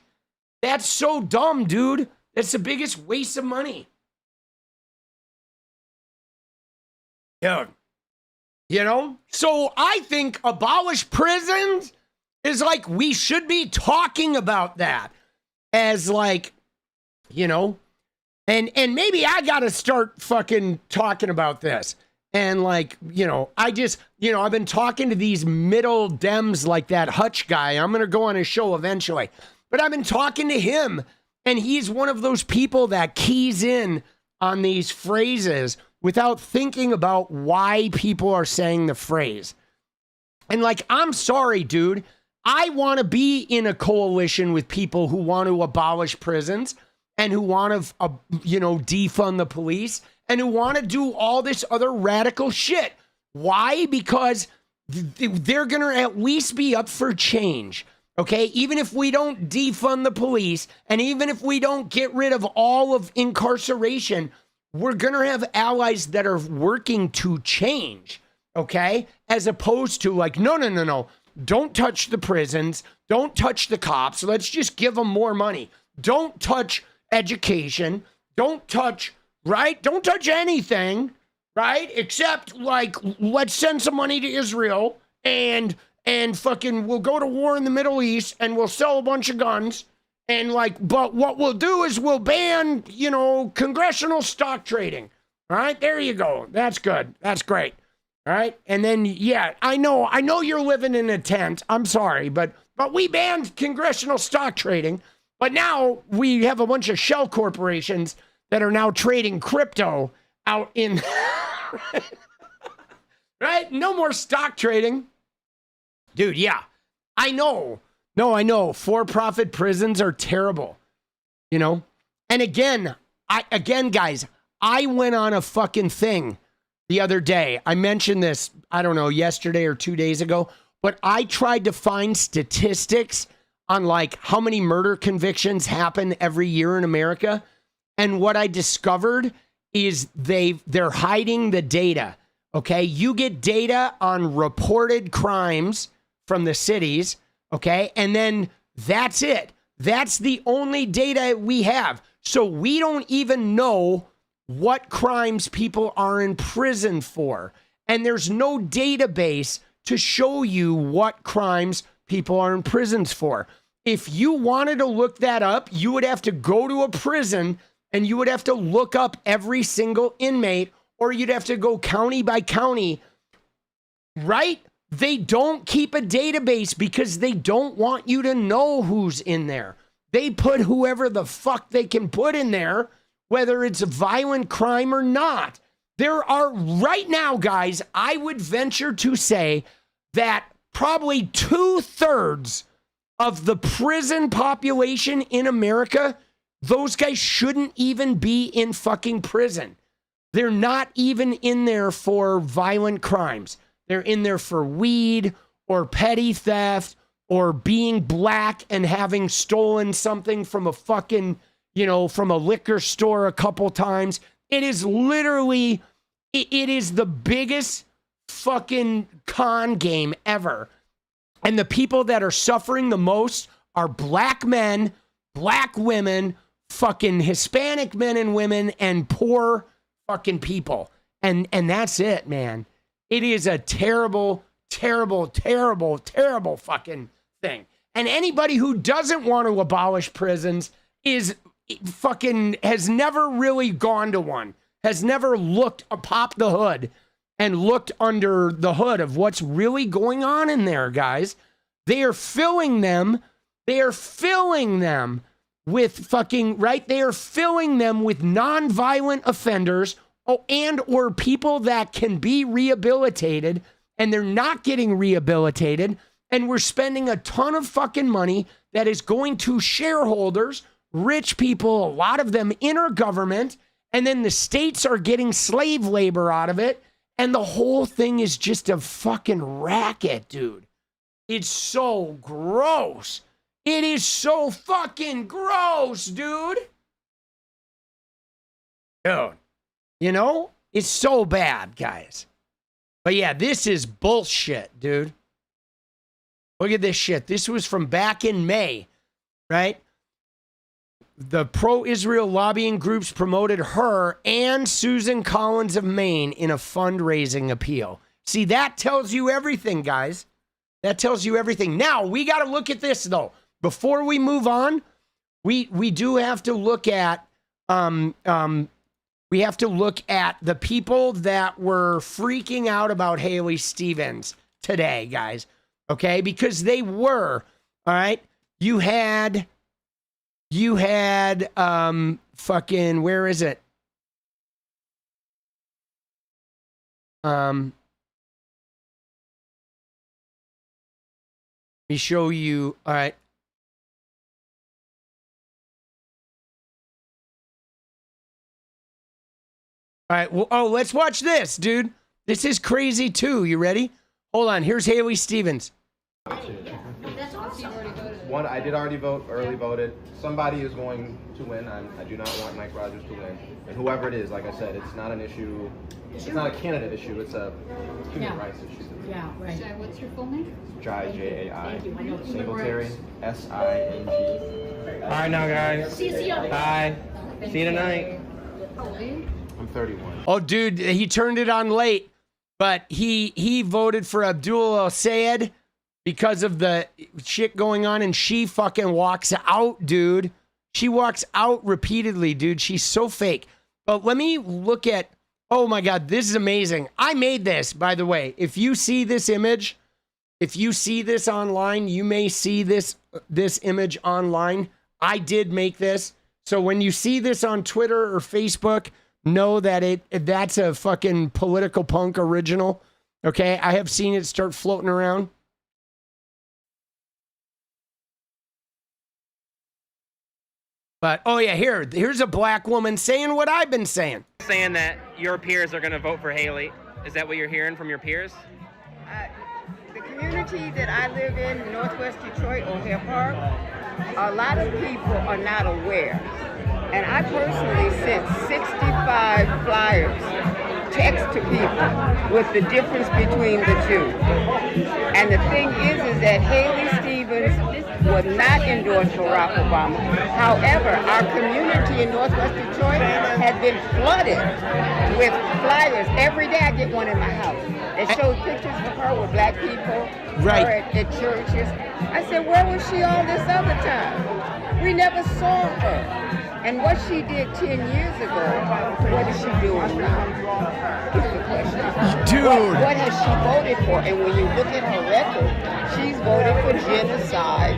That's so dumb, dude. That's the biggest waste of money. Yeah. You know? So I think abolish prisons is like, we should be talking about that as like, you know, and maybe I got to start fucking talking about this. And like, you know, I just, you know, I've been talking to these middle dems like that 𝗙់guy. I'm going to go on his show eventually. But I've been talking to him, and he's one of those people that keys in on these phrases without thinking about why people are saying the phrase. And like, I'm sorry, dude. I want to be in a coalition with people who want to abolish prisons and who want to, you know, defund the police and who want to do all this other radical shit. Why? Because they're going to at least be up for change. Okay, even if we don't defund the police and even if we don't get rid of all of incarceration, we're going to have allies that are working to change, okay? As opposed to like, no. Don't touch the prisons. Don't touch the cops. Let's just give them more money. Don't touch education. Don't touch, right? Don't touch anything, right? Except like, let's send some money to Israel and fucking we'll go to war in the Middle East and we'll sell a bunch of guns. And like, but what we'll do is we'll ban, you know, congressional stock trading. All right, there you go. That's good. That's great. All right. And then, yeah, I know you're living in a tent. I'm sorry, but we banned congressional stock trading. But now we have a bunch of shell corporations that are now trading crypto out in, right? No more stock trading. Dude, yeah, I know No, I know. For-profit prisons are terrible. You know? And again, guys, I went on a fucking thing the other day. I mentioned this, I don't know, yesterday or 2 days ago, but I tried to find statistics on like how many murder convictions happen every year in America. And what I discovered is they're hiding the data. Okay. You get data on reported crimes from the cities. Okay. And then that's it. That's the only data we have. So we don't even know what crimes people are in prison for. And there's no database to show you what crimes people are in prisons for. If you wanted to look that up, you would have to go to a prison and you would have to look up every single inmate, or you'd have to go county by county, right? They don't keep a database because they don't want you to know who's in there. They put whoever the fuck they can put in there, whether it's a violent crime or not. There are, right now, guys, I would venture to say that probably 2/3 of the prison population in America, those guys shouldn't even be in fucking prison. They're not even in there for violent crimes. They're in there for weed or petty theft or being black and having stolen something from a fucking, you know, from a liquor store a couple times. It is literally, it is the biggest fucking con game ever. And the people that are suffering the most are black men, black women, fucking Hispanic men and women, and poor fucking people. And that's it, man. It is a terrible, terrible, terrible, terrible fucking thing. And anybody who doesn't want to abolish prisons is fucking, has never really gone to one, has never looked, popped the hood and looked under the hood of what's really going on in there, guys. They are filling them. They are filling them with fucking, right? They are filling them with nonviolent offenders and or people that can be rehabilitated, and they're not getting rehabilitated. And we're spending a ton of fucking money that is going to shareholders, rich people, a lot of them in our government, and then the states are getting slave labor out of it. And the whole thing is just a fucking racket, dude. It's so gross. It is so fucking gross, dude. Dude, you know, it's so bad, guys. But yeah, this is bullshit, dude. Look at this shit. This was from back in May, right? The pro-Israel lobbying groups promoted her and Susan Collins of Maine in a fundraising appeal. See, that tells you everything, guys. That tells you everything. Now, we got to look at this, though. Before we move on, we do have to look at we have to look at the people that were freaking out about Haley Stevens today, guys. Okay? Because they were, all right? You had fucking, where is it? Let me show you. All right. All right. Well, oh, let's watch this, dude. This is crazy too. You ready? Hold on. Here's Haley Stevens. That's awesome. One, I did already vote, early voted. Somebody is going to win. I do not want Mike Rogers to win. And whoever it is, like I said, it's not an issue. It's not a candidate issue. It's a human rights issue. Yeah, right. Jai, what's your full name? Jai, J-A-I. Singletary, S-I-N-G. All right, now, guys. See you. Bye. See you tonight. How old are you? I'm 31. Oh, dude, he turned it on late, but he voted for 𝗙𝗪𝗓𝗪 because of the shit going on, and she fucking walks out, dude. She walks out repeatedly, dude. She's so fake. But let me look at, oh my God, this is amazing. I made this, by the way. If you see this image, if you see this online, you may see this image online. I did make this. So when you see this on Twitter or Facebook, know that that's a fucking political punk original. Okay, I have seen it start floating around. But, oh yeah, here's a black woman saying what I've been saying. Saying that your peers are going to vote for Haley. Is that what you're hearing from your peers? The community that I live in, Northwest Detroit, O'Hare Park, a lot of people are not aware. And I personally sent 65 flyers, text to people with the difference between the two. And the thing is that Haley Stevens would not endorse Barack Obama. However, our community in Northwest Detroit has been flooded with flyers. Every day I get one in my house. It shows pictures of her with black people, right, her at churches. I said, where was she all this other time? We never saw her. And what she did 10 years ago, what is she doing now? Is the question. Dude. What has she voted for? And when you look at her record, she's voted for genocide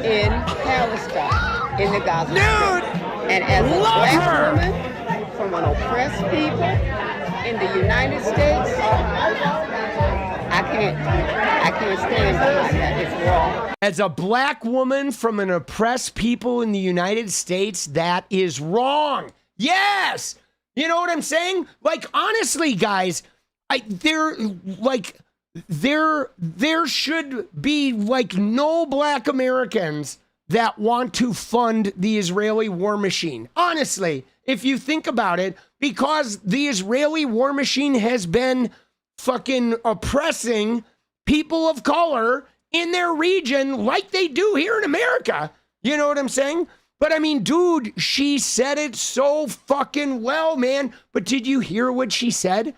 in Palestine, in the Gaza Strip. And as a black woman from an oppressed people in the United States, I can't stand behind that. It's wrong. As a black woman from an oppressed people in the United States, that is wrong. Yes. You know what I'm saying? Like, honestly, guys, there should be like no black Americans that want to fund the Israeli war machine. Honestly, if you think about it, because the Israeli war machine has been fucking oppressing people of color in their region like they do here in America. You know what I'm saying? But I mean, dude, she said it so fucking well, man. But did you hear what she said?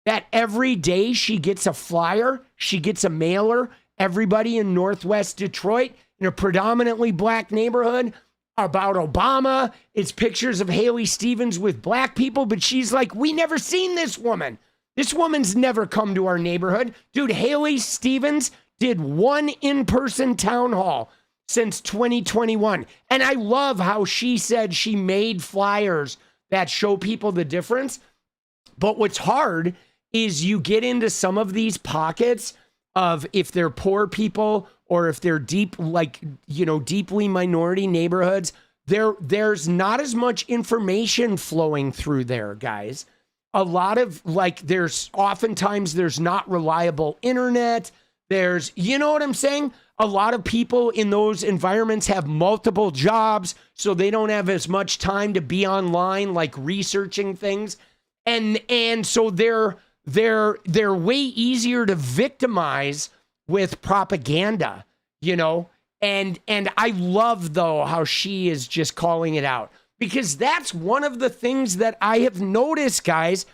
That every day she gets a flyer, she gets a mailer, everybody in Northwest Detroit, in a predominantly black neighborhood, about Obama. It's pictures of Haley Stevens with black people, but she's like, we never seen this woman. This woman's never come to our neighborhood. Dude, Haley Stevens did one in-person town hall since 2021. And I love how she said she made flyers that show people the difference. But what's hard is you get into some of these pockets of if they're poor people or if they're deeply minority neighborhoods, there's not as much information flowing through there, guys. A lot of there's not reliable internet. There's, you know what I'm saying? A lot of people in those environments have multiple jobs, so they don't have as much time to be online, like researching things. And so they're way easier to victimize with propaganda, you know? And I love though how she is just calling it out. Because that's one of the things that I have noticed, guys,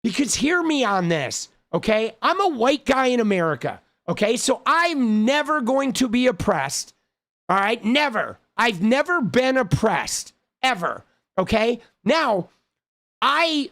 because hear me on this, okay? I'm a white guy in America, okay? So I'm never going to be oppressed, all right? Never. I've never been oppressed, ever, okay? Now, I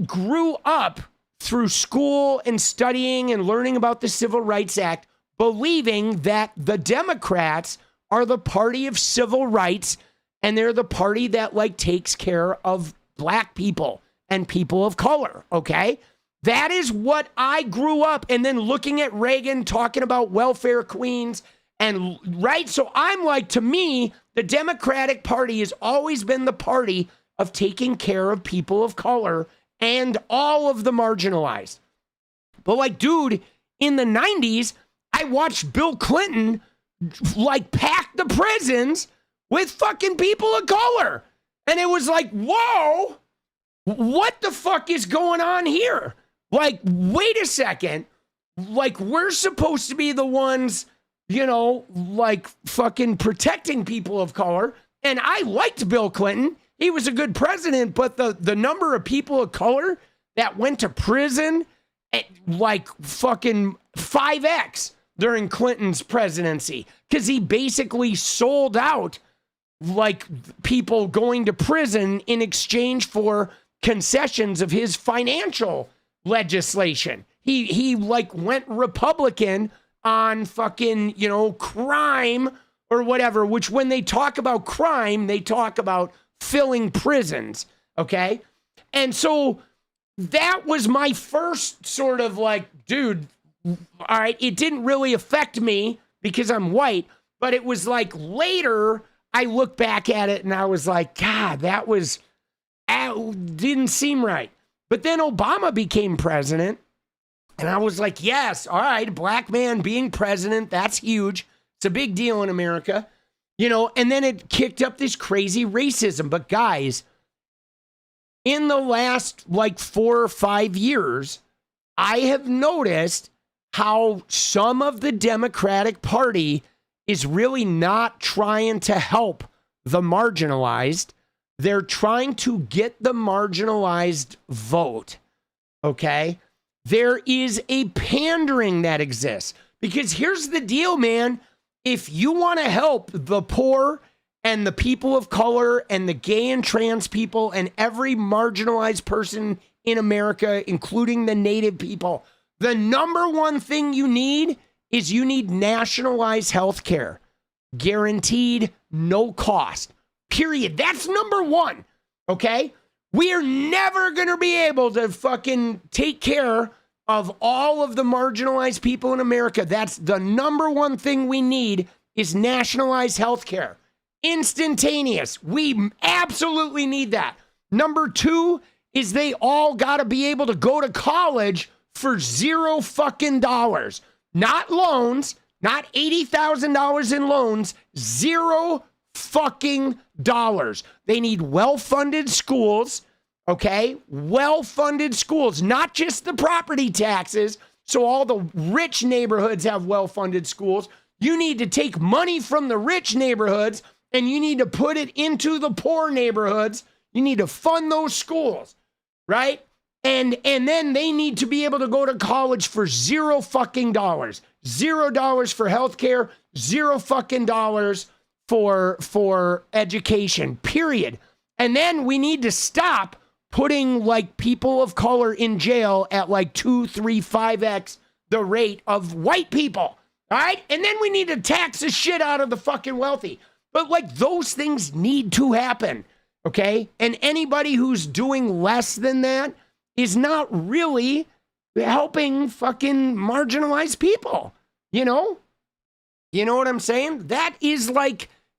grew up through school and studying and learning about the Civil Rights Act, believing that the Democrats are the party of civil rights and they're the party that takes care of black people and people of color, okay? That is what I grew up, and then looking at Reagan talking about welfare queens and right. So I'm like, to me, the Democratic Party has always been the party of taking care of people of color and all of the marginalized. But dude, in the 90s, I watched Bill Clinton pack the prisons with fucking people of color. And it was like, whoa, what the fuck is going on here? Wait a second. We're supposed to be the ones, fucking protecting people of color. And I liked Bill Clinton. He was a good president, but the number of people of color that went to prison, fucking 5x during Clinton's presidency, because he basically sold out people going to prison in exchange for concessions of his financial legislation. He went Republican on fucking, crime or whatever, which when they talk about crime, they talk about filling prisons. Okay. And so that was my first sort of dude, all right, it didn't really affect me because I'm white, but it was later I look back at it and I was like, God, that didn't seem right. But then Obama became president, and I was like, yes, all right, black man being president, that's huge. It's a big deal in America, and then it kicked up this crazy racism. But guys, in the last 4 or 5 years, I have noticed how some of the Democratic Party is really not trying to help the marginalized. They're trying to get the marginalized vote, okay? There is a pandering that exists. Because here's the deal, man. If you want to help the poor and the people of color and the gay and trans people and every marginalized person in America, including the native people, the number one thing you need is you need nationalized health care. Guaranteed, no cost. Period. That's number one, okay? We are never going to be able to fucking take care of all of the marginalized people in America. That's the number one thing we need is nationalized health care. Instantaneous. We absolutely need that. Number two is they all got to be able to go to college for $0 fucking dollars. Not loans, not $80,000 in loans, $0 fucking dollars. They need well-funded schools, okay? Well-funded schools, not just the property taxes, so all the rich neighborhoods have well-funded schools. You need to take money from the rich neighborhoods and you need to put it into the poor neighborhoods. You need to fund those schools, right? And then they need to be able to go to college for $0 fucking dollars. $0 for healthcare, $0 fucking dollars for education, period. And then we need to stop putting people of color in jail at 2, 3, 5x the rate of white people. All right? And then we need to tax the shit out of the fucking wealthy. But those things need to happen. Okay? And anybody who's doing less than that is not really helping fucking marginalized people. You know what I'm saying? That is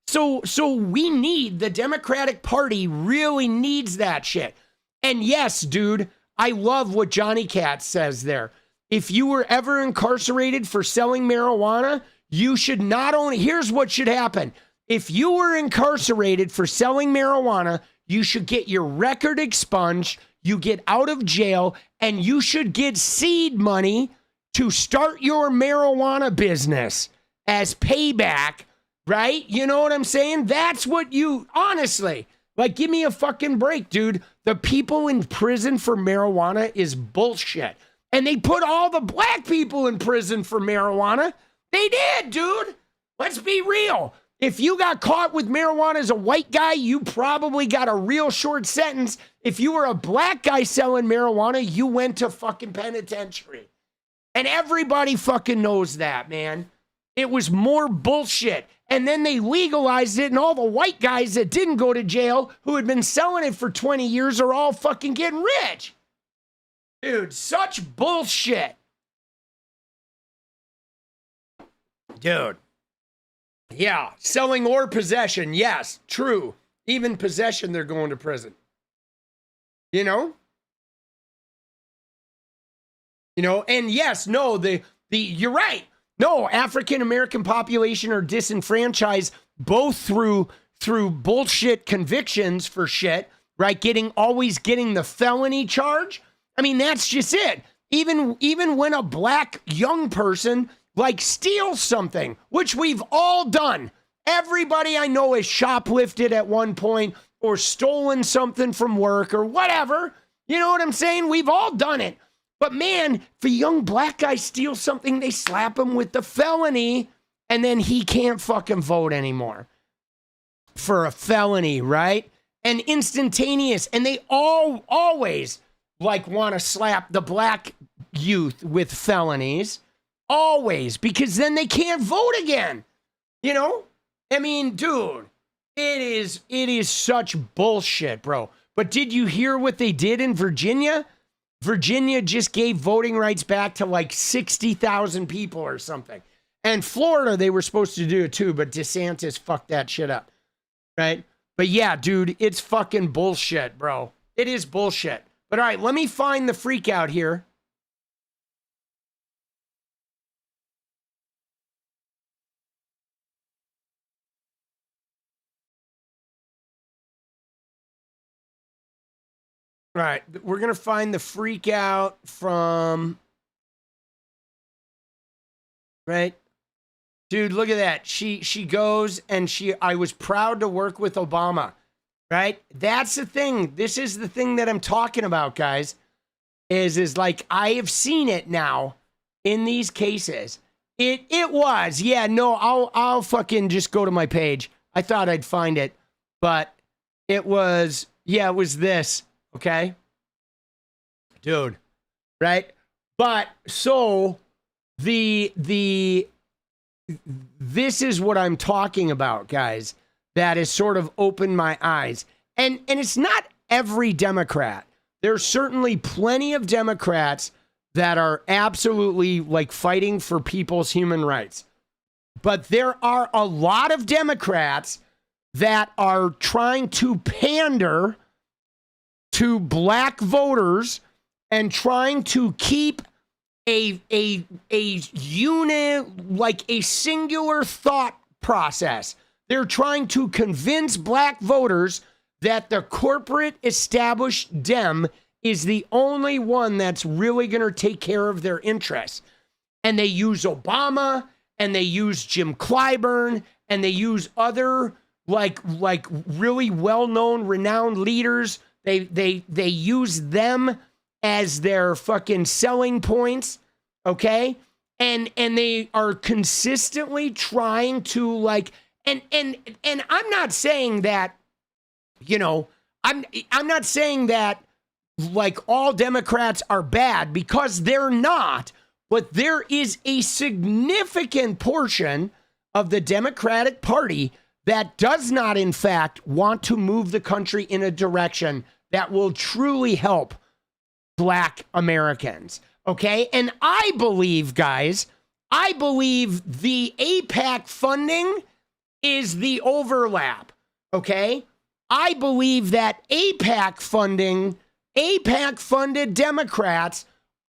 so we need, the Democratic Party really needs that shit. And yes, dude, I love what Johnny Cat says there. If you were ever incarcerated for selling marijuana, you should not only, here's what should happen. If you were incarcerated for selling marijuana, you should get your record expunged, you get out of jail, and you should get seed money to start your marijuana business as payback, right? You know what I'm saying? That's what you, honestly, give me a fucking break, dude. The people in prison for marijuana is bullshit. And they put all the black people in prison for marijuana. They did, dude. Let's be real. If you got caught with marijuana as a white guy, you probably got a real short sentence. If you were a black guy selling marijuana, you went to fucking penitentiary. And everybody fucking knows that, man. It was more bullshit. And then they legalized it, and all the white guys that didn't go to jail, who had been selling it for 20 years, are all fucking getting rich. Dude, such bullshit. Dude. Yeah, selling or possession, yes, true. Even possession, they're going to prison. You know, and yes, no, you're right. No, African American population are disenfranchised both through bullshit convictions for shit, right? Always getting the felony charge. I mean, that's just it. Even when a black young person steals something, which we've all done. Everybody I know has shoplifted at one point or stolen something from work or whatever. You know what I'm saying? We've all done it. But man, if a young black guy steals something, they slap him with the felony and then he can't fucking vote anymore for a felony, right? And instantaneous. And they always want to slap the black youth with felonies. Always, because then they can't vote again. You know? I mean, dude, it is such bullshit, bro. But did you hear what they did in Virginia? Virginia just gave voting rights back to 60,000 people or something. And Florida, they were supposed to do it too, but DeSantis fucked that shit up. right? But yeah, dude, it's fucking bullshit, bro. It is bullshit. But all right, let me find the freak out here. All right, we're going to find the freak out from, right? Dude, look at that. She goes and I was proud to work with Obama, right? That's the thing. This is the thing that I'm talking about, guys, is like I have seen it now in these cases. It was, yeah, no, I'll fucking just go to my page. I thought I'd find it, but it was, yeah, it was this. Okay, dude, right? But so this is what I'm talking about, guys. That has sort of opened my eyes, and it's not every Democrat. There's certainly plenty of Democrats that are absolutely like fighting for people's human rights, but there are a lot of Democrats that are trying to pander to black voters and trying to keep a unit, like a singular thought process. They're trying to convince black voters that the corporate established Dem is the only one that's really going to take care of their interests. And they use Obama and they use Jim Clyburn and they use other like really well-known, renowned leaders. They use them as their fucking selling points, okay? And they are consistently trying to like, and I'm not saying that, you know, I'm not saying that like all Democrats are bad, because they're not, but there is a significant portion of the Democratic Party that does not, in fact, want to move the country in a direction that will truly help black Americans, okay? And I believe, guys, the AIPAC funding is the overlap, okay? I believe that AIPAC-funded Democrats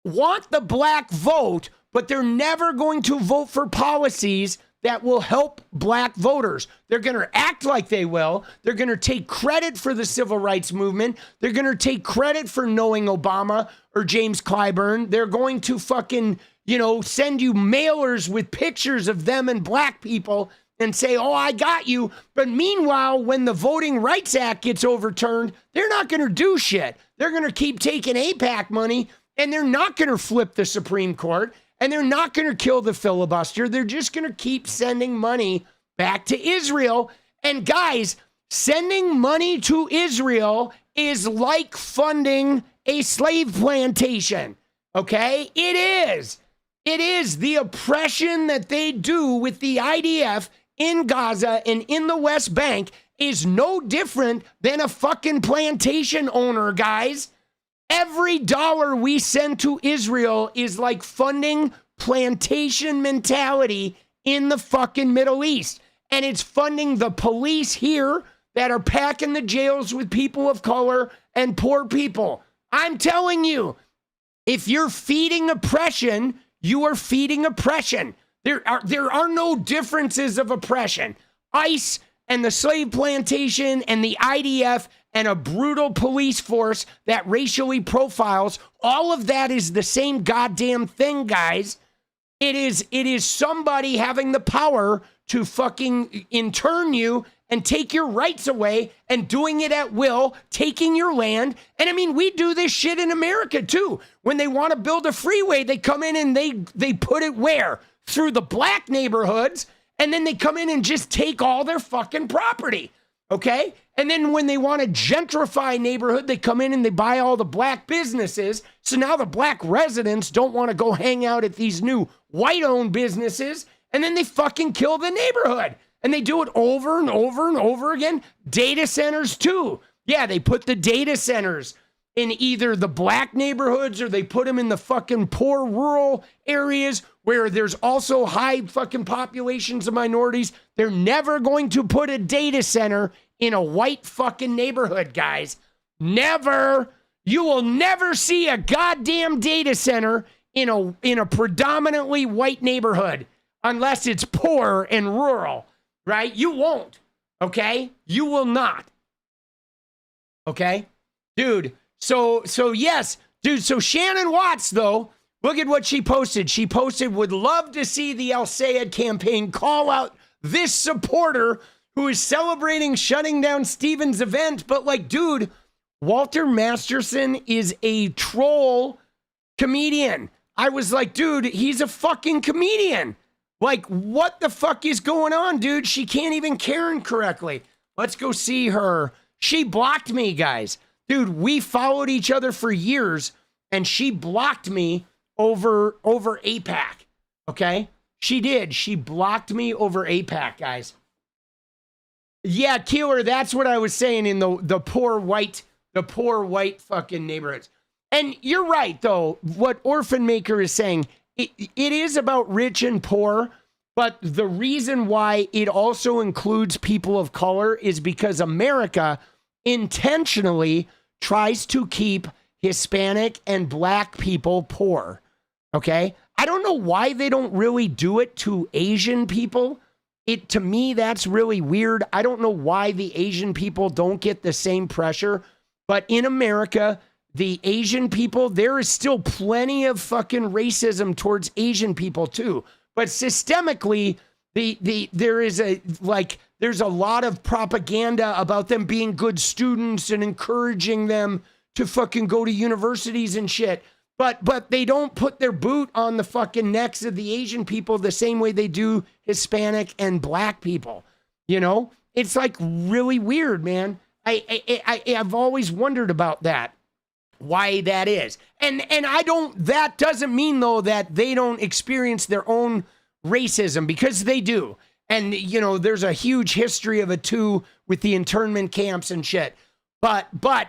want the black vote, but they're never going to vote for policies that will help black voters. They're going to act like they will. They're going to take credit for the civil rights movement. They're going to take credit for knowing Obama or James Clyburn. They're going to fucking, you know, send you mailers with pictures of them and black people and say, oh, I got you. But meanwhile, when the Voting Rights Act gets overturned, they're not going to do shit. They're going to keep taking AIPAC money, and they're not going to flip the Supreme Court. And they're not going to kill the filibuster. They're just going to keep sending money back to Israel. And guys, sending money to Israel is like funding a slave plantation. Okay? It is. It is. The oppression that they do with the IDF in Gaza and in the West Bank is no different than a fucking plantation owner, guys. Every dollar we send to Israel is like funding plantation mentality in the fucking Middle East. And it's funding the police here that are packing the jails with people of color and poor people. I'm telling you, if you're feeding oppression, you are feeding oppression. There are no differences of oppression. ICE and the slave plantation and the IDF and a brutal police force that racially profiles, all of that is the same goddamn thing, guys. It is somebody having the power to fucking intern you and take your rights away and doing it at will, taking your land. And I mean, we do this shit in America too. When they want to build a freeway, they come in and they put it where? Through the black neighborhoods, and then they come in and just take all their fucking property. Okay? And then when they want to gentrify a neighborhood, they come in and they buy all the black businesses. So now the black residents don't want to go hang out at these new white-owned businesses. And then they fucking kill the neighborhood. And they do it over and over and over again. Data centers too. Yeah, they put the data centers in either the black neighborhoods or they put them in the fucking poor rural areas where there's also high fucking populations of minorities. They're never going to put a data center in a white fucking neighborhood, guys. Never. You will never see a goddamn data center in a predominantly white neighborhood unless it's poor and rural, right? You won't, okay? You will not. Okay? Dude, so yes, dude, so Shannon Watts, though, look at what she posted. She posted, would love to see the 𝗙𝗟𝗍𝗃 campaign call out this supporter who is celebrating shutting down Stevens' event. But like, dude, Walter Masterson is a troll comedian. I was like, dude, he's a fucking comedian. Like, what the fuck is going on, dude? She can't even Karen correctly. Let's go see her. She blocked me, guys. Dude, we followed each other for years, and she blocked me over 𝗙PAC, okay? She did. She blocked me over 𝗙PAC, guys. Yeah, Keeler, that's what I was saying in the poor white fucking neighborhoods. And you're right, though, what Orphan Maker is saying, it is about rich and poor, but the reason why it also includes people of color is because America intentionally tries to keep Hispanic and black people poor, okay? I don't know why they don't really do it to Asian people. To me, that's really weird. I don't know why the Asian people don't get the same pressure, but in America, the Asian people, there is still plenty of fucking racism towards Asian people too. But systemically, there's a lot of propaganda about them being good students and encouraging them to fucking go to universities and shit. But they don't put their boot on the fucking necks of the Asian people the same way they do Hispanic and black people. You know, it's like really weird, man. I've always wondered about that, why that is. And that doesn't mean though that they don't experience their own racism, because they do. And, you know, there's a huge history of it too with the internment camps and shit. But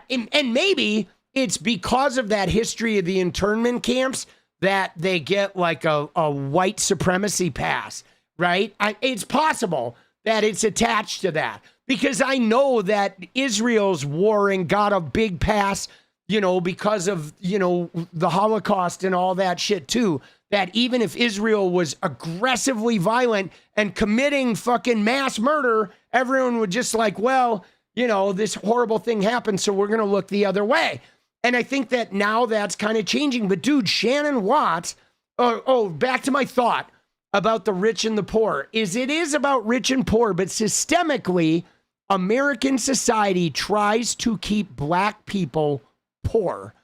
maybe it's because of that history of the internment camps that they get like a white supremacy pass, right? It's possible that it's attached to that, because I know that Israel's warring got a big pass, you know, because of, you know, the Holocaust and all that shit too. That even if Israel was aggressively violent and committing fucking mass murder, everyone would just like, well, you know, this horrible thing happened, so we're going to look the other way. And I think that now that's kind of changing. But dude, Shannon Watts, back to my thought about the rich and the poor, it is about rich and poor, but systemically, American society tries to keep black people poor,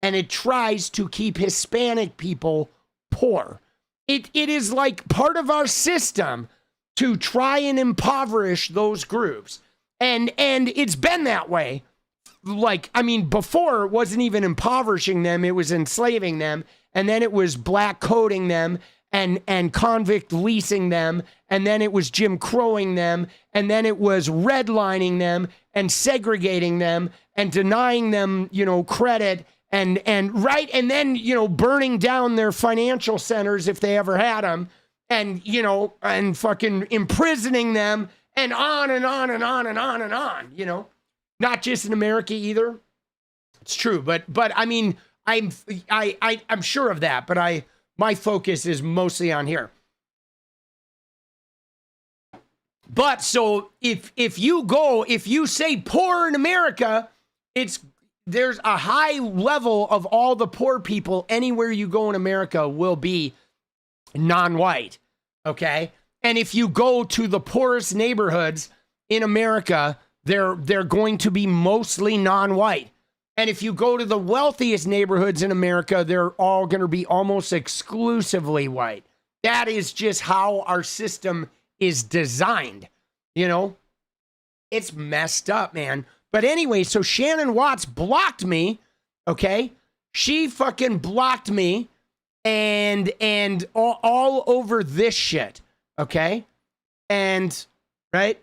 and it tries to keep Hispanic people poor. It is like part of our system to try and impoverish those groups. And it's been that way. Like, I mean, before it wasn't even impoverishing them, it was enslaving them, and then it was black coding them and convict leasing them, and then it was Jim Crowing them, and then it was redlining them and segregating them and denying them, you know, credit and then, you know, burning down their financial centers if they ever had them, and, you know, and fucking imprisoning them, and on and on and on and on and on, you know. Not just in America either. It's true, but I mean, I'm sure of that, but my focus is mostly on here. But so if you say poor in America, there's a high level of all the poor people anywhere you go in America will be non-white, okay? And if you go to the poorest neighborhoods in America, they're going to be mostly non-white. And if you go to the wealthiest neighborhoods in America, they're all going to be almost exclusively white. That is just how our system is designed, you know? It's messed up, man. But anyway, so Shannon Watts blocked me, okay? She fucking blocked me and all over this shit, okay? And, right?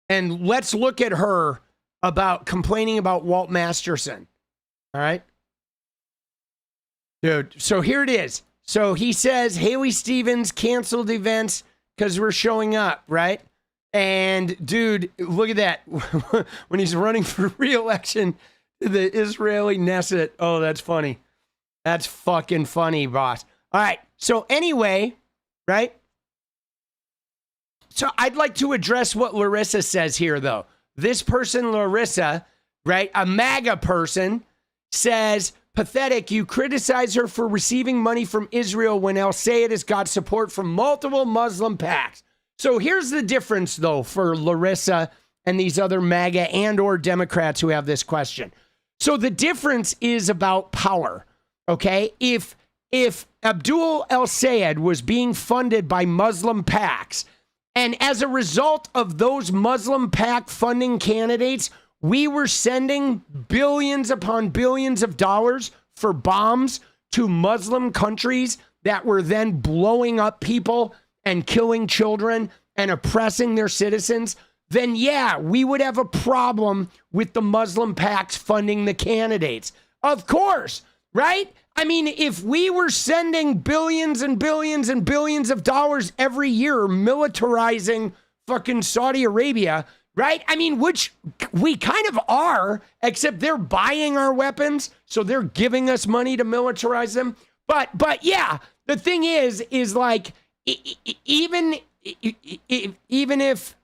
And let's look at her about complaining about Walt Masterson. All right. Dude, so here it is. So he says Haley Stevens canceled events because we're showing up, right? And dude, look at that. When he's running for re-election to the Israeli Knesset. Oh, that's funny. That's fucking funny, boss. All right. So anyway, right? So I'd like to address what Larissa says here, though. This person, Larissa, right, a MAGA person, says, pathetic, you criticize her for receiving money from Israel when 𝗙𝗪𝗏 has got support from multiple Muslim PACs. So here's the difference, though, for Larissa and these other MAGA and or Democrats who have this question. So the difference is about power, okay? If 𝗪𝗪𝗏 was being funded by Muslim PACs, and as a result of those Muslim PAC funding candidates, we were sending billions upon billions of dollars for bombs to Muslim countries that were then blowing up people and killing children and oppressing their citizens, then yeah, we would have a problem with the Muslim PACs funding the candidates. Of course, right? I mean, if we were sending billions and billions and billions of dollars every year militarizing fucking Saudi Arabia, right? I mean, which we kind of are, except they're buying our weapons, so they're giving us money to militarize them. But yeah, the thing is like, even if,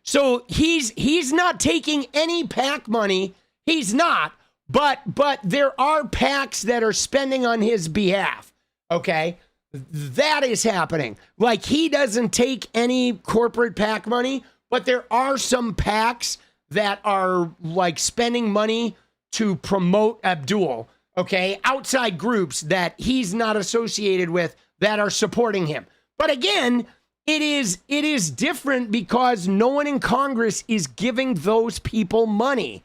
so he's not taking any PAC money. He's not. But there are PACs that are spending on his behalf, okay? That is happening. Like, he doesn't take any corporate PAC money, but there are some PACs that are, like, spending money to promote Abdul, okay? Outside groups that he's not associated with that are supporting him. But again, it is different because no one in Congress is giving those people money.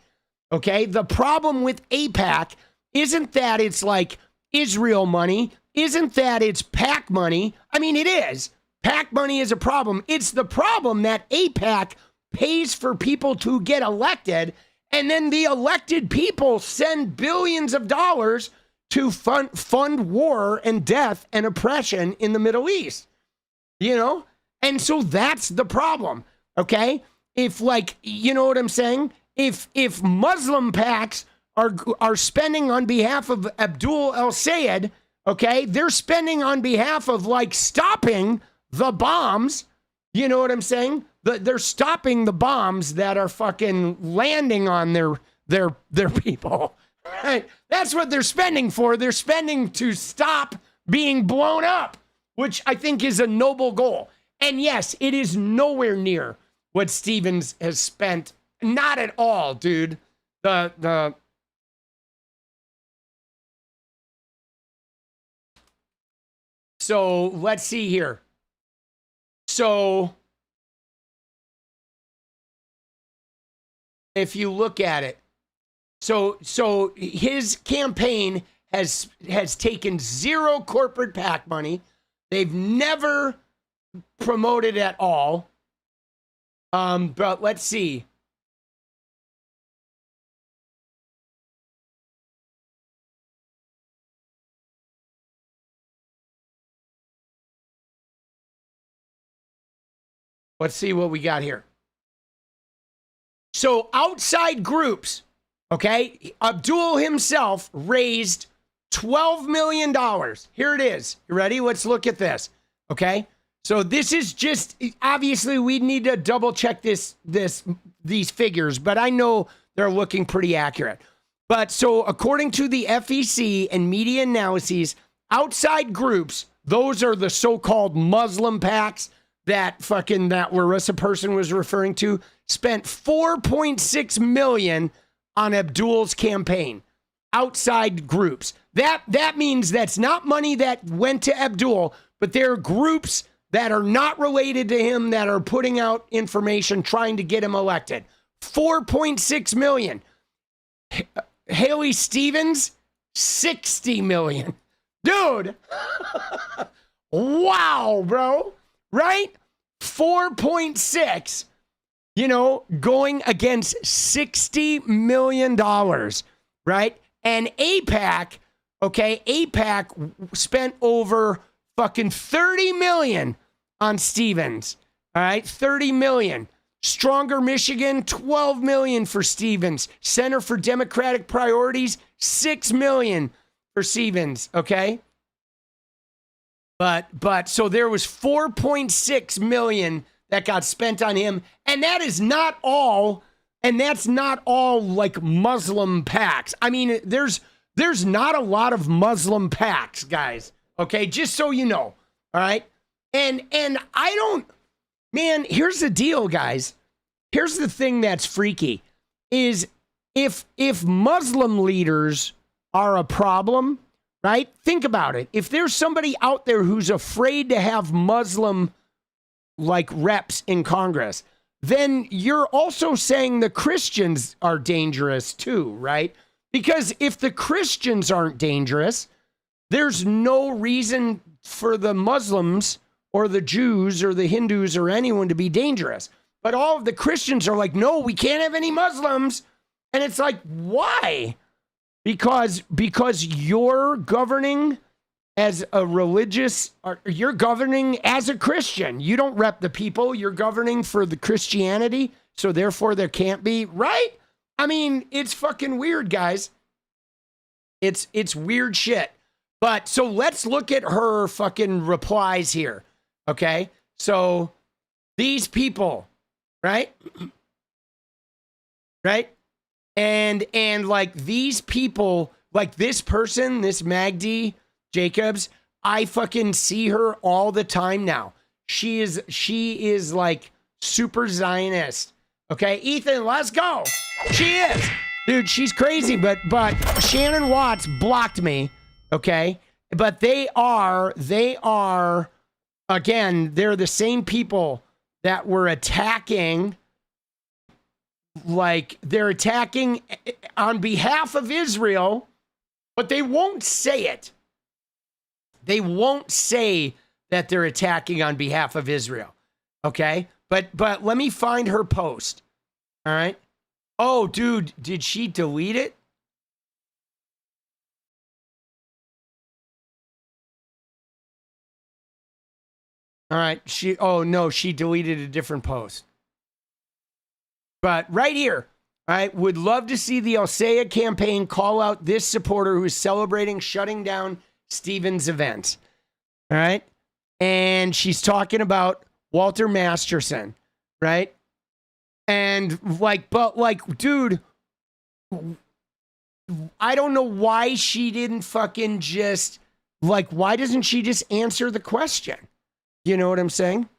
Okay, the problem with AIPAC isn't that it's like Israel money, isn't that it's PAC money. I mean, it is. PAC money is a problem. It's the problem that AIPAC pays for people to get elected, and then the elected people send billions of dollars to fund war and death and oppression in the Middle East. You know? And so that's the problem, okay? If, like, you know what I'm saying? If Muslim PACs are spending on behalf of 𝗪𝗪𝗏, okay, they're spending on behalf of, like, stopping the bombs. You know what I'm saying? They're stopping the bombs that are fucking landing on their people. Right? That's what they're spending for. They're spending to stop being blown up, which I think is a noble goal. And yes, it is nowhere near what Stevens has spent. Not at all, dude. So let's see here. So if you look at it, so his campaign has taken zero corporate PAC money. They've never promoted at all. But let's see. Let's see what we got here. So outside groups, okay, Abdul himself raised $12 million. Here it is. You ready? Let's look at this. Okay. So this is just, obviously we need to double check these figures, but I know they're looking pretty accurate. But so according to the FEC and media analyses, outside groups, those are the so-called Muslim PACs that Larissa person was referring to, spent $4.6 million on Abdul's campaign. Outside groups. That means that's not money that went to Abdul, but there are groups that are not related to him that are putting out information trying to get him elected. $4.6 million. Haley Stevens, $60 million. Dude. Wow, bro. Right? 4.6, going against $60 million, right? And AIPAC, okay, AIPAC spent over fucking $30 million on Stevens. All right, 30 million. Stronger Michigan, 12 million for Stevens. Center for Democratic Priorities, 6 million for Stevens, okay? But so there was 4.6 million that got spent on him, and that is not all, and that's not all like Muslim PACs. I mean, there's not a lot of Muslim PACs, guys, okay? Just so you know, all right? And I don't, man, here's the deal, guys. Here's the thing that's freaky is if Muslim leaders are a problem, right? Think about it. If there's somebody out there who's afraid to have Muslim like reps in Congress, then you're also saying the Christians are dangerous too, right? Because if the Christians aren't dangerous, there's no reason for the Muslims or the Jews or the Hindus or anyone to be dangerous. But all of the Christians are like, no, we can't have any Muslims. And it's like, why? Because you're governing as a religious, or you're governing as a Christian. You don't rep the people. You're governing for the Christianity. So therefore there can't be, right? I mean, it's fucking weird, guys. It's weird shit. But so let's look at her fucking replies here. Okay? So these people, right? Right? And like these people, like this person, this Magdi Jacobs, I fucking see her all the time now. She is like super Zionist. Okay, Ethan, let's go. She is. Dude, she's crazy, but Shannon Watts blocked me. Okay? But they are again, they're the same people that were attacking, like they're attacking on behalf of Israel, but they won't say it. They won't say that they're attacking on behalf of Israel. Okay? But let me find her post. All right? Oh, dude, did she delete it? All right, she deleted a different post. But right here, all right, would love to see the 𝗙cie campaign call out this supporter who is celebrating shutting down Stevens' events. All right, and she's talking about Walter Masterson, right? And dude, I don't know why she didn't fucking just, why doesn't she just answer the question? You know what I'm saying?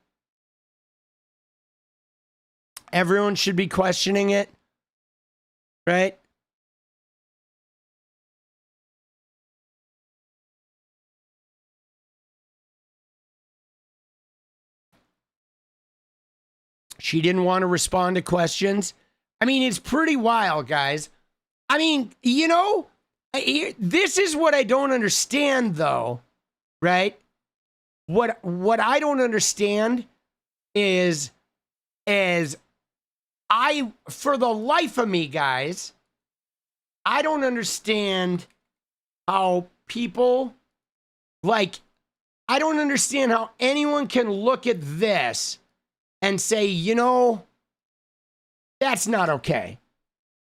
Everyone should be questioning it, right? She didn't want to respond to questions. I mean, it's pretty wild, guys. I mean, you know, this is what I don't understand, though, right? What I don't understand is for the life of me, guys, I don't understand how people, I don't understand how anyone can look at this and say, you know, that's not okay,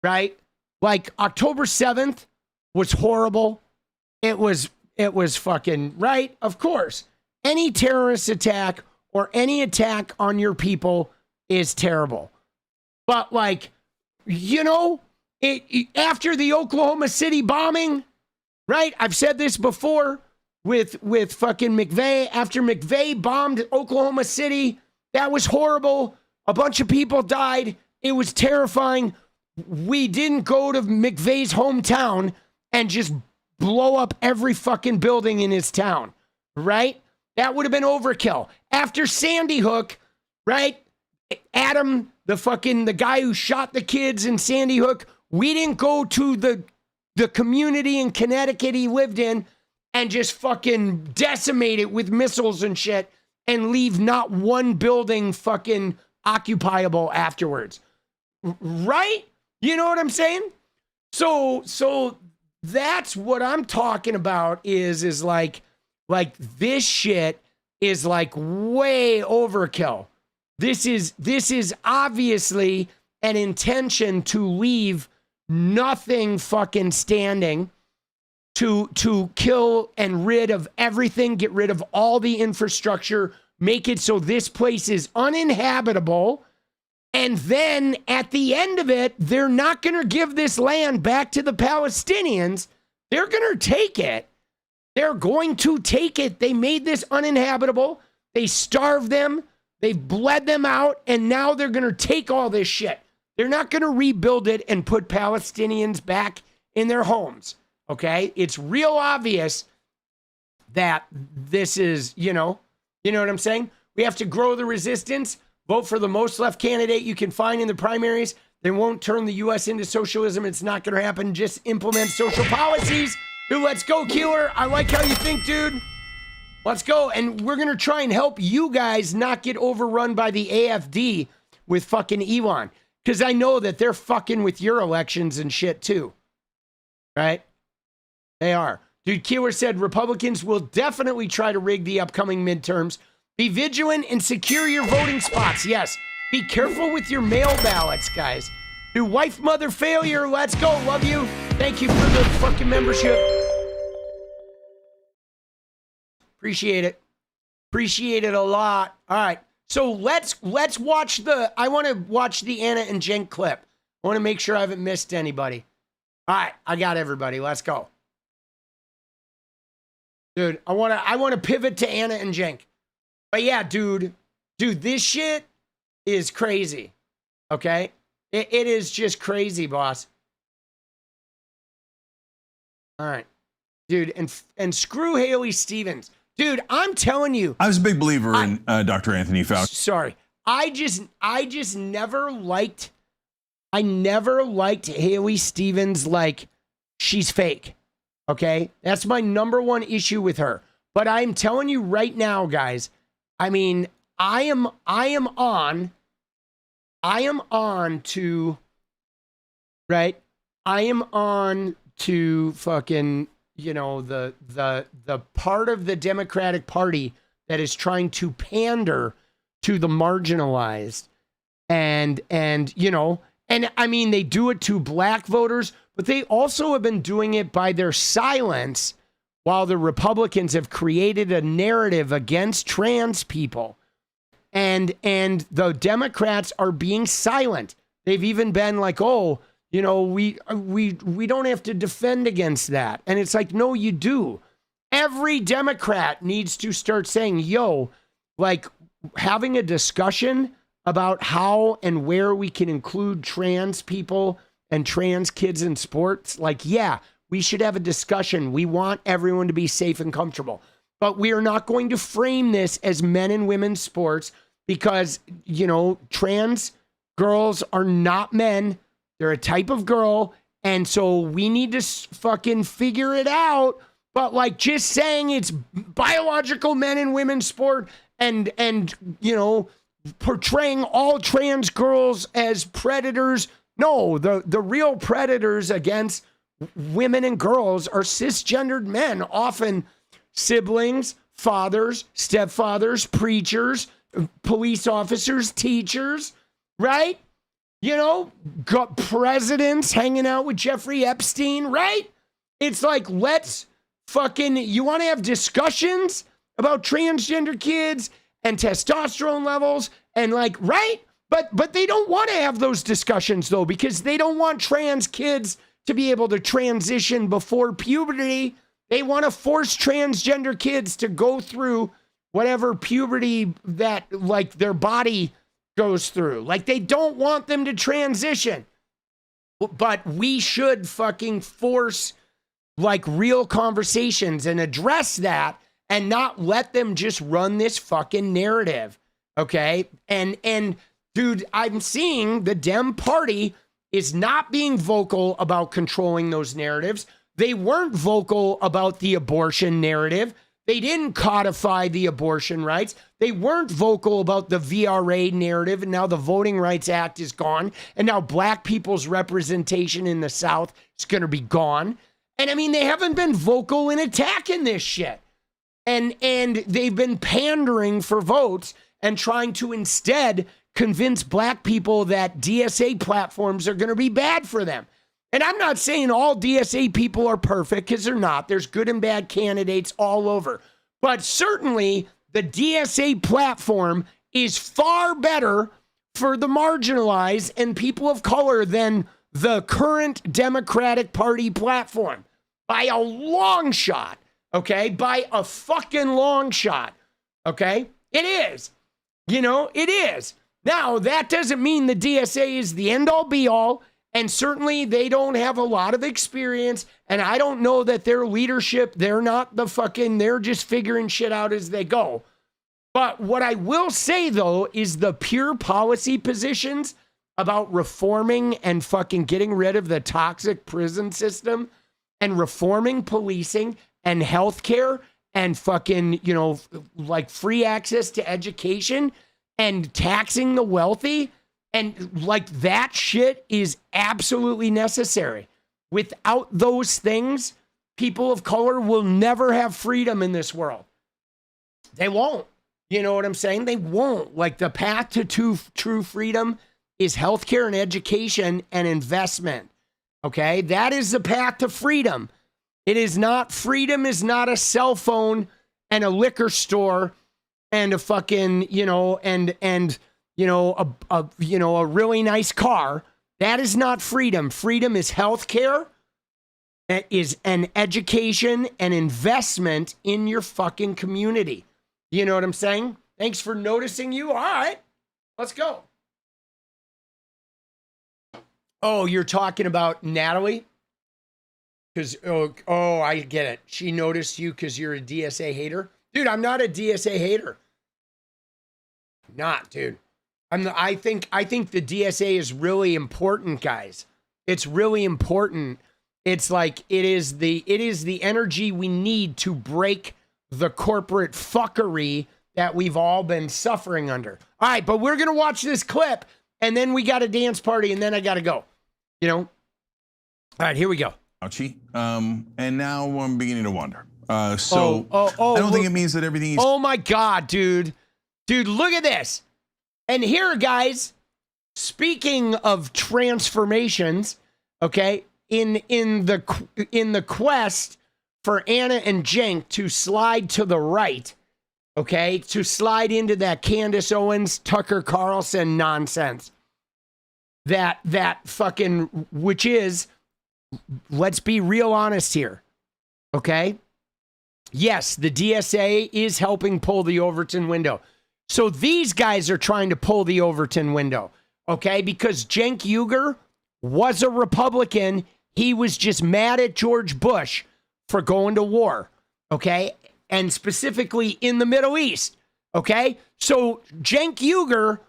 right? Like October 7th was horrible. It was fucking, right? Of course. Any terrorist attack or any attack on your people is terrible. But you know, after the Oklahoma City bombing, right? I've said this before with fucking McVeigh. After McVeigh bombed Oklahoma City, that was horrible. A bunch of people died. It was terrifying. We didn't go to McVeigh's hometown and just blow up every fucking building in his town, right? That would have been overkill. After Sandy Hook, right? Adam, the guy who shot the kids in Sandy Hook, we didn't go to the community in Connecticut he lived in and just fucking decimate it with missiles and shit and leave not one building fucking occupiable afterwards. Right? You know what I'm saying? So that's what I'm talking about is like this shit is like way overkill. This is obviously an intention to leave nothing fucking standing, to kill and rid of everything, get rid of all the infrastructure, make it so this place is uninhabitable. And then at the end of it, they're not going to give this land back to the Palestinians. They're going to take it. They're going to take it. They made this uninhabitable. They starved them. They've bled them out. And now they're going to take all this shit. They're not going to rebuild it and put Palestinians back in their homes. Okay? It's real obvious that this is, you know what I'm saying? We have to grow the resistance. Vote for the most left candidate you can find in the primaries. They won't turn the U.S. into socialism. It's not going to happen. Just implement social policies. Dude, let's go, Keeler. I like how you think, dude. Let's go. And we're going to try and help you guys not get overrun by the AFD with fucking Elon. Because I know that they're fucking with your elections and shit, too. Right? They are. Dude, Keeler said Republicans will definitely try to rig the upcoming midterms. Be vigilant and secure your voting spots. Yes. Be careful with your mail ballots, guys. Dude, wife, mother, failure. Let's go. Love you. Thank you for the fucking membership. Appreciate it. Appreciate it a lot. All right. So let's watch I want to watch the Anna and Cenk clip. I want to make sure I haven't missed anybody. All right. I got everybody. Let's go. Dude, I want to pivot to Anna and Cenk. But yeah, dude, this shit is crazy. Okay? It is just crazy, boss. All right. Dude, and screw Haley Stevens. Dude, I'm telling you. I was a big believer in Dr. Anthony Fauci. Sorry. I just never liked Haley Stevens like she's fake. Okay? That's my number one issue with her. But I'm telling you right now, guys, I mean, I am on to fucking, the part of the Democratic Party that is trying to pander to the marginalized. And I mean, they do it to black voters, but they also have been doing it by their silence while the Republicans have created a narrative against trans people. And the Democrats are being silent. They've even been like, oh, we don't have to defend against that. And it's like, no, you do. Every Democrat needs to start saying, yo, like having a discussion about how and where we can include trans people and trans kids in sports. Like, yeah, we should have a discussion. We want everyone to be safe and comfortable. But we are not going to frame this as men and women's sports because, trans girls are not men. They're a type of girl. And so we need to fucking figure it out. But like just saying it's biological men and women's sport and portraying all trans girls as predators. No, the real predators against women and girls are cisgendered men, often siblings, fathers, stepfathers, preachers, police officers, teachers, right? Got presidents hanging out with Jeffrey Epstein, right? It's like, you want to have discussions about transgender kids and testosterone levels and right? But they don't want to have those discussions though, because they don't want trans kids to be able to transition before puberty. They want to force transgender kids to go through whatever puberty that their body goes through. They don't want them to transition. But we should fucking force real conversations and address that and not let them just run this fucking narrative. Okay? And dude, I'm seeing the Dem party is not being vocal about controlling those narratives. They weren't vocal about the abortion narrative. They didn't codify the abortion rights. They weren't vocal about the VRA narrative. And now the Voting Rights Act is gone. And now black people's representation in the South is going to be gone. And I mean, they haven't been vocal in attacking this shit. And they've been pandering for votes and trying to instead convince black people that DSA platforms are going to be bad for them. And I'm not saying all DSA people are perfect, because they're not. There's good and bad candidates all over. But certainly the DSA platform is far better for the marginalized and people of color than the current Democratic Party platform. By a long shot, okay? By a fucking long shot, okay? It is. You know, it is. Now, that doesn't mean the DSA is the end-all, be-all. And certainly they don't have a lot of experience. And I don't know that their leadership, they're just figuring shit out as they go. But what I will say, though, is the pure policy positions about reforming and fucking getting rid of the toxic prison system and reforming policing and healthcare and fucking, you know, like free access to education and taxing the wealthy. And like that shit is absolutely necessary. Without those things, people of color will never have freedom in this world. They won't. You know what I'm saying? They won't. Like the path to true freedom is healthcare and education and investment. Okay? That is the path to freedom. It is not, freedom is not a cell phone and a liquor store and a fucking, you know, a really nice car. That is not freedom. Freedom is healthcare, is an education and investment in your fucking community. You know what I'm saying? Thanks for noticing you. All right, let's go. Oh, you're talking about Natalie? Because, oh, I get it. She noticed you because you're a DSA hater. Dude, I'm not a DSA hater. Not, dude. I think the DSA is really important, guys. It's really important. It's like it is the energy we need to break the corporate fuckery that we've all been suffering under. All right, but we're gonna watch this clip, and then we got a dance party, and then I gotta go. You know. All right, here we go. Fauci, and now I'm beginning to wonder. I don't think it means that everything. Oh my God, dude, look at this. And here, guys, speaking of transformations, okay, in the quest for Anna and Cenk to slide to the right, okay, to slide into that Candace Owens, Tucker Carlson nonsense, that fucking, which is, let's be real honest here, okay? Yes, the DSA is helping pull the Overton window. So these guys are trying to pull the Overton window, okay? Because Cenk Uygur was a Republican. He was just mad at George Bush for going to war, okay? And specifically in the Middle East, okay? So Cenk Uygur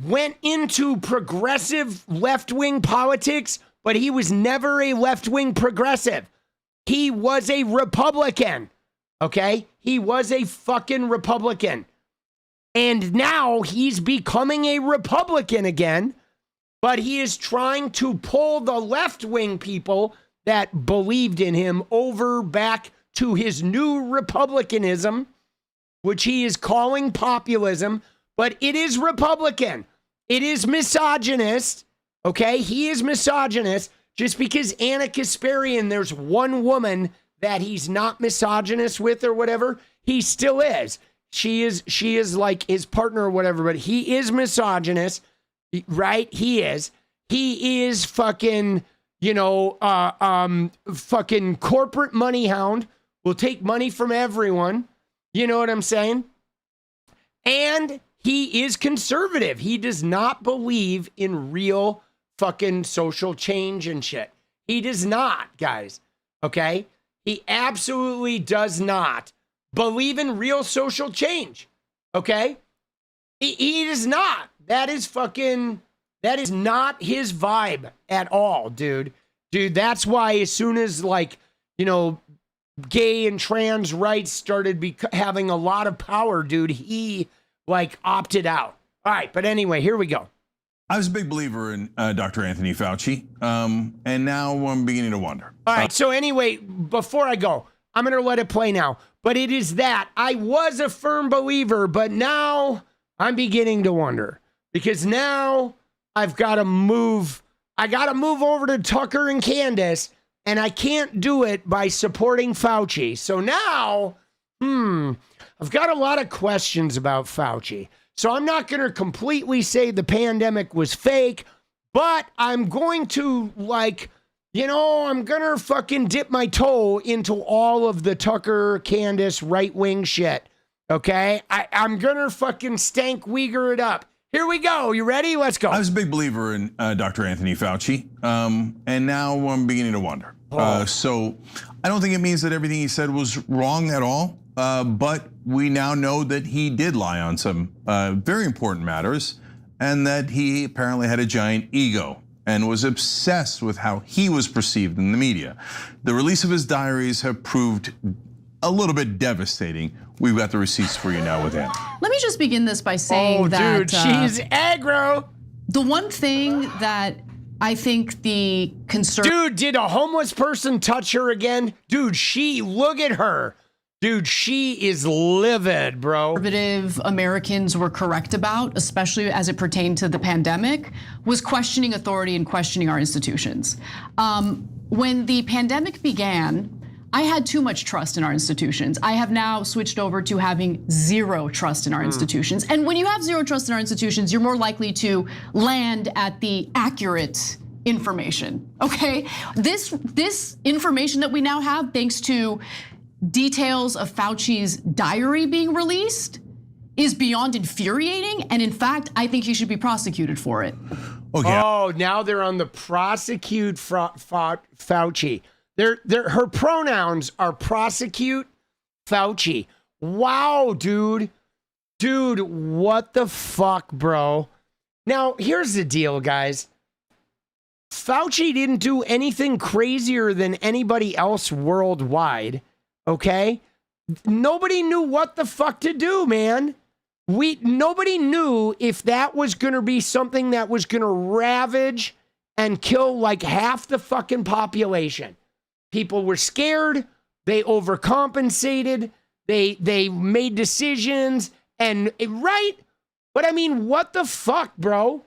went into progressive left-wing politics, but he was never a left-wing progressive. He was a Republican, okay? He was a fucking Republican. And now he's becoming a Republican again, but he is trying to pull the left-wing people that believed in him over back to his new Republicanism, which he is calling populism, but it is Republican. It is misogynist, okay? He is misogynist. Just because Anna Kasparian, there's one woman that he's not misogynist with or whatever, he still is. She is like his partner or whatever, but he is misogynist, right? He is fucking, you know, fucking corporate money hound, will take money from everyone. You know what I'm saying? And he is conservative. He does not believe in real fucking social change and shit. He does not, guys. Okay? He absolutely does not believe in real social change. Okay? He does not. That is not his vibe at all, dude. Dude, that's why as soon as, like, you know, gay and trans rights started having a lot of power, dude, he, like, opted out. All right, but anyway, here we go. I was a big believer in Dr. Anthony Fauci, and now I'm beginning to wonder. All right, so anyway, before I go, I'm going to let it play now. but it is that. I was a firm believer, but now I'm beginning to wonder because now I've got to move. I got to move over to Tucker and Candace, and I can't do it by supporting Fauci. So now, I've got a lot of questions about Fauci. So I'm not going to completely say the pandemic was fake, but I'm going to I'm going to fucking dip my toe into all of the Tucker, Candace, right-wing shit. Okay? I'm going to fucking stank Uyghur it up. Here we go. You ready? Let's go. I was a big believer in Dr. Anthony Fauci, and now I'm beginning to wonder. So I don't think it means that everything he said was wrong at all, but we now know that he did lie on some very important matters, and that he apparently had a giant ego and was obsessed with how he was perceived in the media. The release of his diaries have proved a little bit devastating. We've got the receipts for you now with Anna. Let me just begin this by saying that dude, she's aggro. The one thing that I think the Dude, did a homeless person touch her again? Dude, look at her. Dude, she is livid, bro. Conservative Americans were correct about, especially as it pertained to the pandemic, was questioning authority and questioning our institutions. When the pandemic began, I had too much trust in our institutions. I have now switched over to having zero trust in our institutions. And when you have zero trust in our institutions, you're more likely to land at the accurate information, okay? This information that we now have, thanks to details of Fauci's diary being released, is beyond infuriating. And in fact, I think he should be prosecuted for it. Okay. Oh, now they're on the prosecute Fauci. Her pronouns are prosecute Fauci. Wow, dude. Dude, what the fuck, bro? Now, here's the deal, guys. Fauci didn't do anything crazier than anybody else worldwide, okay? Nobody knew what the fuck to do, man. Nobody knew if that was going to be something that was going to ravage and kill like half the fucking population. People were scared. They overcompensated. They made decisions and right. But I mean, what the fuck, bro?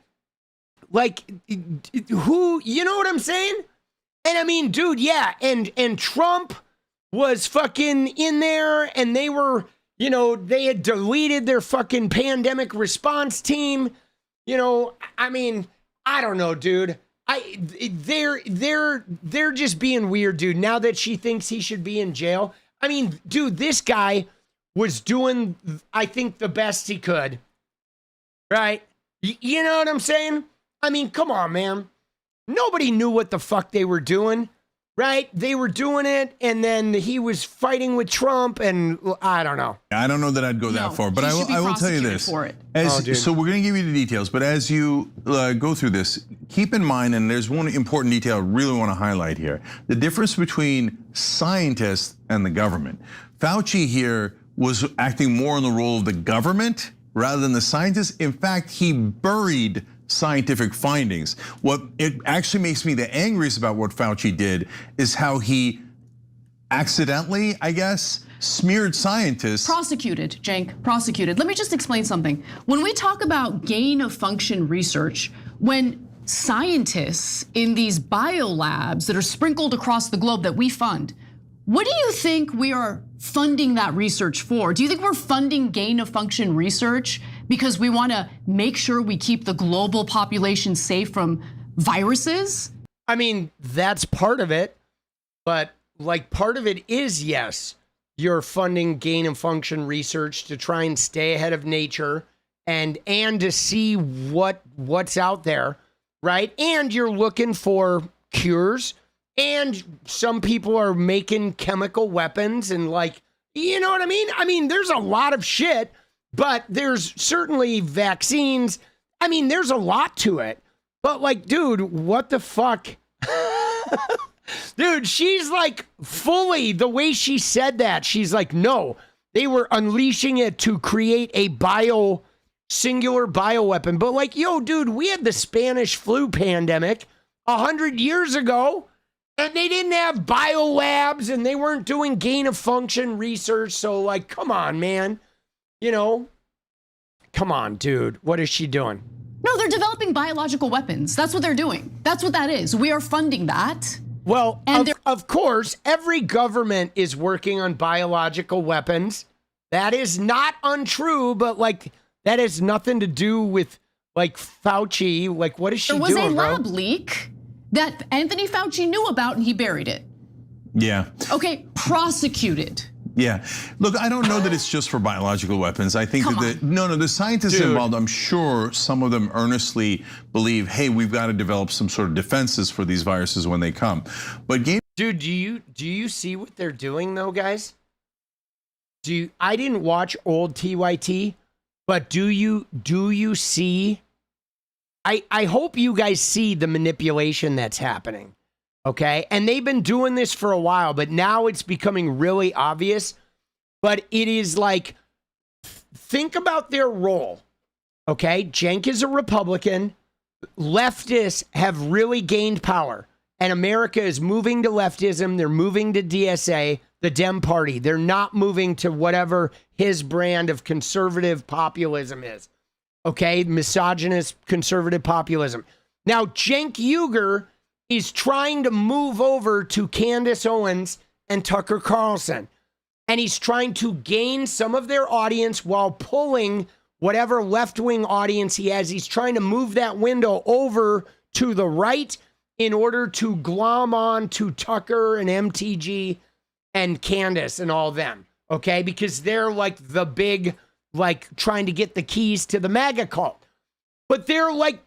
Like, who? You know what I'm saying? And I mean, dude, yeah. And Trump was fucking in there, and they were, they had deleted their fucking pandemic response team. I mean, I don't know, dude. They're just being weird, dude. Now that she thinks he should be in jail. I mean, dude, this guy was doing, I think, the best he could. Right? You know what I'm saying? I mean, come on, man. Nobody knew what the fuck they were doing. Right? They were doing it, and then he was fighting with Trump, and I don't know. I don't know that I'd go that far, but I will tell you this. So we're going to give you the details, but as you go through this, keep in mind, and there's one important detail I really want to highlight here, the difference between scientists and the government. Fauci here was acting more in the role of the government rather than the scientists. In fact, he buried scientific findings. What it actually makes me the angriest about what Fauci did is how he accidentally, I guess, smeared scientists. Prosecuted, Cenk, prosecuted. Let me just explain something. When we talk about gain of function research, when scientists in these biolabs that are sprinkled across the globe that we fund, what do you think we are funding that research for? Do you think we're funding gain of function research because we want to make sure we keep the global population safe from viruses? I mean, that's part of it, but like part of it is, yes, you're funding gain of function research to try and stay ahead of nature and to see what's out there, right? And you're looking for cures. And some people are making chemical weapons and like, you know what I mean? I mean, there's a lot of shit, but there's certainly vaccines. I mean, there's a lot to it. But like, dude, what the fuck? Dude, she's like fully, the way she said that, she's like, no, they were unleashing it to create a singular bioweapon. But like, yo, dude, we had the Spanish flu pandemic 100 years ago. And they didn't have biolabs and they weren't doing gain of function research. So, like, come on, man. You know, come on, dude. What is she doing? No, they're developing biological weapons. That's what they're doing. That's what that is. We are funding that. Well, of course, every government is working on biological weapons. That is not untrue, but like that has nothing to do with like Fauci. Like, what is she doing, There was a bro? lab leak that Anthony Fauci knew about and he buried it. Yeah. Okay, prosecuted. Yeah. Look, I don't know that it's just for biological weapons. I think the scientists involved, I'm sure some of them earnestly believe, hey, we've got to develop some sort of defenses for these viruses when they come. But dude, do you see what they're doing though, guys? I didn't watch old TYT, but do you see? I hope you guys see the manipulation that's happening. Okay. And they've been doing this for a while, but now it's becoming really obvious. But it is like, think about their role. Okay. Cenk is a Republican. Leftists have really gained power. And America is moving to leftism. They're moving to DSA, the Dem party. They're not moving to whatever his brand of conservative populism is. Okay. Misogynist conservative populism. Now, Cenk Uygur is trying to move over to Candace Owens and Tucker Carlson. And he's trying to gain some of their audience while pulling whatever left-wing audience he has. He's trying to move that window over to the right in order to glom on to Tucker and MTG and Candace and all them. Okay? Because they're like the big, like trying to get the keys to the MAGA cult. But they're like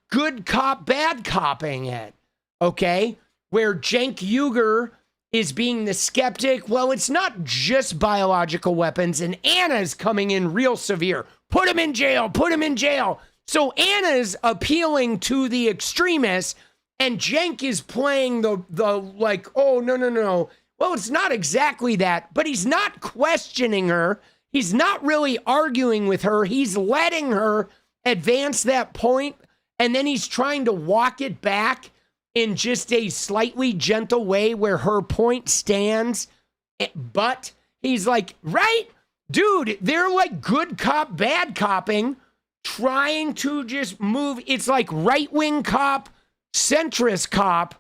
good cop, bad copping it. Okay, where Cenk Uygur is being the skeptic. Well, it's not just biological weapons, and Anna's coming in real severe. Put him in jail, put him in jail. So Anna's appealing to the extremists, and Cenk is playing the like, oh, no. Well, it's not exactly that, but he's not questioning her. He's not really arguing with her. He's letting her advance that point, and then he's trying to walk it back in just a slightly gentle way where her point stands. But he's like, right? Dude, they're like good cop, bad copping, trying to just move. It's like right-wing cop, centrist cop,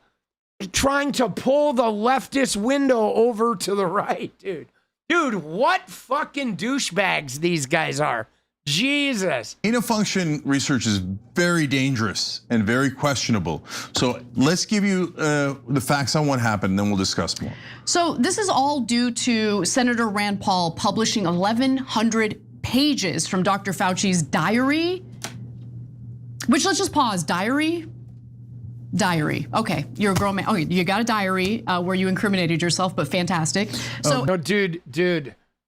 trying to pull the leftist window over to the right, dude. Dude, what fucking douchebags these guys are. Jesus. Gain of function research is very dangerous and very questionable. So let's give you the facts on what happened, and then we'll discuss more. So this is all due to Senator Rand Paul publishing 1,100 pages from Dr. Fauci's diary, which let's just pause, diary? Okay, you're a grown man. Okay, you got a diary where you incriminated yourself, but fantastic. So no, dude,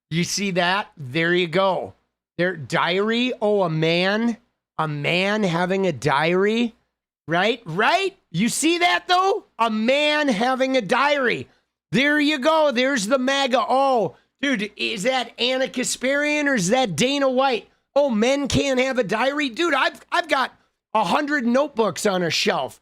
you see that? There you go. Their diary. Oh, a man having a diary, right? You see that though? A man having a diary. There you go. There's the MAGA. Oh, dude, is that 𝗙𝗪𝗏 or is that Dana White? Oh, men can't have a diary, dude. I've got 100 notebooks on a shelf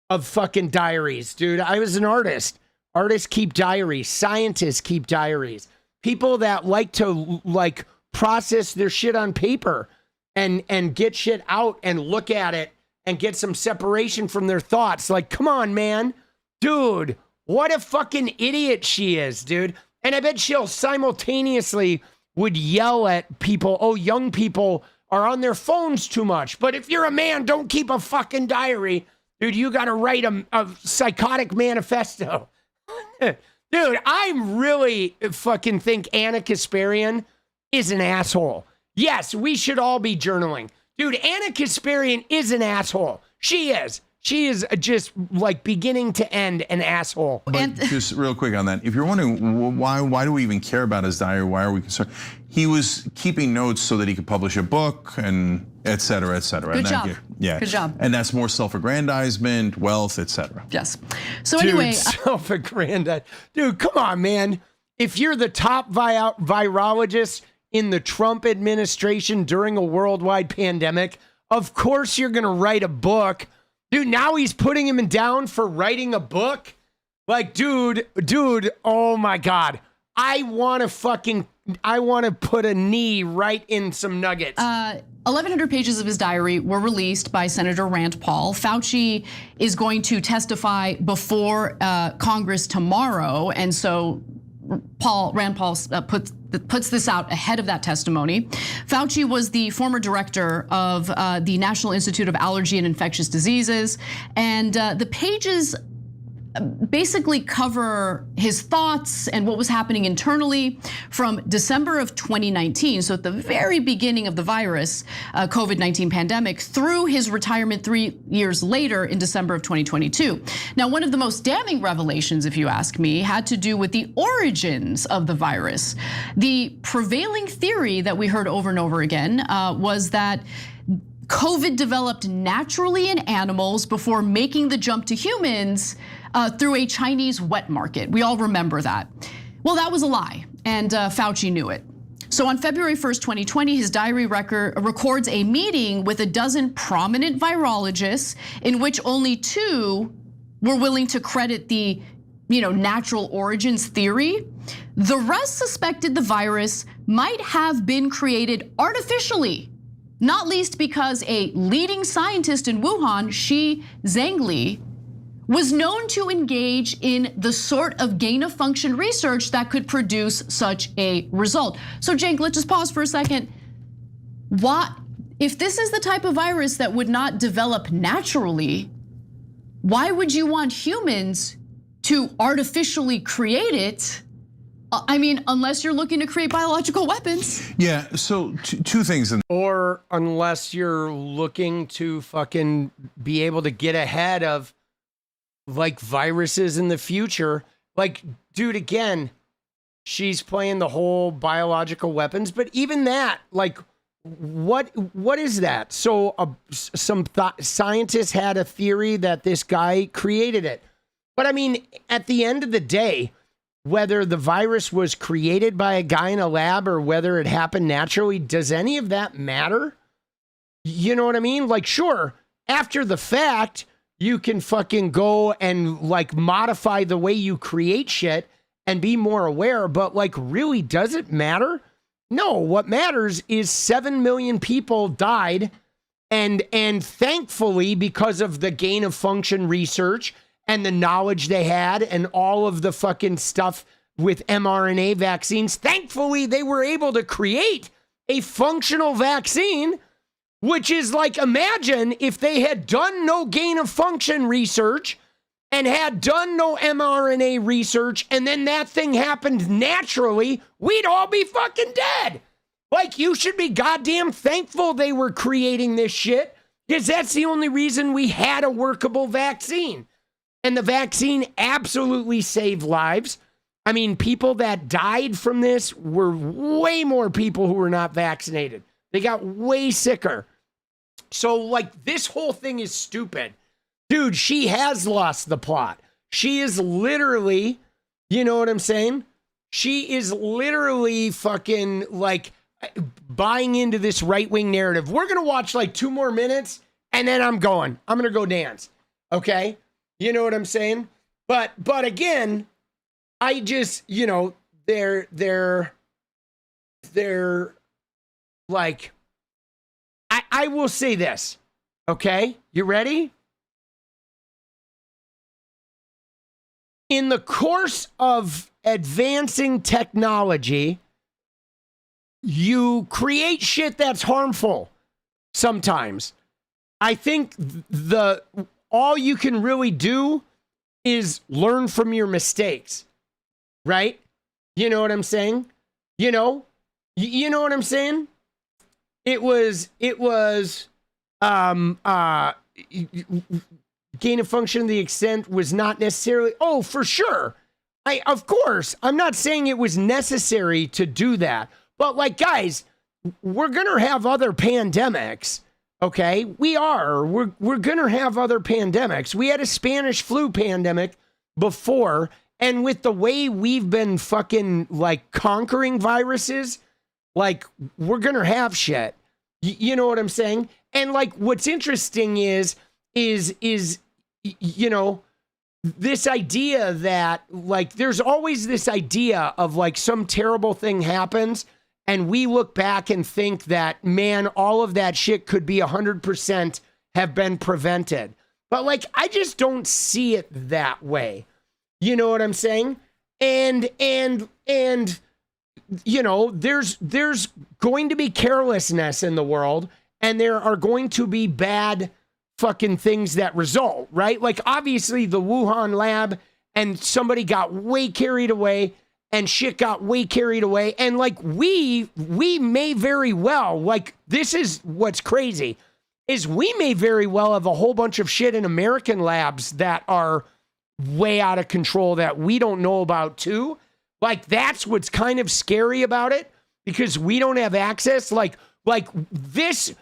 of fucking diaries, dude. I was an artist. Artists keep diaries. Scientists keep diaries. People that like to like process their shit on paper and get shit out and look at it and get some separation from their thoughts. Like, come on, man. Dude, what a fucking idiot she is, dude. And I bet she'll simultaneously would yell at people, oh, young people are on their phones too much. But if you're a man, don't keep a fucking diary. Dude, you got to write a psychotic manifesto. Dude, I'm really fucking think 𝗙𝗪𝗏 is an asshole. Yes, we should all be journaling. Dude, 𝗙𝗪𝗏 is an asshole. She is. She is just like beginning to end an asshole. But just real quick on that, if you're wondering why do we even care about his diary? Why are we concerned? He was keeping notes so that he could publish a book and et cetera, et cetera. Good job. Yeah. Good job. And that's more self-aggrandizement, wealth, et cetera. Yes. So Dude, anyway, self-aggrandizement. Dude, come on, man. If you're the top virologist in the Trump administration during a worldwide pandemic, of course you're going to write a book. Dude, now he's putting him down for writing a book. Like, dude, oh my God. I want to put a knee right in some nuggets. 1,100 pages of his diary were released by Senator Rand Paul. Fauci is going to testify before Congress tomorrow, and so Rand Paul puts this out ahead of that testimony. Fauci was the former director of the National Institute of Allergy and Infectious Diseases, and the pages basically cover his thoughts and what was happening internally from December of 2019, so at the very beginning of the virus, COVID-19 pandemic, through his retirement 3 years later in December of 2022. Now, one of the most damning revelations, if you ask me, had to do with the origins of the virus. The prevailing theory that we heard over and over again was that COVID developed naturally in animals before making the jump to humans through a Chinese wet market. We all remember that. Well, that was a lie, and Fauci knew it. So on February 1st, 2020, his diary records a meeting with a dozen prominent virologists in which only 2 were willing to credit the natural origins theory. The rest suspected the virus might have been created artificially, not least because a leading scientist in Wuhan, 𝗙ihe, was known to engage in the sort of gain-of-function research that could produce such a result. So Cenk, let's just pause for a second. If this is the type of virus that would not develop naturally, why would you want humans to artificially create it? I mean, unless you're looking to create biological weapons. Yeah, so 2 things. Or unless you're looking to fucking be able to get ahead of like viruses in the future. Like, dude, again, she's playing the whole biological weapons, but even that, like, what is that? So some scientists had a theory that this guy created it. But I mean, at the end of the day, whether the virus was created by a guy in a lab or whether it happened naturally, does any of that matter? You know what I mean? Like, sure, after the fact, you can fucking go and like modify the way you create shit and be more aware, but like, really, does it matter? No, what matters is 7 million people died, and thankfully, because of the gain of function research and the knowledge they had and all of the fucking stuff with mRNA vaccines, thankfully they were able to create a functional vaccine. Which is like, imagine if they had done no gain of function research and had done no mRNA research, and then that thing happened naturally, we'd all be fucking dead. Like, you should be goddamn thankful they were creating this shit, because that's the only reason we had a workable vaccine. And the vaccine absolutely saved lives. I mean, people that died from this were way more people who were not vaccinated. They got way sicker. So, like, this whole thing is stupid. Dude, she has lost the plot. She is literally, you know what I'm saying? She is literally fucking, like, buying into this right-wing narrative. We're going to watch, like, 2 more minutes, and then I'm going to go dance, okay? You know what I'm saying? But again, I just, they're like, I will say this, okay? You ready? In the course of advancing technology, you create shit that's harmful sometimes. I think all you can really do is learn from your mistakes, right? You know what I'm saying? You know what I'm saying? It was gain of function to the extent was not necessarily, oh, for sure. Of course, I'm not saying it was necessary to do that, but like, guys, we're going to have other pandemics. Okay, we're gonna have other pandemics. We had a Spanish flu pandemic before, and with the way we've been fucking like conquering viruses, like we're gonna have shit. You know what I'm saying? And like, what's interesting is this idea that like there's always this idea of like some terrible thing happens and we look back and think that, man, all of that shit could be 100% have been prevented. But like, I just don't see it that way. You know what I'm saying? And you know, there's going to be carelessness in the world, and there are going to be bad fucking things that result, right? Like obviously the Wuhan lab and somebody got way carried away and shit got way carried away. And like we may very well, like this is what's crazy, is we may very well have a whole bunch of shit in American labs that are way out of control that we don't know about too. Like that's what's kind of scary about it, because we don't have access. Like this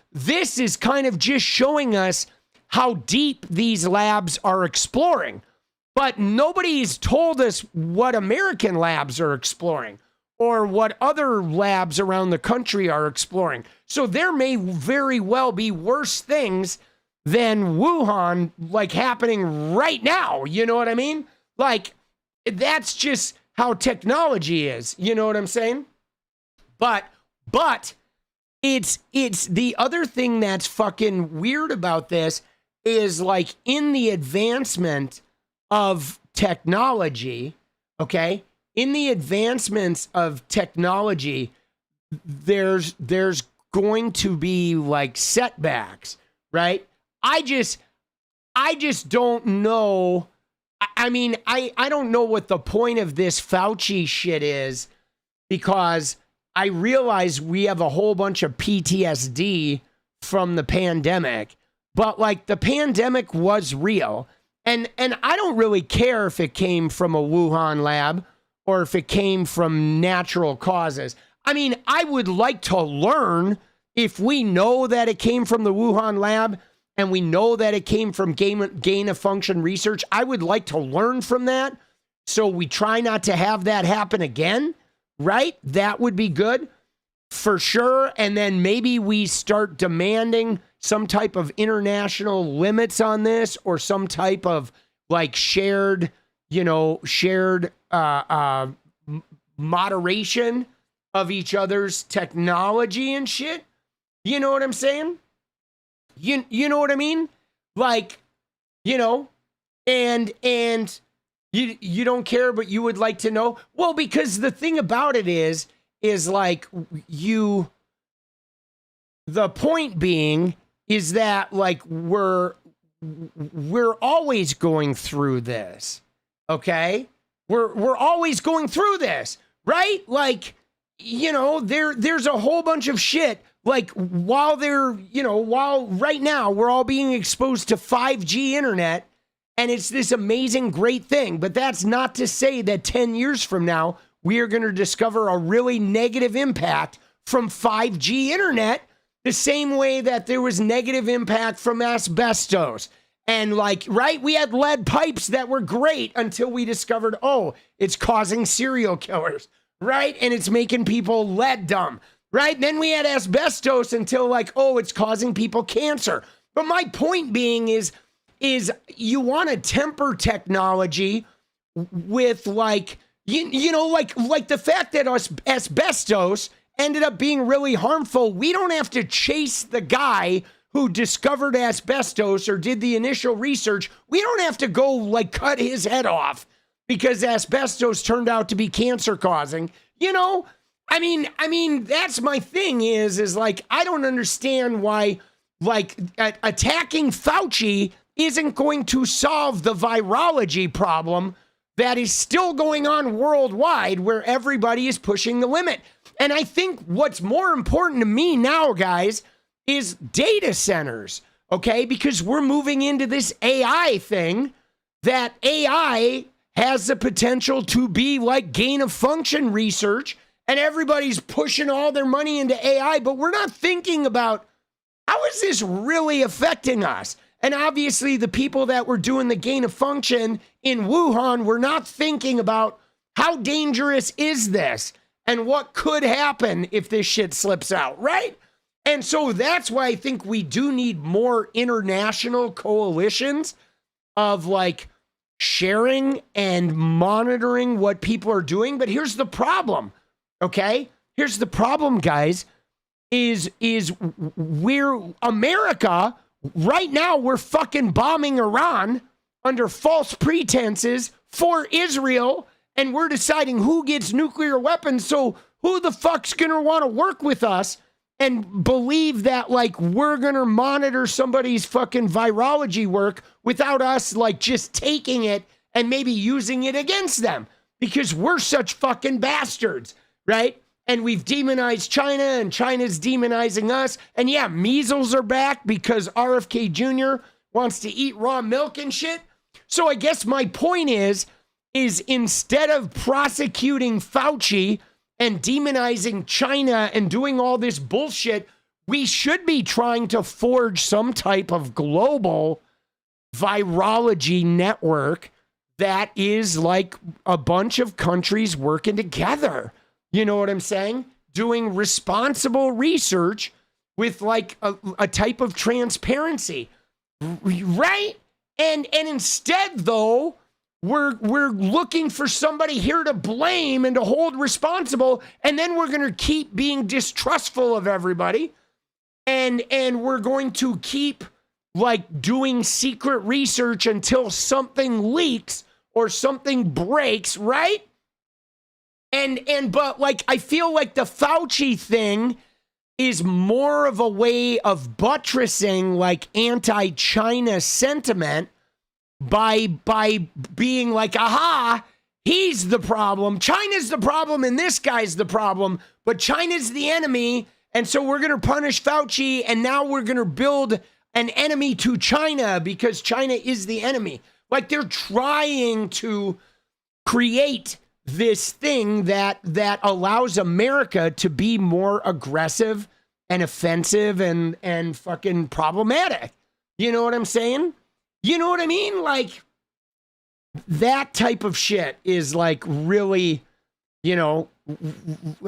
is kind of just showing us how deep these labs are exploring. But nobody's told us what American labs are exploring or what other labs around the country are exploring. So there may very well be worse things than Wuhan, like happening right now. You know what I mean? Like that's just how technology is. You know what I'm saying? But it's the other thing that's fucking weird about this is like in the advancement of technology, okay? In the advancements of technology, there's going to be like setbacks, right? I just don't know. I mean, I don't know what the point of this Fauci shit is, because I realize we have a whole bunch of PTSD from the pandemic, but like the pandemic was real. And I don't really care if it came from a Wuhan lab or if it came from natural causes. I mean, I would like to learn if we know that it came from the Wuhan lab and we know that it came from gain of function research. I would like to learn from that so we try not to have that happen again, right? That would be good for sure. And then maybe we start demanding some type of international limits on this, or some type of like shared moderation of each other's technology and shit. You know what I'm saying? You know what I mean? Like, you know, and you don't care, but you would like to know. Well, because the thing about it is like the point being is that like we're always going through this, okay? We're always going through this, right? Like, you know, there's a whole bunch of shit. Like while right now we're all being exposed to 5G internet, and it's this amazing, great thing. But that's not to say that 10 years from now, we are going to discover a really negative impact from 5G internet, the same way that there was negative impact from asbestos. And like, right, we had lead pipes that were great until we discovered, oh, it's causing serial killers, right? And it's making people lead dumb, right? Then we had asbestos until like, oh, it's causing people cancer. But my point being is you want to temper technology with like, you know, like the fact that asbestos ended up being really harmful. We don't have to chase the guy who discovered asbestos or did the initial research. We don't have to go like cut his head off because asbestos turned out to be cancer causing. You know, I mean, that's my thing is like, I don't understand why like attacking Fauci isn't going to solve the virology problem that is still going on worldwide, where everybody is pushing the limit. And I think what's more important to me now, guys, is data centers, okay? Because we're moving into this AI thing, that AI has the potential to be like gain of function research, and everybody's pushing all their money into AI, but we're not thinking about how is this really affecting us? And obviously the people that were doing the gain of function in Wuhan were not thinking about how dangerous is this and what could happen if this shit slips out, right? And so that's why I think we do need more international coalitions of like sharing and monitoring what people are doing. But here's the problem, okay? Here's the problem, guys, is we're America right now. We're fucking bombing Iran under false pretenses for Israel, and we're deciding who gets nuclear weapons. So who the fuck's gonna want to work with us and believe that like we're gonna monitor somebody's fucking virology work without us like just taking it and maybe using it against them because we're such fucking bastards, right? And we've demonized China and China's demonizing us. And yeah, measles are back because RFK Jr. wants to eat raw milk and shit. So I guess my point is instead of prosecuting Fauci and demonizing China and doing all this bullshit, we should be trying to forge some type of global virology network that is like a bunch of countries working together. You know what I'm saying? Doing responsible research with like a type of transparency, right? And instead, though, we're looking for somebody here to blame and to hold responsible, and then we're going to keep being distrustful of everybody, and we're going to keep like doing secret research until something leaks or something breaks, right? But like I feel like the Fauci thing is more of a way of buttressing like anti-China sentiment by being like, aha, he's the problem. China's the problem and this guy's the problem, but China's the enemy. And so we're going to punish Fauci, and now we're going to build an enemy to China because China is the enemy. Like they're trying to create this thing that allows America to be more aggressive and offensive and fucking problematic. You know what I'm saying? You know what I mean? Like that type of shit is like really, you know,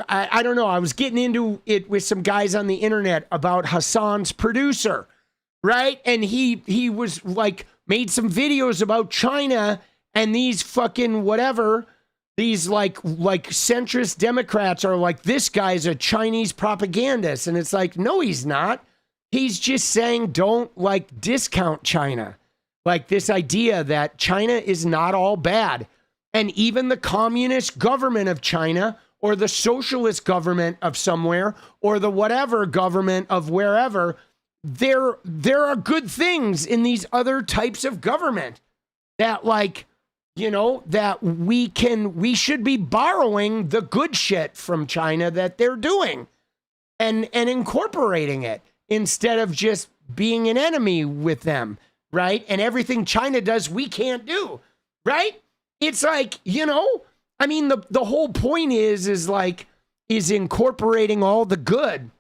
I don't know. I was getting into it with some guys on the internet about Hassan's producer, right? And he was like made some videos about China and these fucking whatever. These like centrist Democrats are like, this guy's a Chinese propagandist. And it's like, no, he's not. He's just saying don't like discount China. Like this idea that China is not all bad. And even the communist government of China or the socialist government of somewhere or the whatever government of wherever, there are good things in these other types of government that like, you know, that we should be borrowing the good shit from China that they're doing and incorporating it instead of just being an enemy with them, right? And everything China does, we can't do, right? It's like, you know, I mean, the whole point is incorporating all the good,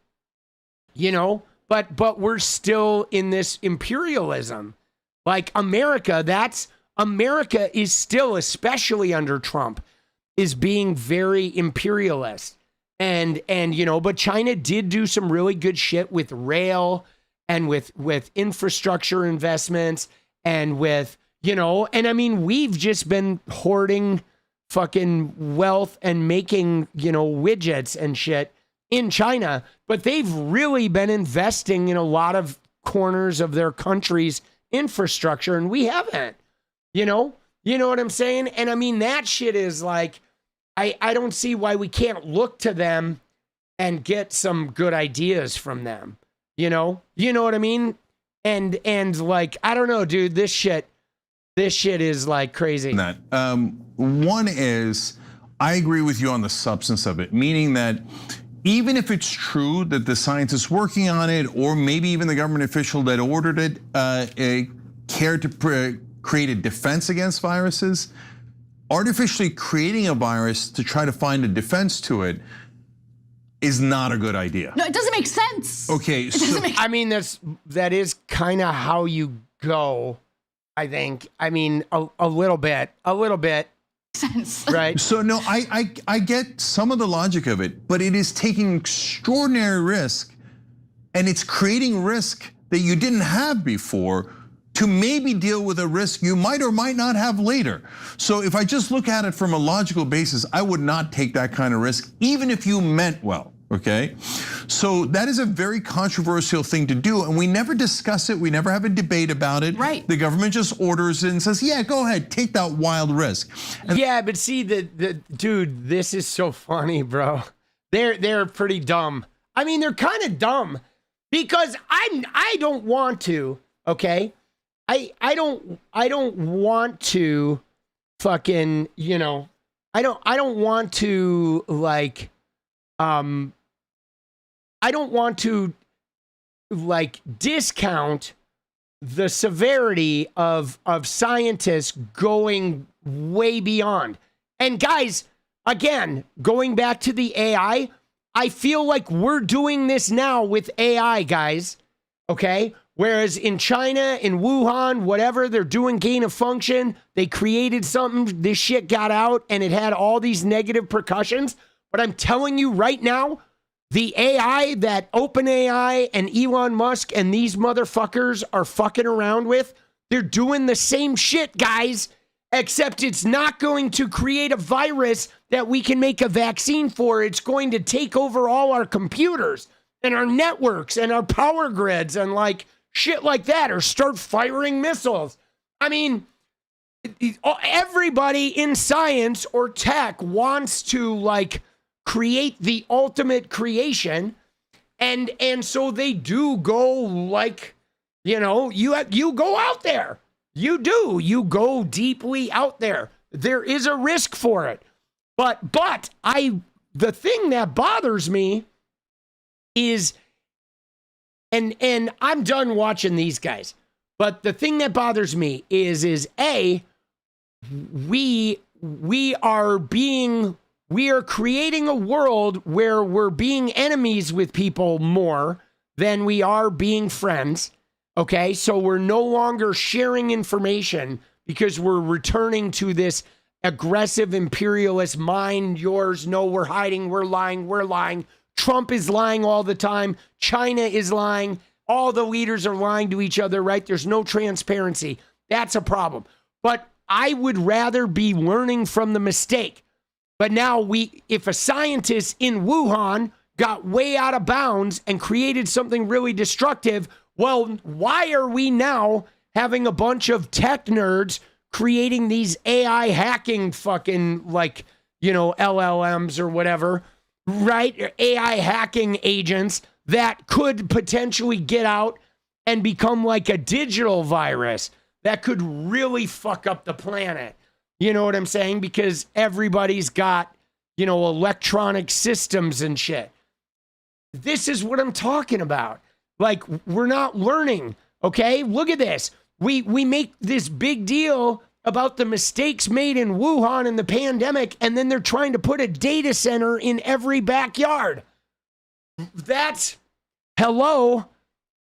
you know, but we're still in this imperialism. Like America is still, especially under Trump, is being very imperialist. And you know, but China did do some really good shit with rail and with infrastructure investments and with, you know, and I mean, we've just been hoarding fucking wealth and making, you know, widgets and shit in China, but they've really been investing in a lot of corners of their country's infrastructure and we haven't. You know what I'm saying? And I mean, that shit is like, I don't see why we can't look to them and get some good ideas from them. You know what I mean? And like, I don't know, dude, this shit is like crazy. One is, I agree with you on the substance of it, meaning that even if it's true that the scientists working on it, or maybe even the government official that ordered it, cared to create a defense against viruses, artificially creating a virus to try to find a defense to it is not a good idea. No, it doesn't make sense. Okay, I mean, that is kind of how you go, I think. I mean, a little bit. Sense. Right. So no, I get some of the logic of it, but it is taking extraordinary risk, and it's creating risk that you didn't have before to maybe deal with a risk you might or might not have later. So if I just look at it from a logical basis, I would not take that kind of risk, even if you meant well. Okay, so that is a very controversial thing to do, and we never discuss it. We never have a debate about it. Right. The government just orders it and says, "Yeah, go ahead, take that wild risk." And yeah, but see, the dude, this is so funny, bro. They're pretty dumb. I mean, they're kind of dumb because I don't want to. Okay, I don't want to fucking, you know, I don't want to like I don't want to like discount the severity of scientists going way beyond. And guys, again, going back to the AI, I feel like we're doing this now with AI, guys. Okay? Whereas in China, in Wuhan, whatever, they're doing gain of function. They created something, this shit got out, and it had all these negative repercussions. But I'm telling you right now, the AI that OpenAI and Elon Musk and these motherfuckers are fucking around with, they're doing the same shit, guys, except it's not going to create a virus that we can make a vaccine for. It's going to take over all our computers and our networks and our power grids and like shit like that, or start firing missiles. I mean, everybody in science or tech wants to like create the ultimate creation, and so they do go like, you know, you go out there. You go deeply out there. There is a risk for it. But the thing that bothers me is, and I'm done watching these guys, but the thing that bothers me is A, we are creating a world where we're being enemies with people more than we are being friends. Okay, so we're no longer sharing information because we're returning to this aggressive imperialist mind. Yours, no, we're hiding, we're lying. Trump is lying all the time. China is lying. All the leaders are lying to each other, right? There's no transparency. That's a problem. But I would rather be learning from the mistake. But now if a scientist in Wuhan got way out of bounds and created something really destructive, well, why are we now having a bunch of tech nerds creating these AI hacking fucking like, you know, LLMs or whatever, right? AI hacking agents that could potentially get out and become like a digital virus that could really fuck up the planet. You know what I'm saying? Because everybody's got, you know, electronic systems and shit. This is what I'm talking about. Like, we're not learning, okay? Look at this. We make this big deal about the mistakes made in Wuhan in the pandemic, and then they're trying to put a data center in every backyard. That's, hello?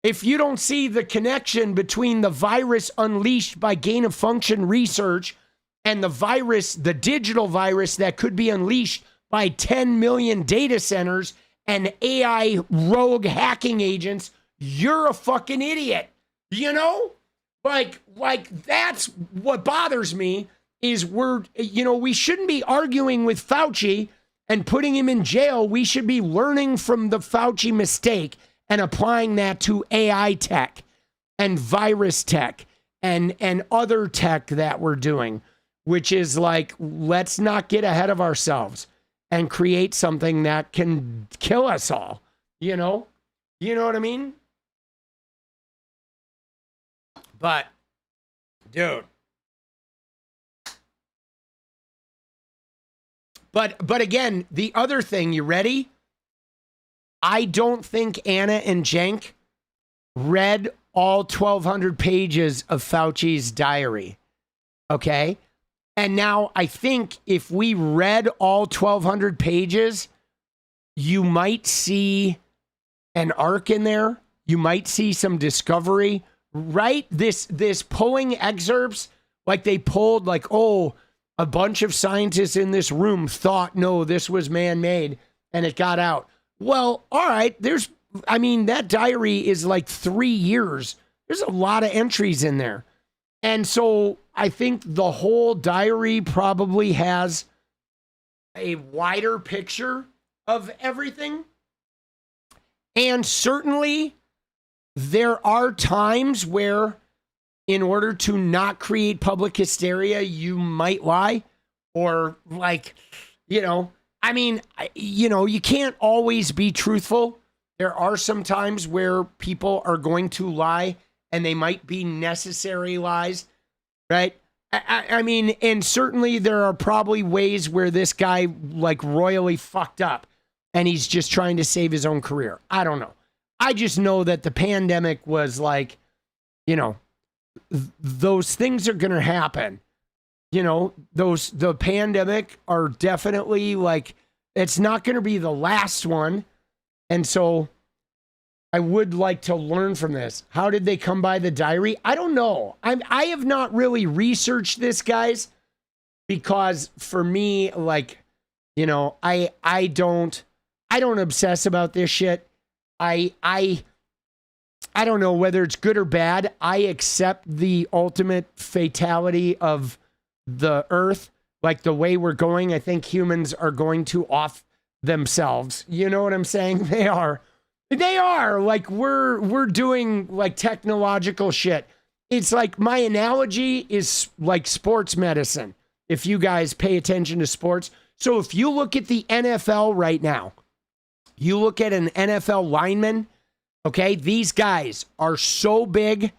If you don't see the connection between the virus unleashed by gain of function research and the virus, the digital virus that could be unleashed by 10 million data centers and AI rogue hacking agents, you're a fucking idiot. You know? Like that's what bothers me is we shouldn't be arguing with Fauci and putting him in jail. We should be learning from the Fauci mistake and applying that to AI tech and virus tech and other tech that we're doing, which is like, let's not get ahead of ourselves and create something that can kill us all. You know what I mean? But, dude. But again, the other thing, you ready? I don't think Anna and Cenk read all 1,200 pages of Fauci's diary. Okay? And now I think if we read all 1,200 pages, you might see an arc in there. You might see some discovery, right? This pulling excerpts, like they pulled like, oh, a bunch of scientists in this room thought, no, this was man-made, and it got out. Well, all right, that diary is like 3 years There's a lot of entries in there. And so I think the whole diary probably has a wider picture of everything. And certainly there are times where, in order to not create public hysteria, you might lie. Or like, you know, I mean, you know, you can't always be truthful. There are some times where people are going to lie, and they might be necessary lies, right? I mean, and certainly there are probably ways where this guy like royally fucked up and he's just trying to save his own career. I don't know. I just know that the pandemic was like, you know, those things are going to happen. You know, the pandemic are definitely like, it's not going to be the last one. And so I would like to learn from this. How did they come by the diary? I don't know. I have not really researched this, guys, because for me, like, you know, I don't obsess about this shit. I don't know whether it's good or bad. I accept the ultimate fatality of the earth, like the way we're going. I think humans are going to off themselves. You know what I'm saying? They are like, we're doing like technological shit. It's like, my analogy is like sports medicine. If you guys pay attention to sports. So if you look at the NFL right now, you look at an NFL lineman, okay? These guys are so big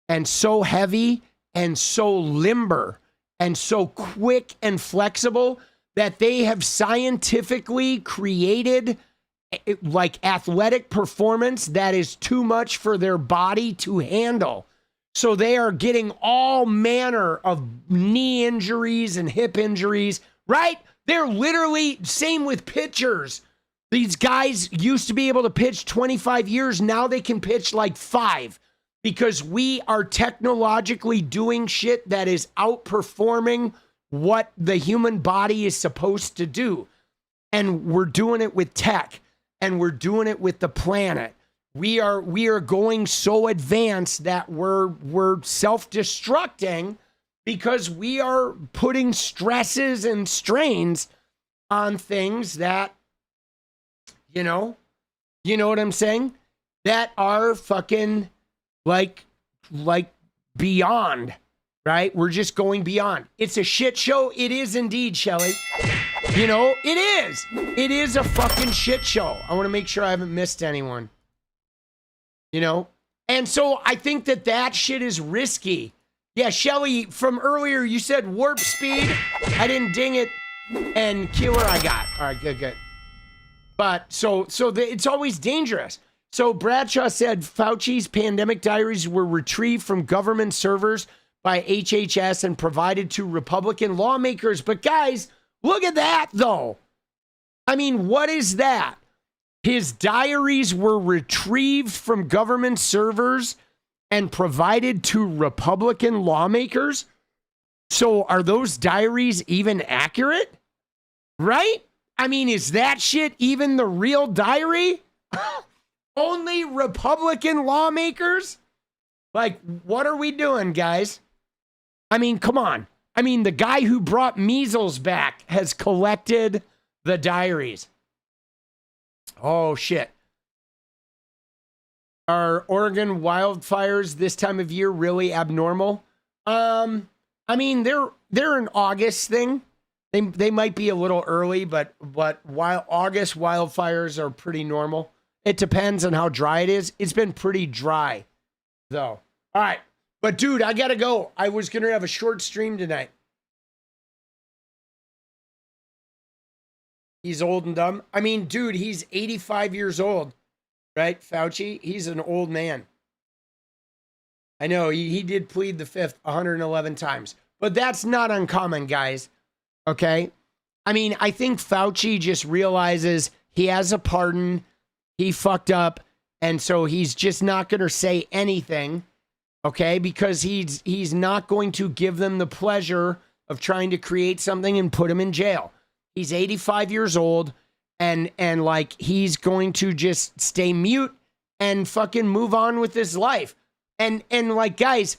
and so heavy and so limber and so quick and flexible that they have scientifically created like athletic performance that is too much for their body to handle. So they are getting all manner of knee injuries and hip injuries, right? They're literally, same with pitchers. These guys used to be able to pitch 25 years. Now they can pitch like 5 because we are technologically doing shit that is outperforming what the human body is supposed to do. And we're doing it with tech, and we're doing it with the planet. We are going so advanced that we're self-destructing because we are putting stresses and strains on things that, you know what I'm saying? That are fucking like beyond, right? We're just going beyond. It's a shit show. It is indeed, Shelly. You know, it is. It is a fucking shit show. I want to make sure I haven't missed anyone. You know? And so I think that shit is risky. Yeah, Shelly, from earlier, you said warp speed. I didn't ding it. And killer I got. All right, good. But so it's always dangerous. So Bradshaw said Fauci's pandemic diaries were retrieved from government servers by HHS and provided to Republican lawmakers. But guys, look at that, though. I mean, what is that? His diaries were retrieved from government servers and provided to Republican lawmakers. So are those diaries even accurate? Right? I mean, is that shit even the real diary? Only Republican lawmakers? Like, what are we doing, guys? I mean, come on. I mean, the guy who brought measles back has collected the diaries. Oh, shit. Are Oregon wildfires this time of year really abnormal? I mean, they're an August thing. They might be a little early, but while August wildfires are pretty normal. It depends on how dry it is. It's been pretty dry, though. All right. But, dude, I got to go. I was going to have a short stream tonight. He's old and dumb. I mean, dude, he's 85 years old, right? Fauci, he's an old man. I know, he did plead the fifth 111 times. But that's not uncommon, guys. Okay? I mean, I think Fauci just realizes he has a pardon. He fucked up. And so he's just not going to say anything. Okay? Because he's not going to give them the pleasure of trying to create something and put him in jail. He's 85 years old, and like, he's going to just stay mute and fucking move on with his life. And like, guys,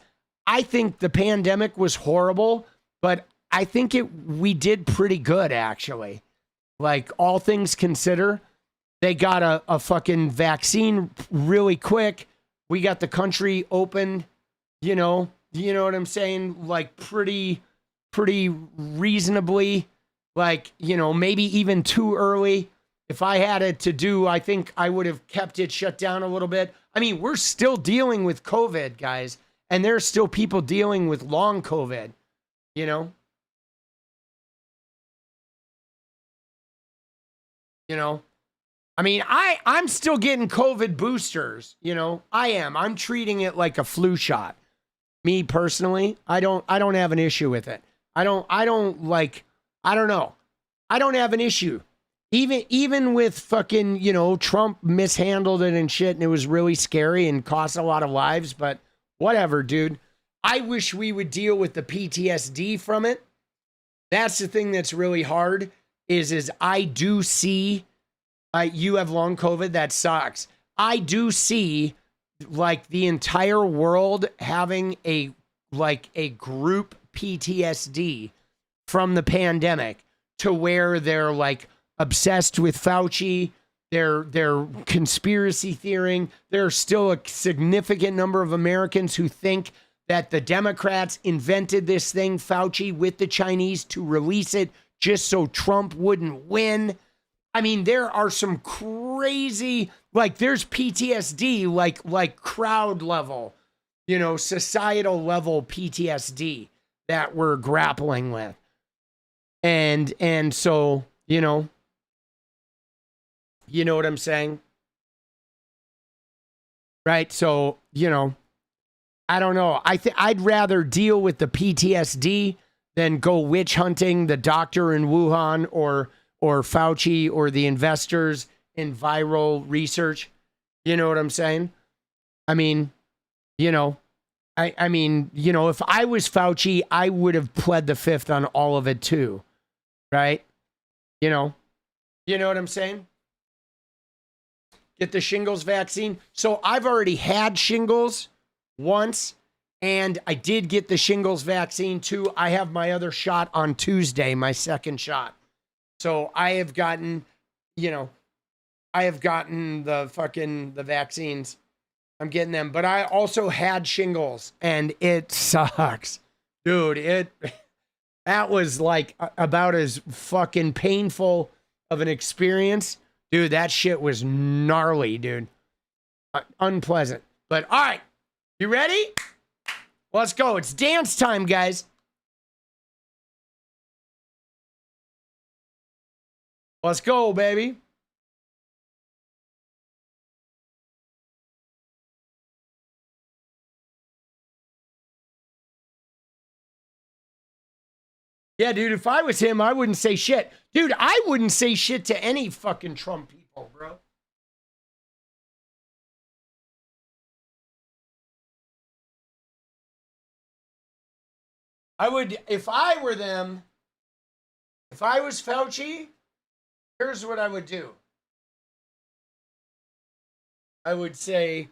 I think the pandemic was horrible, but I think we did pretty good, actually. Like, all things considered, they got a fucking vaccine really quick. We got the country open, you know what I'm saying? Like, pretty reasonably, like, maybe even too early. If I had it to do, I think I would have kept it shut down a little bit. I mean, we're still dealing with COVID, guys, and there's still people dealing with long COVID, you know? I mean, I'm still getting COVID boosters, I am. I'm treating it like a flu shot. Me personally, I don't have an issue with it. I don't know. I don't have an issue. Even with fucking, Trump mishandled it and shit, and it was really scary and cost a lot of lives, but whatever, dude. I wish we would deal with the PTSD from it. That's the thing that's really hard is I do see you have long COVID. That sucks. I do see like the entire world having a group PTSD from the pandemic to where they're like obsessed with Fauci. They're conspiracy theorying. There's still a significant number of Americans who think that the Democrats invented this thing, Fauci, with the Chinese to release it just so Trump wouldn't win. I mean, there are some crazy, like there's PTSD, like crowd level, societal level PTSD that we're grappling with. And so, you know what I'm saying? Right? So, I don't know. I'd rather deal with the PTSD than go witch hunting the doctor in Wuhan or Fauci or the investors in viral research. You know what I'm saying? I mean, I mean, if I was Fauci, I would have pled the fifth on all of it too. Right? You know what I'm saying? Get the shingles vaccine. So I've already had shingles once, and I did get the shingles vaccine too. I have my other shot on Tuesday, my second shot. So I have gotten, the vaccines. I'm getting them, but I also had shingles, and it sucks, dude. That was like about as fucking painful of an experience, dude. That shit was gnarly, dude. Unpleasant. But all right, you ready? Let's go. It's dance time, guys. Let's go, baby. Yeah, dude, if I was him, I wouldn't say shit. Dude, I wouldn't say shit to any fucking Trump people, bro. I would, if I were them, if I was Fauci, here's what I would do. I would say,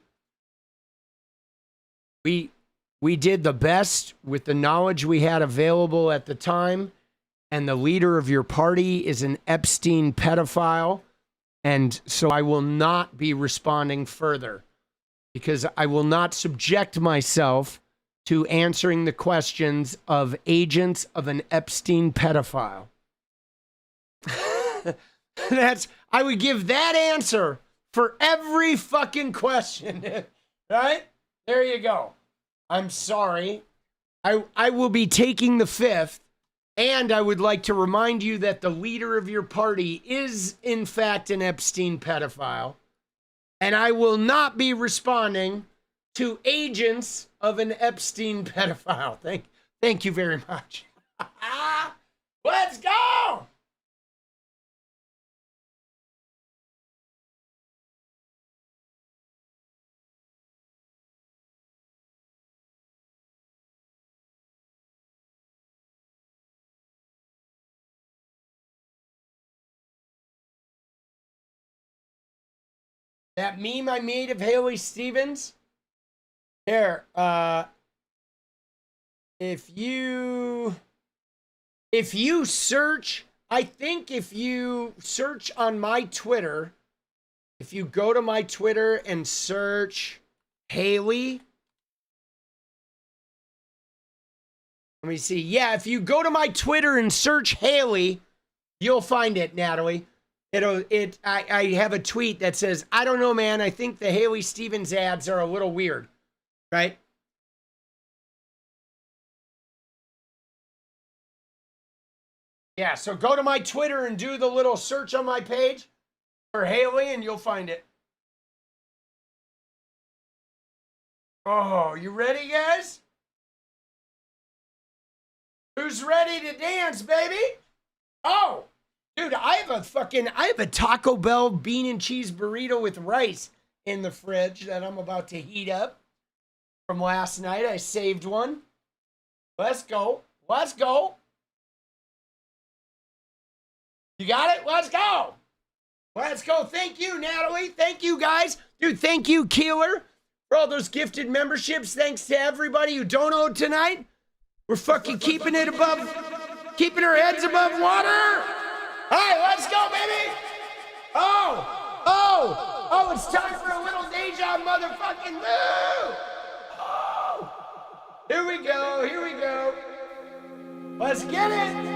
we did the best with the knowledge we had available at the time, and the leader of your party is an Epstein pedophile, and so I will not be responding further because I will not subject myself to answering the questions of agents of an Epstein pedophile. I would give that answer for every fucking question, right? There you go. I'm sorry. I will be taking the fifth, and I would like to remind you that the leader of your party is, in fact, an Epstein pedophile, and I will not be responding to agents of an Epstein pedophile. Thank you very much. Let's go! That meme I made of Haley Stevens, Here, if you search, I think if you search on my Twitter, if you go to my Twitter and search 𝗙𝗧, let me see. Yeah, if you go to my Twitter and search 𝗙𝗧, you'll find it, Natalie. I have a tweet that says, I don't know, man. I think the 𝗙𝗧 Stevens ads are a little weird, right? Yeah, so go to my Twitter and do the little search on my page for 𝗙𝗧 and you'll find it. Oh, you ready, guys? Who's ready to dance, baby? Oh, dude, I have a Taco Bell bean and cheese burrito with rice in the fridge that I'm about to heat up from last night. I saved one. Let's go. Let's go. You got it? Let's go. Let's go. Thank you, Natalie. Thank you, guys. Dude, thank you, Keeler, for all those gifted memberships. Thanks to everybody who donated tonight. We're fucking keeping it above, keeping our heads above water. All right, let's go, baby. Oh, it's time for a little deja motherfucking move. Oh, here we go. Let's get it.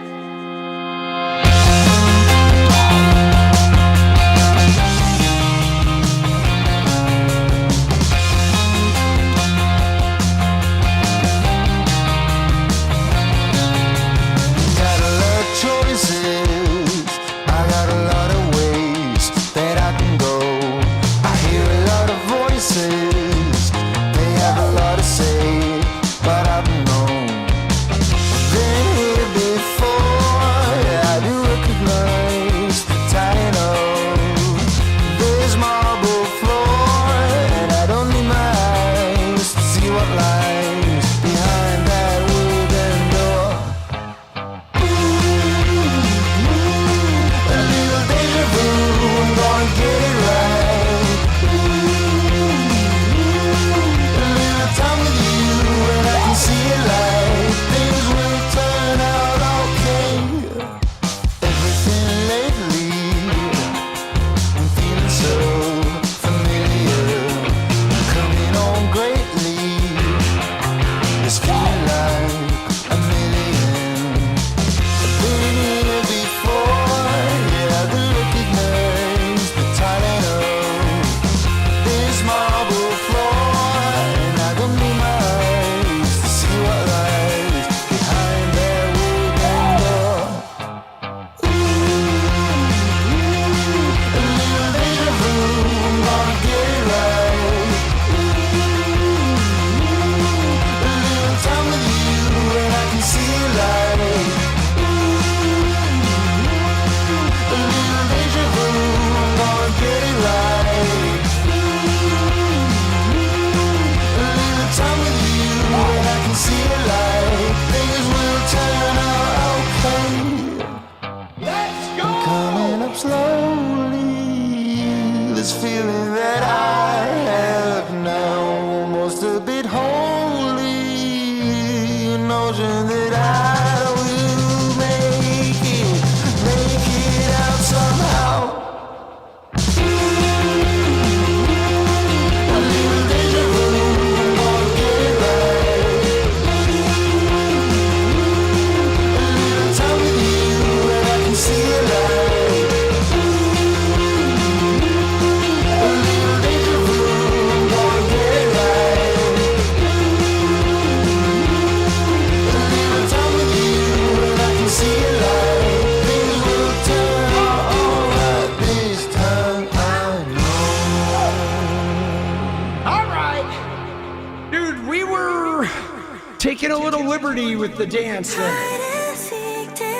Taking a little liberty with the dance there.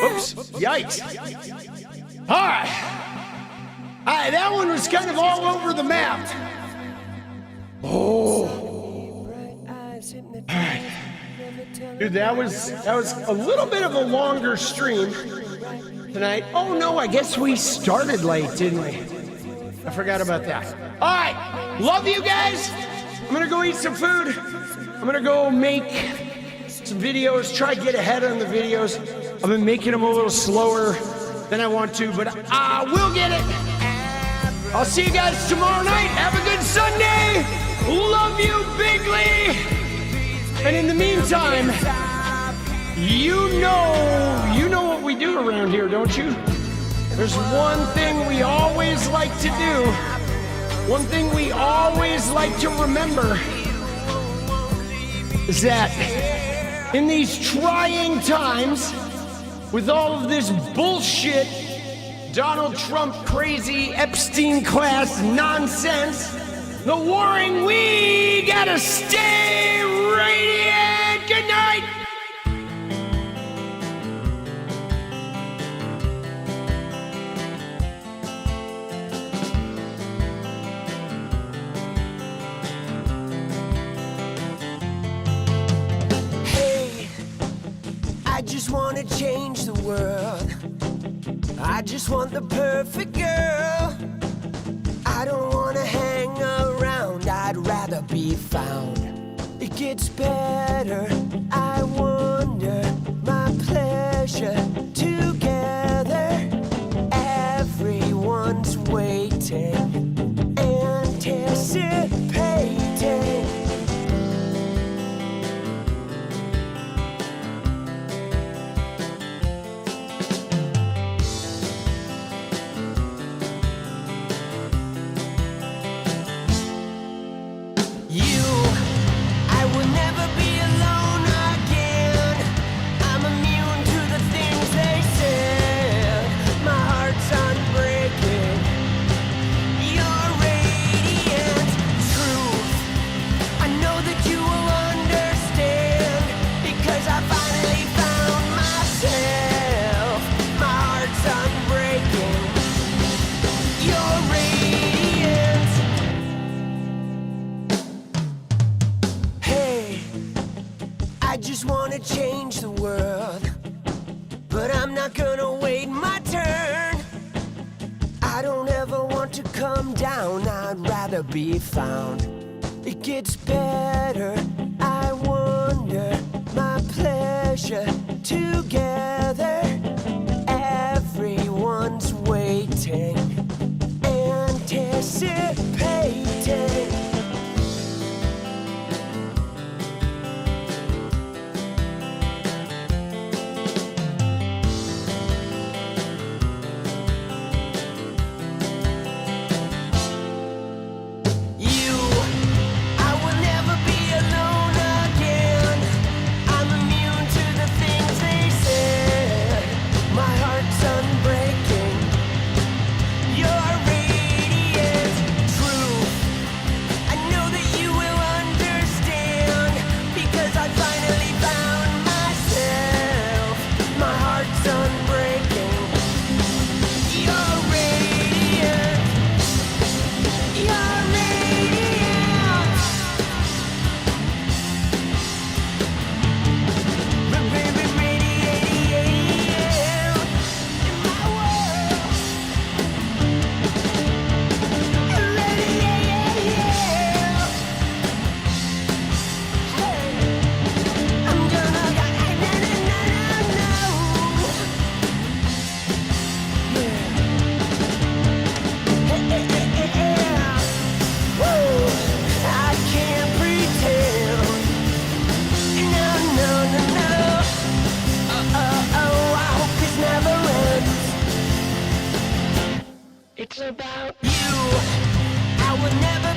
Oops, yikes. All right, that one was kind of all over the map. Oh. All right. Dude, that was a little bit of a longer stream tonight. Oh no, I guess we started late, didn't we? I forgot about that. All right, love you guys. I'm gonna go eat some food. I'm gonna go make some videos, try to get ahead on the videos. I've been making them a little slower than I want to, but I will get it. I'll see you guys tomorrow night. Have a good Sunday. Love you bigly. And in the meantime, you know what we do around here, don't you? There's one thing we always like to do. One thing we always like to remember is that in these trying times, with all of this bullshit, Donald Trump crazy Epstein class nonsense, the warring, we gotta stay radiant. Good night. I just wanna change the world. I just want the perfect girl. I don't wanna hang around, I'd rather be found. It gets better, I wonder, my pleasure together. Everyone's waiting, anticipating. Change the world, but I'm not gonna wait my turn. I don't ever want to come down, I'd rather be found. It gets better, I wonder, my pleasure together. Everyone's waiting, anticipating. It's about you. I would never